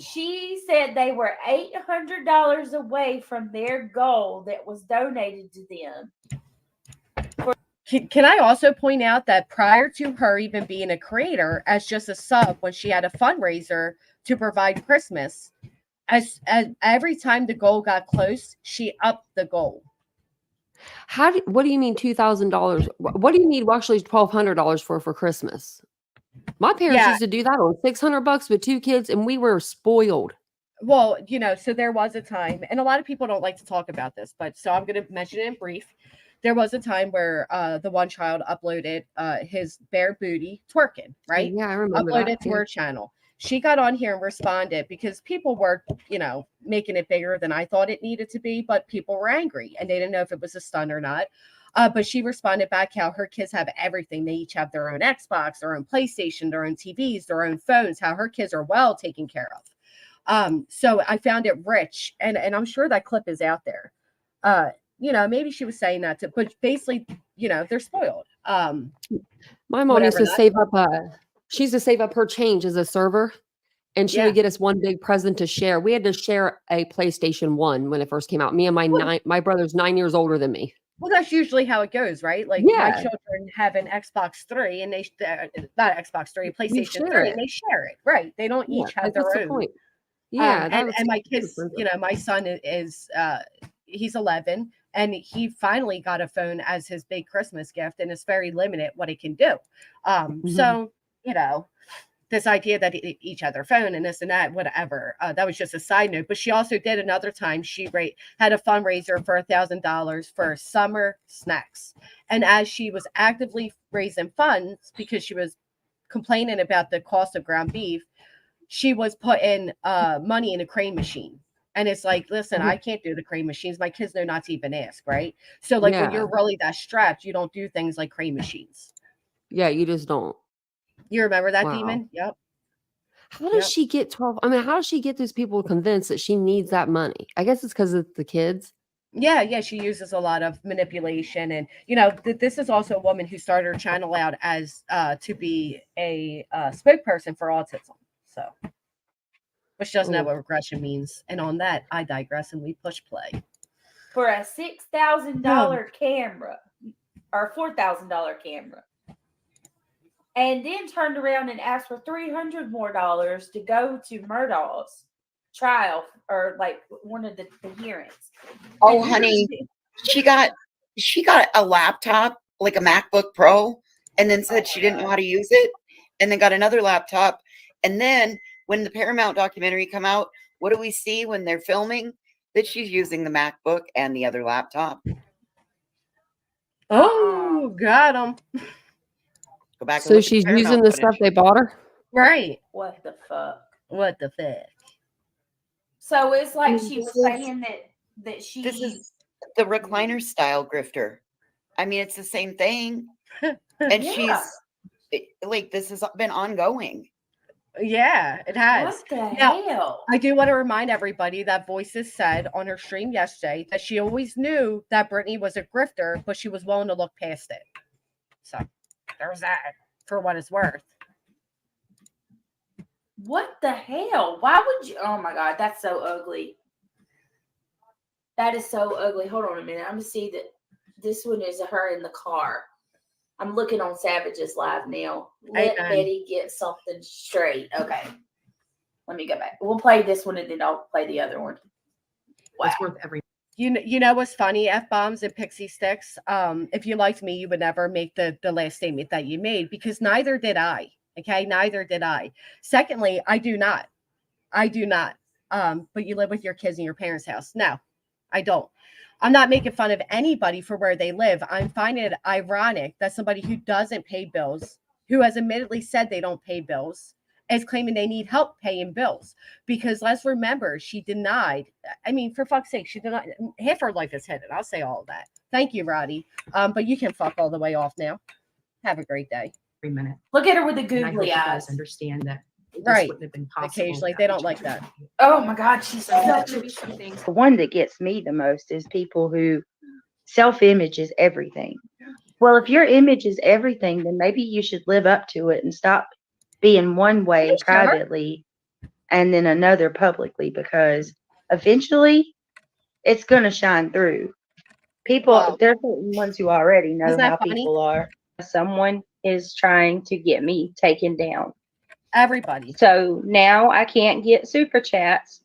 Speaker 12: she said they were $800 away from their goal that was donated to them.
Speaker 1: Can I also point out that prior to her even being a creator, as just a sub, when she had a fundraiser to provide Christmas, as every time the goal got close, she upped the goal.
Speaker 11: What do you mean $2,000? What do you need actually $1,200 for Christmas? My parents used to do that on $600 with 2 kids, and we were spoiled.
Speaker 1: Well, you know, so there was a time, and a lot of people don't like to talk about this, but so I'm going to mention it in brief. There was a time where the one child uploaded his bare booty twerking, right?
Speaker 11: Yeah, I remember
Speaker 1: uploaded
Speaker 11: that.
Speaker 1: to her channel. She got on here and responded because people were, you know, making it bigger than I thought it needed to be, but people were angry and they didn't know if it was a stunt or not. But she responded back how her kids have everything. They each have their own Xbox, their own PlayStation, their own TVs, their own phones, how her kids are well taken care of. So I found it rich, and I'm sure that clip is out there. You know, maybe she was saying that but basically, you know, they're spoiled.
Speaker 11: My mom used to save up she used to save up her change as a server, and she would get us one big present to share. We had to share a PlayStation 1 when it first came out. Me and my brother's 9 years older than me.
Speaker 1: Well, that's usually how it goes, right? Like my children have an Xbox 3 and they not Xbox 3, PlayStation 3, and they share it, right? They don't each have their own.
Speaker 11: Point. Yeah,
Speaker 1: and my kids, you know, my son is he's 11, and he finally got a phone as his big Christmas gift, and it's very limited what it can do. So, you know, this idea that each had their phone and this and that, whatever, that was just a side note. But she also did another time, she had a fundraiser for $1,000 for summer snacks. And as she was actively raising funds because she was complaining about the cost of ground beef, she was putting money in a crane machine. And it's like, listen, I can't do the crane machines. My kids know not to even ask, right? So like when you're really that strapped, you don't do things like crane machines.
Speaker 11: Yeah, you just don't.
Speaker 1: You remember that, Demon? Yep.
Speaker 11: How does she get 12? I mean, how does she get those people convinced that she needs that money? I guess it's because of the kids.
Speaker 1: Yeah, she uses a lot of manipulation. And, you know, this is also a woman who started her channel out as to be a spokesperson for autism. So, but she doesn't know what regression means. And on that, I digress and we push play.
Speaker 12: For a $6,000 camera or $4,000 camera. And then turned around and asked for $300 more to go to Murdoch's trial or like one of the hearings.
Speaker 15: Oh, honey, she got a laptop, like a MacBook Pro, and then said she didn't know how to use it, and then got another laptop. And then when the Paramount documentary come out, what do we see when they're filming? That she's using the MacBook and the other laptop.
Speaker 1: Oh, got him.
Speaker 15: Go back.
Speaker 11: So she's using the stuff they bought her?
Speaker 1: Right.
Speaker 12: What the fuck?
Speaker 1: What the fuck?
Speaker 12: So it's like she was saying that she.
Speaker 15: This is the recliner style grifter. I mean, it's the same thing. And she's like, this has been ongoing.
Speaker 1: Yeah, it has.
Speaker 12: What the hell?
Speaker 1: I do want to remind everybody that Voices said on her stream yesterday that she always knew that Brittany was a grifter, but she was willing to look past it. So there's that for what it's worth.
Speaker 12: What the hell? Why would you? Oh my God, that's so ugly. That is so ugly. Hold on a minute. I'm going to see that this one is her in the car. I'm looking on Savage's live now. Let Betty get something straight. Okay. Let me go back. We'll play this one and then I'll play the other one.
Speaker 14: Wow. It's worth every.
Speaker 1: You know what's funny? F-bombs and pixie sticks. If you liked me, you would never make the last statement that you made because neither did I. Okay, neither did I. Secondly, I do not. But you live with your kids in your parents' house. No, I don't. I'm not making fun of anybody for where they live. I'm finding it ironic that somebody who doesn't pay bills, who has admittedly said they don't pay bills, is claiming they need help paying bills. Because let's remember, she denied. I mean, for fuck's sake, she denied. Half her life is hidden. I'll say all of that. Thank you, Roddy. But you can fuck all the way off now. Have a great day.
Speaker 14: Every minute.
Speaker 12: Look at her with the
Speaker 14: And I hope
Speaker 12: googly
Speaker 14: you guys
Speaker 12: eyes.
Speaker 14: understand that this
Speaker 1: Right.
Speaker 14: wouldn't have been possible.
Speaker 1: Occasionally, they don't like that.
Speaker 12: Oh my God, she's such a
Speaker 8: The one that gets me the most is people who self-image is everything. Well, if your image is everything, then maybe you should live up to it and stop being one way privately and then another publicly, because eventually it's going to shine through. People, there's certain ones who already know how people are. Someone is trying to get me taken down.
Speaker 1: Everybody.
Speaker 8: So now I can't get super chats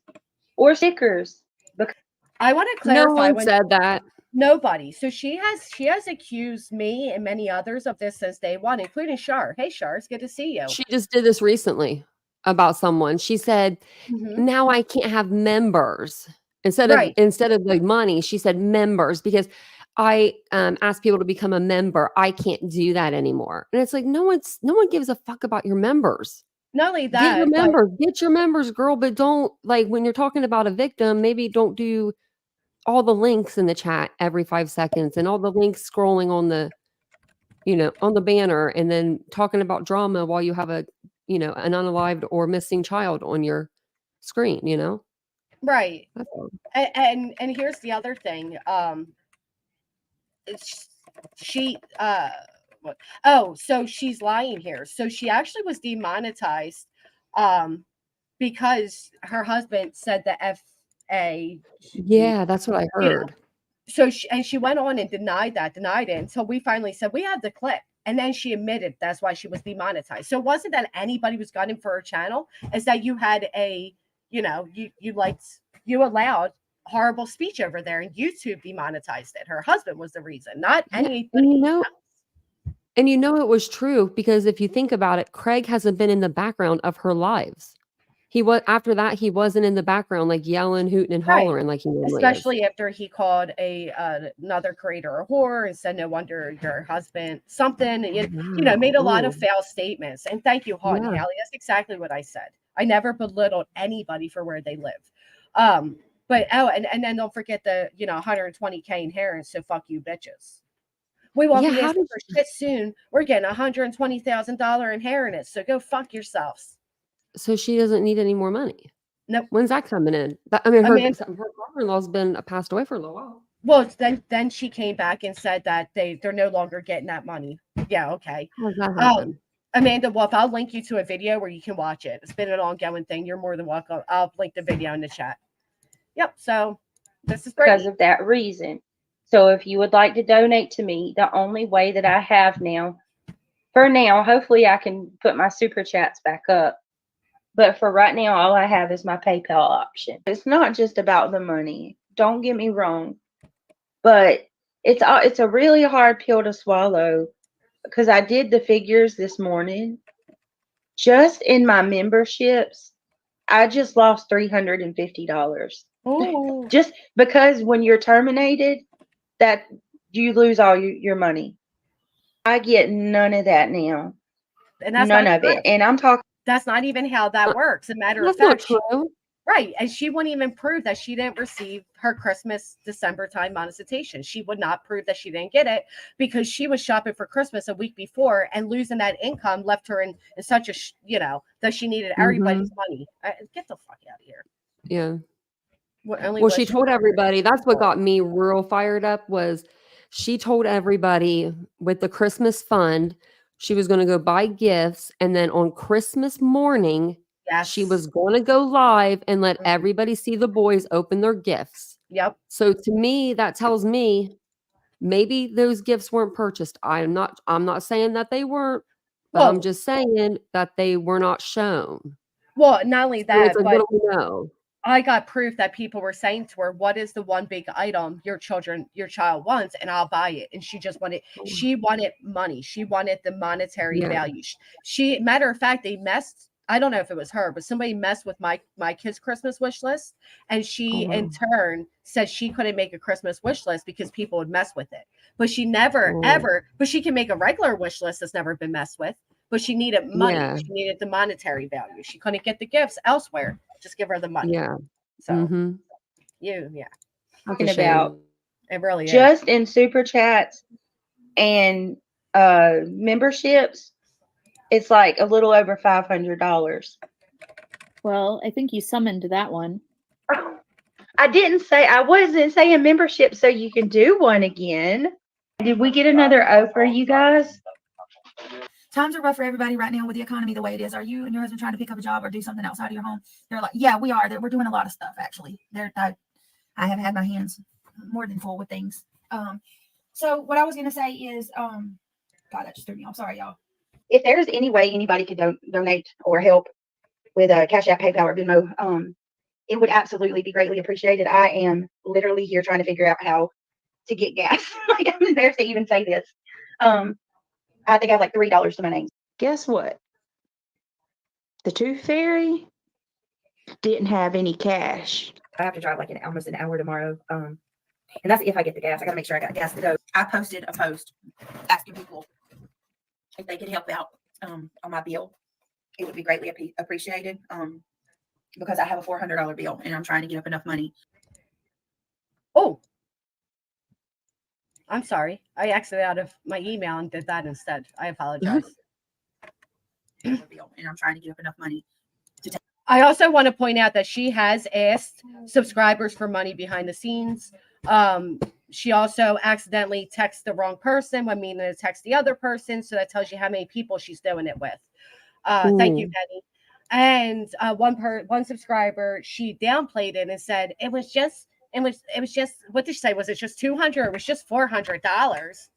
Speaker 8: or stickers. Because
Speaker 1: I want to clarify.
Speaker 11: No one said that.
Speaker 1: Nobody. So she has accused me and many others of this since day one, including Shar. Hey, Shar, it's good to see you.
Speaker 11: She just did this recently about someone. She said, now I can't have members. Instead of like money, she said members, because I asked people to become a member. I can't do that anymore. And it's like, no one gives a fuck about your members.
Speaker 1: Not only that,
Speaker 11: get your members, girl, but don't, like, when you're talking about a victim, maybe don't do all the links in the chat every 5 seconds and all the links scrolling on the, on the banner, and then talking about drama while you have an unalived or missing child on your screen,
Speaker 1: Right. And here's the other thing. So she's lying here. So she actually was demonetized because her husband said the FA.
Speaker 11: Yeah, that's what I heard.
Speaker 1: So she went on and denied it until we finally said we have the clip. And then she admitted that's why she was demonetized. So it wasn't that anybody was gunning for her channel. It's that you had you allowed horrible speech over there, and YouTube demonetized it. Her husband was the reason, not anybody else.
Speaker 11: And it was true, because if you think about it, Craig hasn't been in the background of her lives. After that, he wasn't in the background, like yelling, hooting, and hollering like he normally is.
Speaker 1: Especially after he called another creator a whore and said, "No wonder your husband," something, made a lot of foul statements. And thank you, Haughton Haley. That's exactly what I said. I never belittled anybody for where they live. But and then don't forget the 120K inheritance. So fuck you, bitches. We won't be asking for shit soon. We're getting $120,000 inheritance. So go fuck yourselves.
Speaker 11: So she doesn't need any more money.
Speaker 1: Nope.
Speaker 11: When's that coming in? Her brother-in-law's been passed away for a little while.
Speaker 1: Well, then she came back and said that they're no longer getting that money. Yeah, okay.
Speaker 11: How does that happen?
Speaker 1: Amanda Wolf, I'll link you to a video where you can watch it. It's been an ongoing thing. You're more than welcome. I'll link the video in the chat. Yep. So this is
Speaker 8: because of that reason. So if you would like to donate to me, the only way that I have now, for now, hopefully I can put my super chats back up. But for right now, all I have is my PayPal option. It's not just about the money. Don't get me wrong. But it's a really hard pill to swallow, because I did the figures this morning. Just in my memberships, I just lost $350.
Speaker 1: Oh.
Speaker 8: Just because when you're terminated, that you lose all your money. I get none of that now.
Speaker 1: And that's
Speaker 8: none of it. And I'm talking.
Speaker 1: That's not even how that works. As a matter of fact, right. And she wouldn't even prove that she didn't receive her Christmas December time monetization. She would not prove that she didn't get it, because she was shopping for Christmas a week before, and losing that income left her in such a, that she needed everybody's money. Get the fuck out of here.
Speaker 11: Yeah. Well, she told everybody. That's what got me real fired up, was she told everybody with the Christmas fund, she was going to go buy gifts. And then on Christmas morning, she was going to go live and let everybody see the boys open their gifts.
Speaker 1: Yep.
Speaker 11: So to me, that tells me maybe those gifts weren't purchased. I'm not saying that they weren't, but I'm just saying that they were not shown.
Speaker 1: Well, not only that,
Speaker 11: so
Speaker 1: but
Speaker 11: we know.
Speaker 1: I got proof that people were saying to her, "What is the one big item your child wants, and I'll buy it." And she just wanted, she wanted money. She wanted the monetary value. Matter of fact, they messed. I don't know if it was her, but somebody messed with my kid's Christmas wish list, and she in turn said she couldn't make a Christmas wish list because people would mess with it. But she never ever. But she can make a regular wish list that's never been messed with. But she needed money.
Speaker 11: Yeah.
Speaker 1: She needed the monetary value. She couldn't get the gifts elsewhere. Just give her the money.
Speaker 11: Yeah.
Speaker 1: So
Speaker 11: Mm-hmm.
Speaker 1: yeah.
Speaker 8: Talking about
Speaker 1: It really is.
Speaker 8: Just in super chats and memberships, it's like a little over $500.
Speaker 16: Well, I think you summoned that one.
Speaker 8: I wasn't saying membership so you can do one again. Did we get another offer, you guys?
Speaker 17: Times are rough for everybody right now with the economy the way it is. Are you and your husband trying to pick up a job or do something outside of your home? They're like, yeah, we are. We're doing a lot of stuff, actually. I have had my hands more than full with things. So what I was going to say is, God, that just threw me off. Sorry, y'all.
Speaker 8: If there's any way anybody could donate or help with a Cash App, PayPal, or Venmo, it would absolutely be greatly appreciated. I am literally here trying to figure out how to get gas. Like, I'm embarrassed to even say this. I think I have like $3 to my name.
Speaker 18: Guess what? The Tooth Fairy didn't have any cash.
Speaker 17: I have to drive like almost an hour tomorrow. And that's if I get the gas. I got to make sure I got gas to go. I posted a post asking people if they could help out on my bill. It would be greatly appreciated because I have a $400 bill and I'm trying to get up enough money.
Speaker 1: Oh, I'm sorry. I exited out of my email and did that instead. I apologize.
Speaker 17: And I'm trying to get up enough money.
Speaker 1: I also want to point out that she has asked subscribers for money behind the scenes. She also accidentally texted the wrong person when meaning to text the other person. So that tells you how many people she's doing it with. Thank you, Penny. And one subscriber, she downplayed it and said it was just, what did she say? Was it just $200? It was just $400.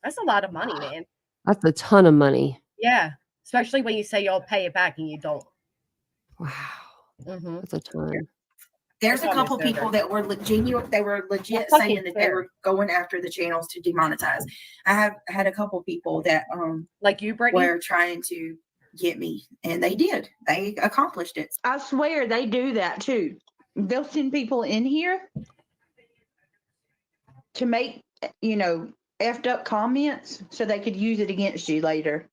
Speaker 1: That's a lot of money, man.
Speaker 11: That's a ton of money.
Speaker 1: Yeah. Especially when you say you'll pay it back and you don't.
Speaker 11: Wow. That's a ton.
Speaker 17: There's a couple people that were genuine. They were legit saying that they were going after the channels to demonetize. I have had a couple people that
Speaker 1: like you, Brittany,
Speaker 17: were trying to get me, and they did. They accomplished it.
Speaker 18: I swear they do that too. They'll send people in here to make, effed up comments so they could use it against you later.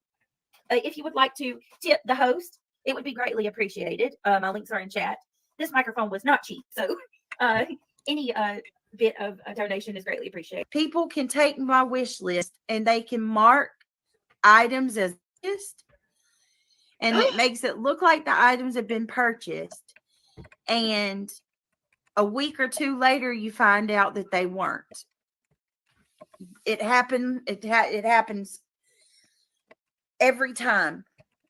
Speaker 17: If you would like to tip the host, it would be greatly appreciated. My links are in chat. This microphone was not cheap, so any bit of a donation is greatly appreciated.
Speaker 19: People can take my wish list and they can mark items as purchased, and it makes it look like the items have been purchased. And a week or two later, you find out that they weren't. It happened. It happens every time.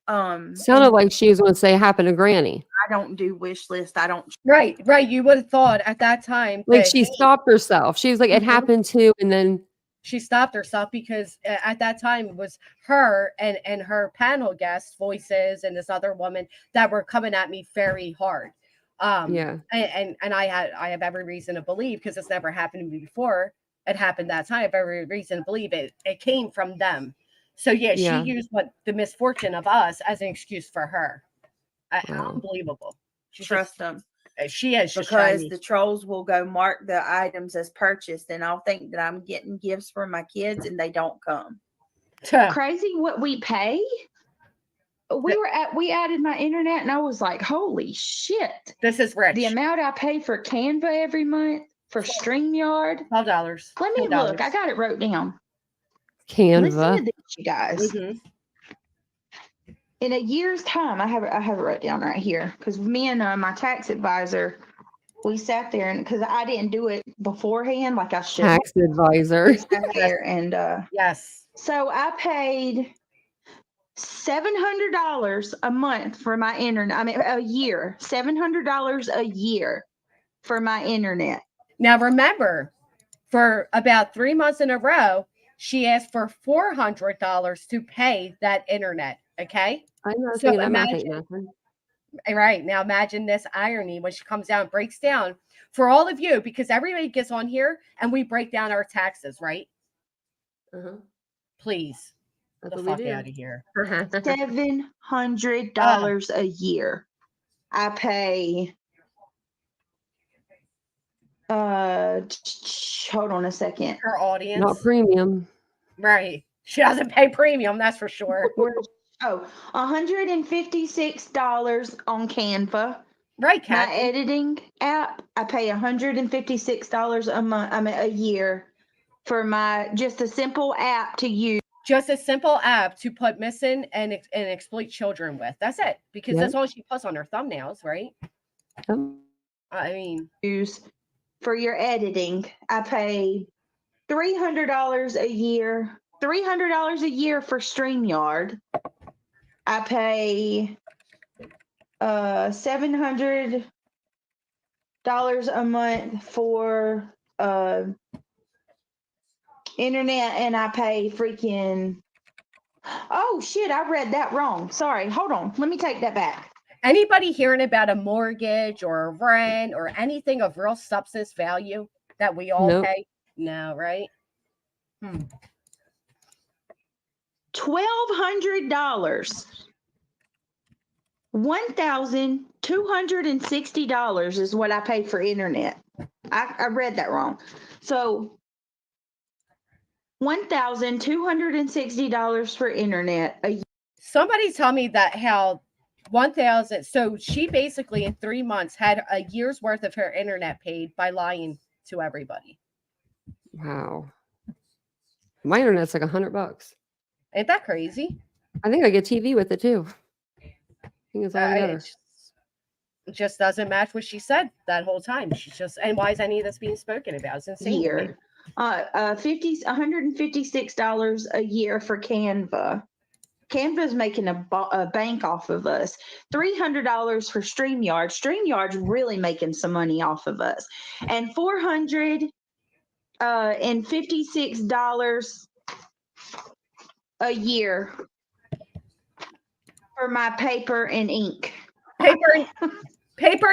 Speaker 11: Sounded like she was going to say happened to Granny.
Speaker 19: I don't do wish list. I don't.
Speaker 1: Right. You would have thought at that time.
Speaker 11: Like she stopped herself. She was like, it happened too. And then
Speaker 1: she stopped herself because at that time it was her and her panel guest voices and this other woman that were coming at me very hard. And I have every reason to believe, because it's never happened to me before. It happened that time. I have every reason to believe it came from them. So she used the misfortune of us as an excuse for her. Unbelievable.
Speaker 19: Trust them.
Speaker 1: She is,
Speaker 19: because the trolls will go mark the items as purchased, and I'll think that I'm getting gifts for my kids, and they don't come.
Speaker 18: Crazy what we pay. We added my internet, and I was like, holy shit!
Speaker 1: This is rich.
Speaker 18: The amount I pay for Canva every month, for StreamYard,
Speaker 1: $12.
Speaker 18: Let me look. I got it wrote down.
Speaker 11: Canva.
Speaker 18: Listen to this, you guys. In a year's time, I have it wrote down right here, because me and my tax advisor, we sat there, and because I didn't do it beforehand like I should.
Speaker 11: Tax advisor.
Speaker 18: Sat there and
Speaker 1: yes.
Speaker 18: So I paid $700 a month for my internet. I mean, a year. $700 a year for my internet.
Speaker 1: Now remember, for about 3 months in a row, she asked for $400 to pay that internet. Okay.
Speaker 11: I know.
Speaker 1: So imagine, right now, imagine this irony when she comes out and breaks down for all of you, because everybody gets on here and we break down our taxes, right? Please, get the fuck out of here.
Speaker 18: $700 a year. I pay. Hold on a second.
Speaker 1: Her audience,
Speaker 11: not premium,
Speaker 1: right? She doesn't pay premium, that's for sure.
Speaker 18: $156 on Canva.
Speaker 1: Right,
Speaker 18: Kathy. My editing app, I pay $156 a month. I mean, a year for my just a simple app to use.
Speaker 1: Just a simple app to put missing and exploit children with. That's it. Because that's all she puts on her thumbnails, right? I mean,
Speaker 18: use for your editing. I pay $300 a year. $300 a year for StreamYard. I pay $700 a month for internet, and I pay freaking. Oh shit! I read that wrong. Sorry. Hold on. Let me take that back.
Speaker 1: Anybody hearing about a mortgage or a rent or anything of real substance value that we all pay? No, right?
Speaker 18: $1,200. $1,260 is what I pay for internet. I read that wrong. So $1,260 for internet a year.
Speaker 1: Somebody tell me that how 1,000. So she basically in 3 months had a year's worth of her internet paid by lying to everybody.
Speaker 11: Wow. My internet's like $100.
Speaker 1: Ain't that crazy?
Speaker 11: I think I get TV with it too. I think it's all together.
Speaker 1: It just doesn't match what she said that whole time. She's just, and why is any of this being spoken about? It's insane.
Speaker 18: Year. $156 a year for Canva. Canva's making a bank off of us. $300 for StreamYard. StreamYard's really making some money off of us. And $456 a year for my paper and ink.
Speaker 1: Paper and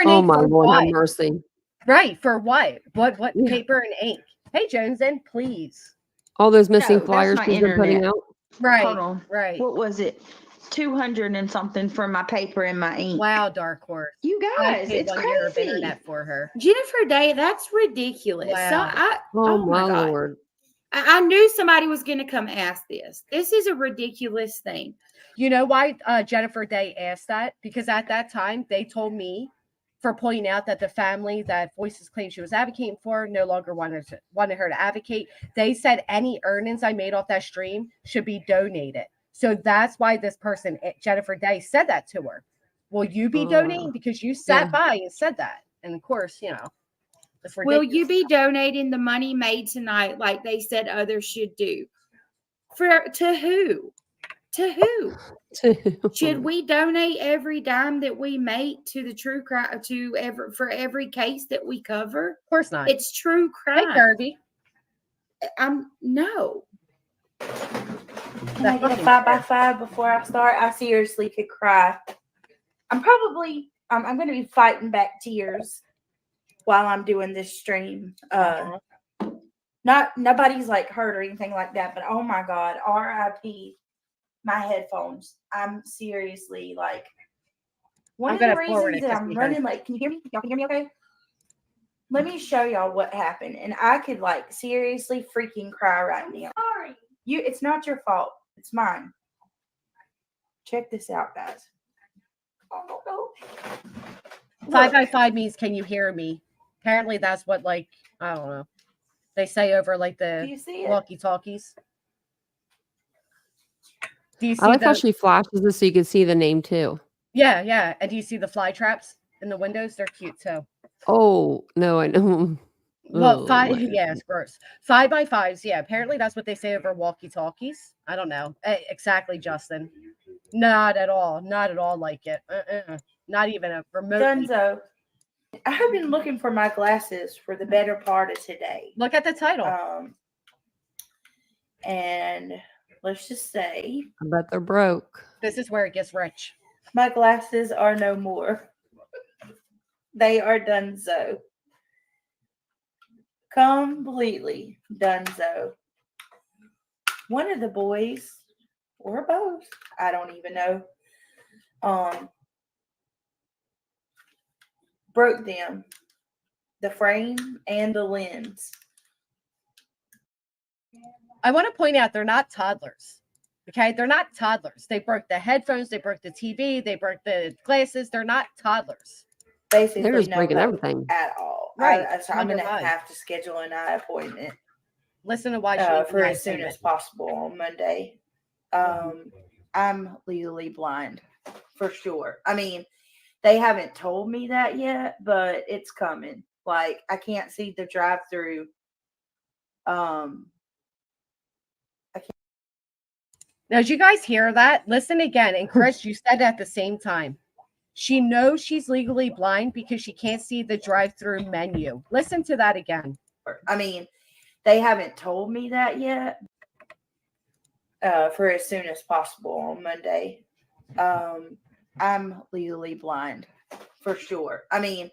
Speaker 11: oh
Speaker 1: ink.
Speaker 11: My
Speaker 1: for
Speaker 11: Lord,
Speaker 1: what?
Speaker 11: have mercy.
Speaker 1: Right, for what? What paper and ink? Hey, Joneson, please.
Speaker 11: All those missing flyers she's been putting out.
Speaker 1: Right.
Speaker 18: Hold on.
Speaker 1: Right.
Speaker 18: What was it? 200 and something for my paper and my ink.
Speaker 1: Wow, Dark Horse.
Speaker 18: You guys, it's crazy.
Speaker 1: Internet for her.
Speaker 19: Jennifer Day, that's ridiculous.
Speaker 1: Wow.
Speaker 19: So
Speaker 11: oh my
Speaker 19: God.
Speaker 11: Lord.
Speaker 19: I knew somebody was going to come ask this. This is a ridiculous thing.
Speaker 1: You know why Jennifer Day asked that? Because at that time, they told me for pointing out that the family that Voices claimed she was advocating for no longer wanted her to advocate. They said any earnings I made off that stream should be donated. So that's why this person, Jennifer Day, said that to her. Will you be donating? Because you sat by and said that. And of course, you know, it's ridiculous.
Speaker 19: Will you be donating the money made tonight like they said others should do? To who? To who? Should we donate every dime that we make to the true crime for every case that we cover?
Speaker 1: Of course not.
Speaker 19: It's true crime.
Speaker 1: Hey, Kirby.
Speaker 19: No. Can I get a 5x5 before I start? I seriously could cry. I'm going to be fighting back tears while I'm doing this stream. Nobody's like hurt or anything like that, but oh my God, RIP my headphones. I'm seriously like one of the reasons that I'm running late. Can you hear me? Y'all can hear me okay? Let me show y'all what happened. And I could like seriously freaking cry right now. Sorry. It's not your fault. It's mine. Check this out, guys. Oh no.
Speaker 1: 5x5 means can you hear me? Apparently that's what I don't know. They say over like the walkie-talkies. Do you see
Speaker 11: I like how she flashes this so you can see the name too.
Speaker 1: Yeah, yeah. And do you see the fly traps in the windows? They're cute too.
Speaker 11: Oh, no, I know.
Speaker 1: Well, it's gross. 5x5s, yeah. Apparently that's what they say over walkie-talkies. I don't know. Exactly, Justin. Not at all. Not at all like it. Not even a remote.
Speaker 19: Dunzo. I have been looking for my glasses for the better part of today.
Speaker 1: Look at the title.
Speaker 19: And let's just say,
Speaker 11: I bet they're broke.
Speaker 1: This is where it gets rich.
Speaker 19: My glasses are no more. They are donezo. Completely donezo. One of the boys, or both, I don't even know, broke them. The frame and the lens.
Speaker 1: I want to point out they're not toddlers. Okay, they're not toddlers. They broke the headphones, they broke the TV, they broke the glasses. They're not toddlers.
Speaker 19: Basically,
Speaker 11: they're just breaking everything
Speaker 19: at all.
Speaker 1: Right.
Speaker 19: So I'm going to have to schedule an eye appointment.
Speaker 1: Listen to why she
Speaker 19: for as soon as possible on Monday. I'm legally blind for sure. I mean, they haven't told me that yet, but it's coming. Like, I can't see the drive-through.
Speaker 1: Now, did you guys hear that? Listen again. And Chris, you said it at the same time. She knows she's legally blind because she can't see the drive-through menu. Listen to that again.
Speaker 19: I mean, they haven't told me that yet. For as soon as possible on Monday. I'm legally blind for sure. I mean,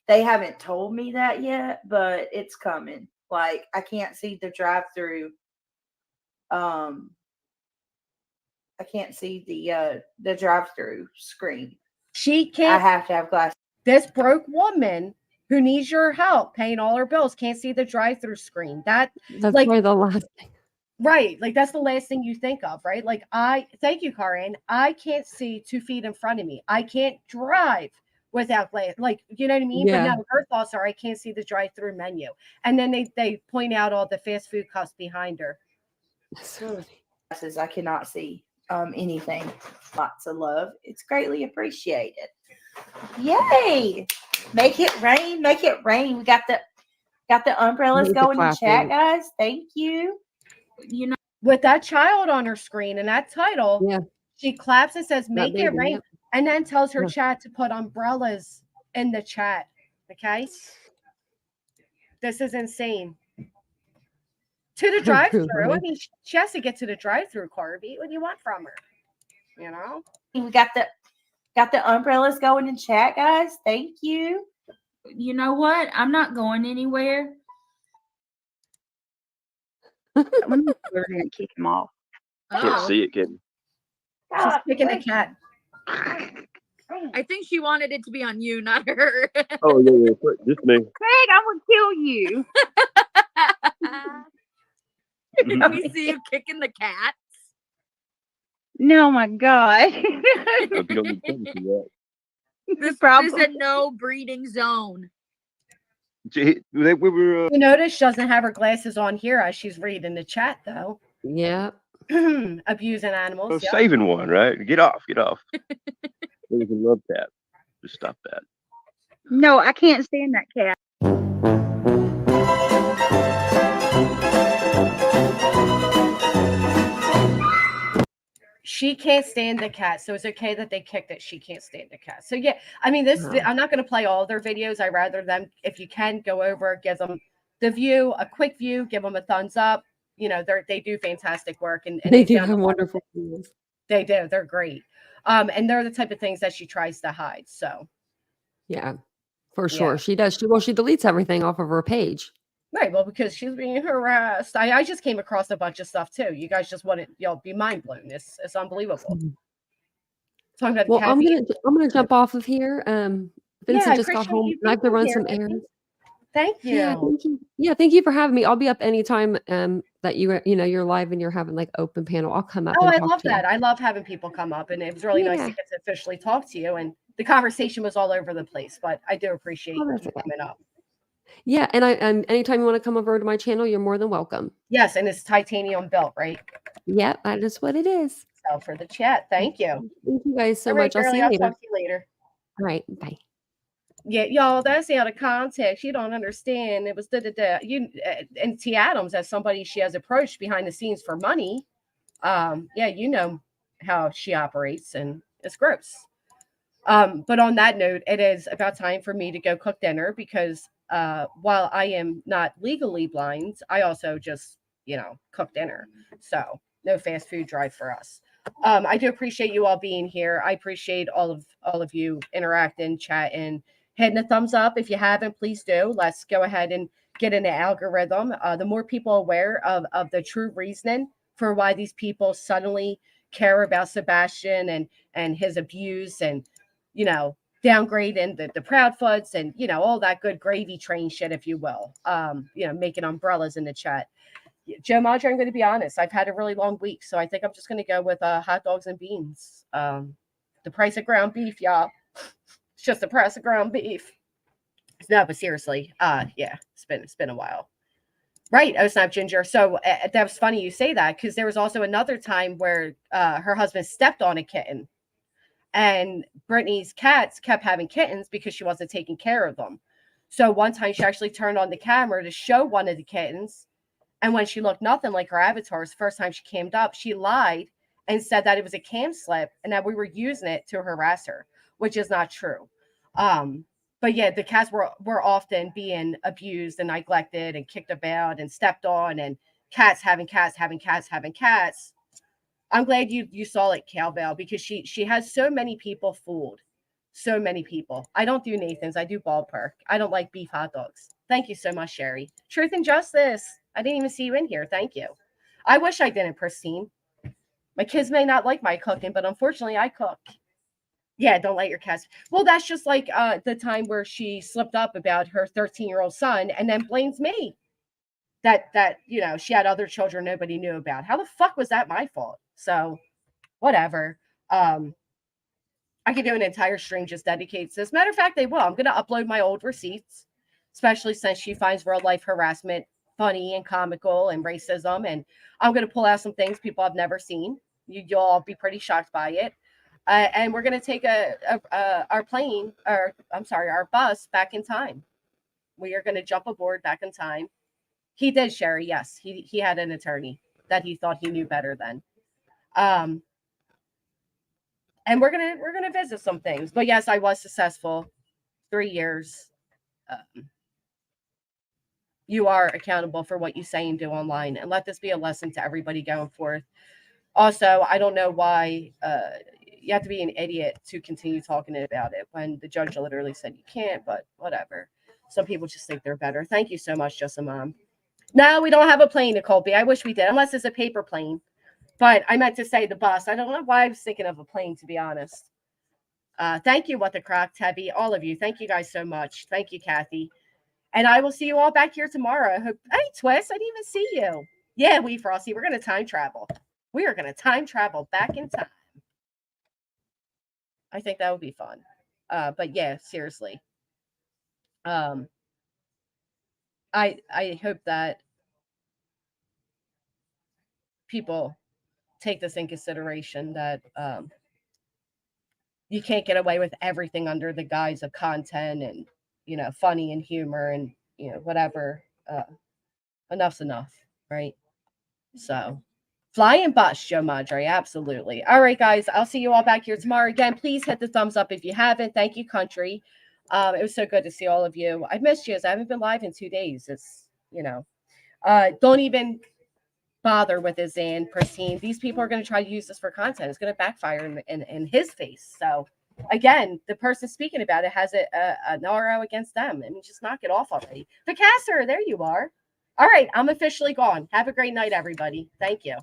Speaker 19: they haven't told me that yet, but it's coming. Like, I can't see the drive-through. I can't see the drive-through screen.
Speaker 1: She can't.
Speaker 19: I have to have glasses.
Speaker 1: This broke woman who needs your help paying all her bills can't see the drive-through screen. That's
Speaker 11: like probably the last thing.
Speaker 1: Right. Like, that's the last thing you think of, right? Like, thank you, Karin. I can't see 2 feet in front of me. I can't drive without like, you know what I mean?
Speaker 11: Yeah.
Speaker 1: But no, her thoughts are, I can't see the drive-through menu. And then they point out all the fast food costs behind her.
Speaker 19: I cannot see anything. Lots of love. It's greatly appreciated. Yay! Make it rain. Make it rain. We got the umbrellas going in chat, guys. Thank you. You know,
Speaker 1: with that child on her screen and that title,
Speaker 11: yeah,
Speaker 1: she claps and says, make it rain, and then tells her chat to put umbrellas in the chat. Okay. This is insane. To the drive-through. I mean, she has to get to the drive-through, Corby. What do you want from her? You know?
Speaker 19: We got the umbrellas going in chat, guys. Thank you. You know what? I'm not going anywhere.
Speaker 8: Let me go ahead and kick him off.
Speaker 20: Can't see it, kid.
Speaker 1: She's kicking the cat.
Speaker 21: I think she wanted it to be on you, not her.
Speaker 20: Oh, yeah, just me.
Speaker 8: Craig, I will kill you.
Speaker 21: Let me see you kicking the cat.
Speaker 8: No, my God.
Speaker 21: This is a no breeding zone.
Speaker 20: We were,
Speaker 1: You notice she doesn't have her glasses on here as she's reading the chat, though.
Speaker 11: Yeah.
Speaker 1: Abusing animals.
Speaker 20: I'm saving one, right? Get off. There's a love tap. Just stop that.
Speaker 8: No, I can't stand that cat.
Speaker 1: She can't stand the cat, so it's okay that they kicked it. She can't stand the cat. So yeah, I mean, I'm not going to play all their videos. I rather them, if you can, go over, give them the view, a quick view, give them a thumbs up. You know, they do fantastic work, and
Speaker 11: they do have wonderful videos.
Speaker 1: They do. They're great, and they're the type of things that she tries to hide. So
Speaker 11: yeah, for sure, she does. She deletes everything off of her page.
Speaker 1: Right. Well, because she's being harassed. I just came across a bunch of stuff too. You guys just want to, be mind blown. It's unbelievable. Talking about
Speaker 11: I'm gonna jump off of here. Vincent just got home. I have to run some errands.
Speaker 1: Thank you.
Speaker 11: Yeah, thank you. Yeah, thank you for having me. I'll be up anytime that you're live and you're having like open panel. I'll come up.
Speaker 1: Oh,
Speaker 11: and
Speaker 1: I
Speaker 11: talk
Speaker 1: love
Speaker 11: to
Speaker 1: that.
Speaker 11: you.
Speaker 1: I love having people come up, and it was really nice to get to officially talk to you. And the conversation was all over the place, but I do appreciate you coming up.
Speaker 11: Yeah, and anytime you want to come over to my channel, you're more than welcome.
Speaker 1: Yes, and it's titanium built, right?
Speaker 11: Yep, that is what it is.
Speaker 1: So for the chat, thank you.
Speaker 11: Thank you guys so
Speaker 1: All right,
Speaker 11: much. I'll see you
Speaker 1: I'll
Speaker 11: later.
Speaker 1: talk to you later.
Speaker 11: All right, bye.
Speaker 1: Yeah, y'all, that's out of context. You don't understand. It was you and T. Adams as somebody she has approached behind the scenes for money. Yeah, you know how she operates, and it's gross. But on that note, it is about time for me to go cook dinner because while I am not legally blind, I also just, cook dinner. So no fast food drive for us. I do appreciate you all being here. I appreciate all of you interacting, chatting, hitting a thumbs up. If you haven't, please do. Let's go ahead and get in the algorithm. The more people aware of the true reasoning for why these people suddenly care about Sebastian and his abuse and, downgrading the Proudfoots and, all that good gravy train shit, if you will, making umbrellas in the chat. Joe Madre, I'm going to be honest. I've had a really long week, so I think I'm just going to go with hot dogs and beans. The price of ground beef, y'all. It's just the price of ground beef. No, but seriously, yeah, it's been a while. Right. Oh, snap, Ginger. So that was funny you say that, because there was also another time where her husband stepped on a kitten, and Brittany's cats kept having kittens because she wasn't taking care of them. So one time she actually turned on the camera to show one of the kittens. And when she looked nothing like her avatars, the first time she came up, she lied and said that it was a cam slip and that we were using it to harass her, which is not true. But yeah, the cats were often being abused and neglected and kicked about and stepped on, and cats having cats having cats having cats. I'm glad you saw it, Cowbell, because she has so many people fooled. So many people. I don't do Nathan's. I do ballpark. I don't like beef hot dogs. Thank you so much, Sherry. Truth and Justice. I didn't even see you in here. Thank you. I wish I didn't, Pristine. My kids may not like my cooking, but unfortunately I cook. Yeah, don't let your cats. Well, that's just like the time where she slipped up about her 13-year-old son and then blames me. That she had other children nobody knew about. How the fuck was that my fault? So whatever. I could do an entire stream just dedicated to this. Matter of fact, they will. I'm going to upload my old receipts, especially since she finds real life harassment funny and comical and racism. And I'm going to pull out some things people have never seen. You'll all be pretty shocked by it. And we're going to take our bus back in time. We are going to jump aboard back in time. He did, Sherry. Yes, he had an attorney that he thought he knew better than. And we're gonna visit some things. But yes, I was successful. 3 years. You are accountable for what you say and do online, and let this be a lesson to everybody going forth. Also, I don't know why you have to be an idiot to continue talking about it when the judge literally said you can't, but whatever. Some people just think they're better. Thank you so much, Just a Mom. No, we don't have a plane, Nicole B. I wish we did, unless it's a paper plane. But I meant to say the bus. I don't know why I was thinking of a plane, to be honest. Thank you, What the Croc, Tebby, all of you. Thank you guys so much. Thank you, Kathy. And I will see you all back here tomorrow. I hope. Hey, Twist, I didn't even see you. Yeah, we, Frosty, we're going to time travel. We are going to time travel back in time. I think that would be fun. But yeah, seriously. I hope that people take this in consideration, that you can't get away with everything under the guise of content and, funny and humor and, whatever. Enough's enough, right? So, fly and bust, Joe Madre. Absolutely. All right, guys. I'll see you all back here tomorrow. Again, please hit the thumbs up if you haven't. Thank you, country. It was so good to see all of you. I've missed you. I haven't been live in 2 days. It's, don't even bother with his and Pristine. These people are going to try to use this for content. It's going to backfire in his face. So, again, the person speaking about it has an RO against them. I mean, just knock it off already. Picasso, there you are. All right, I'm officially gone. Have a great night, everybody. Thank you.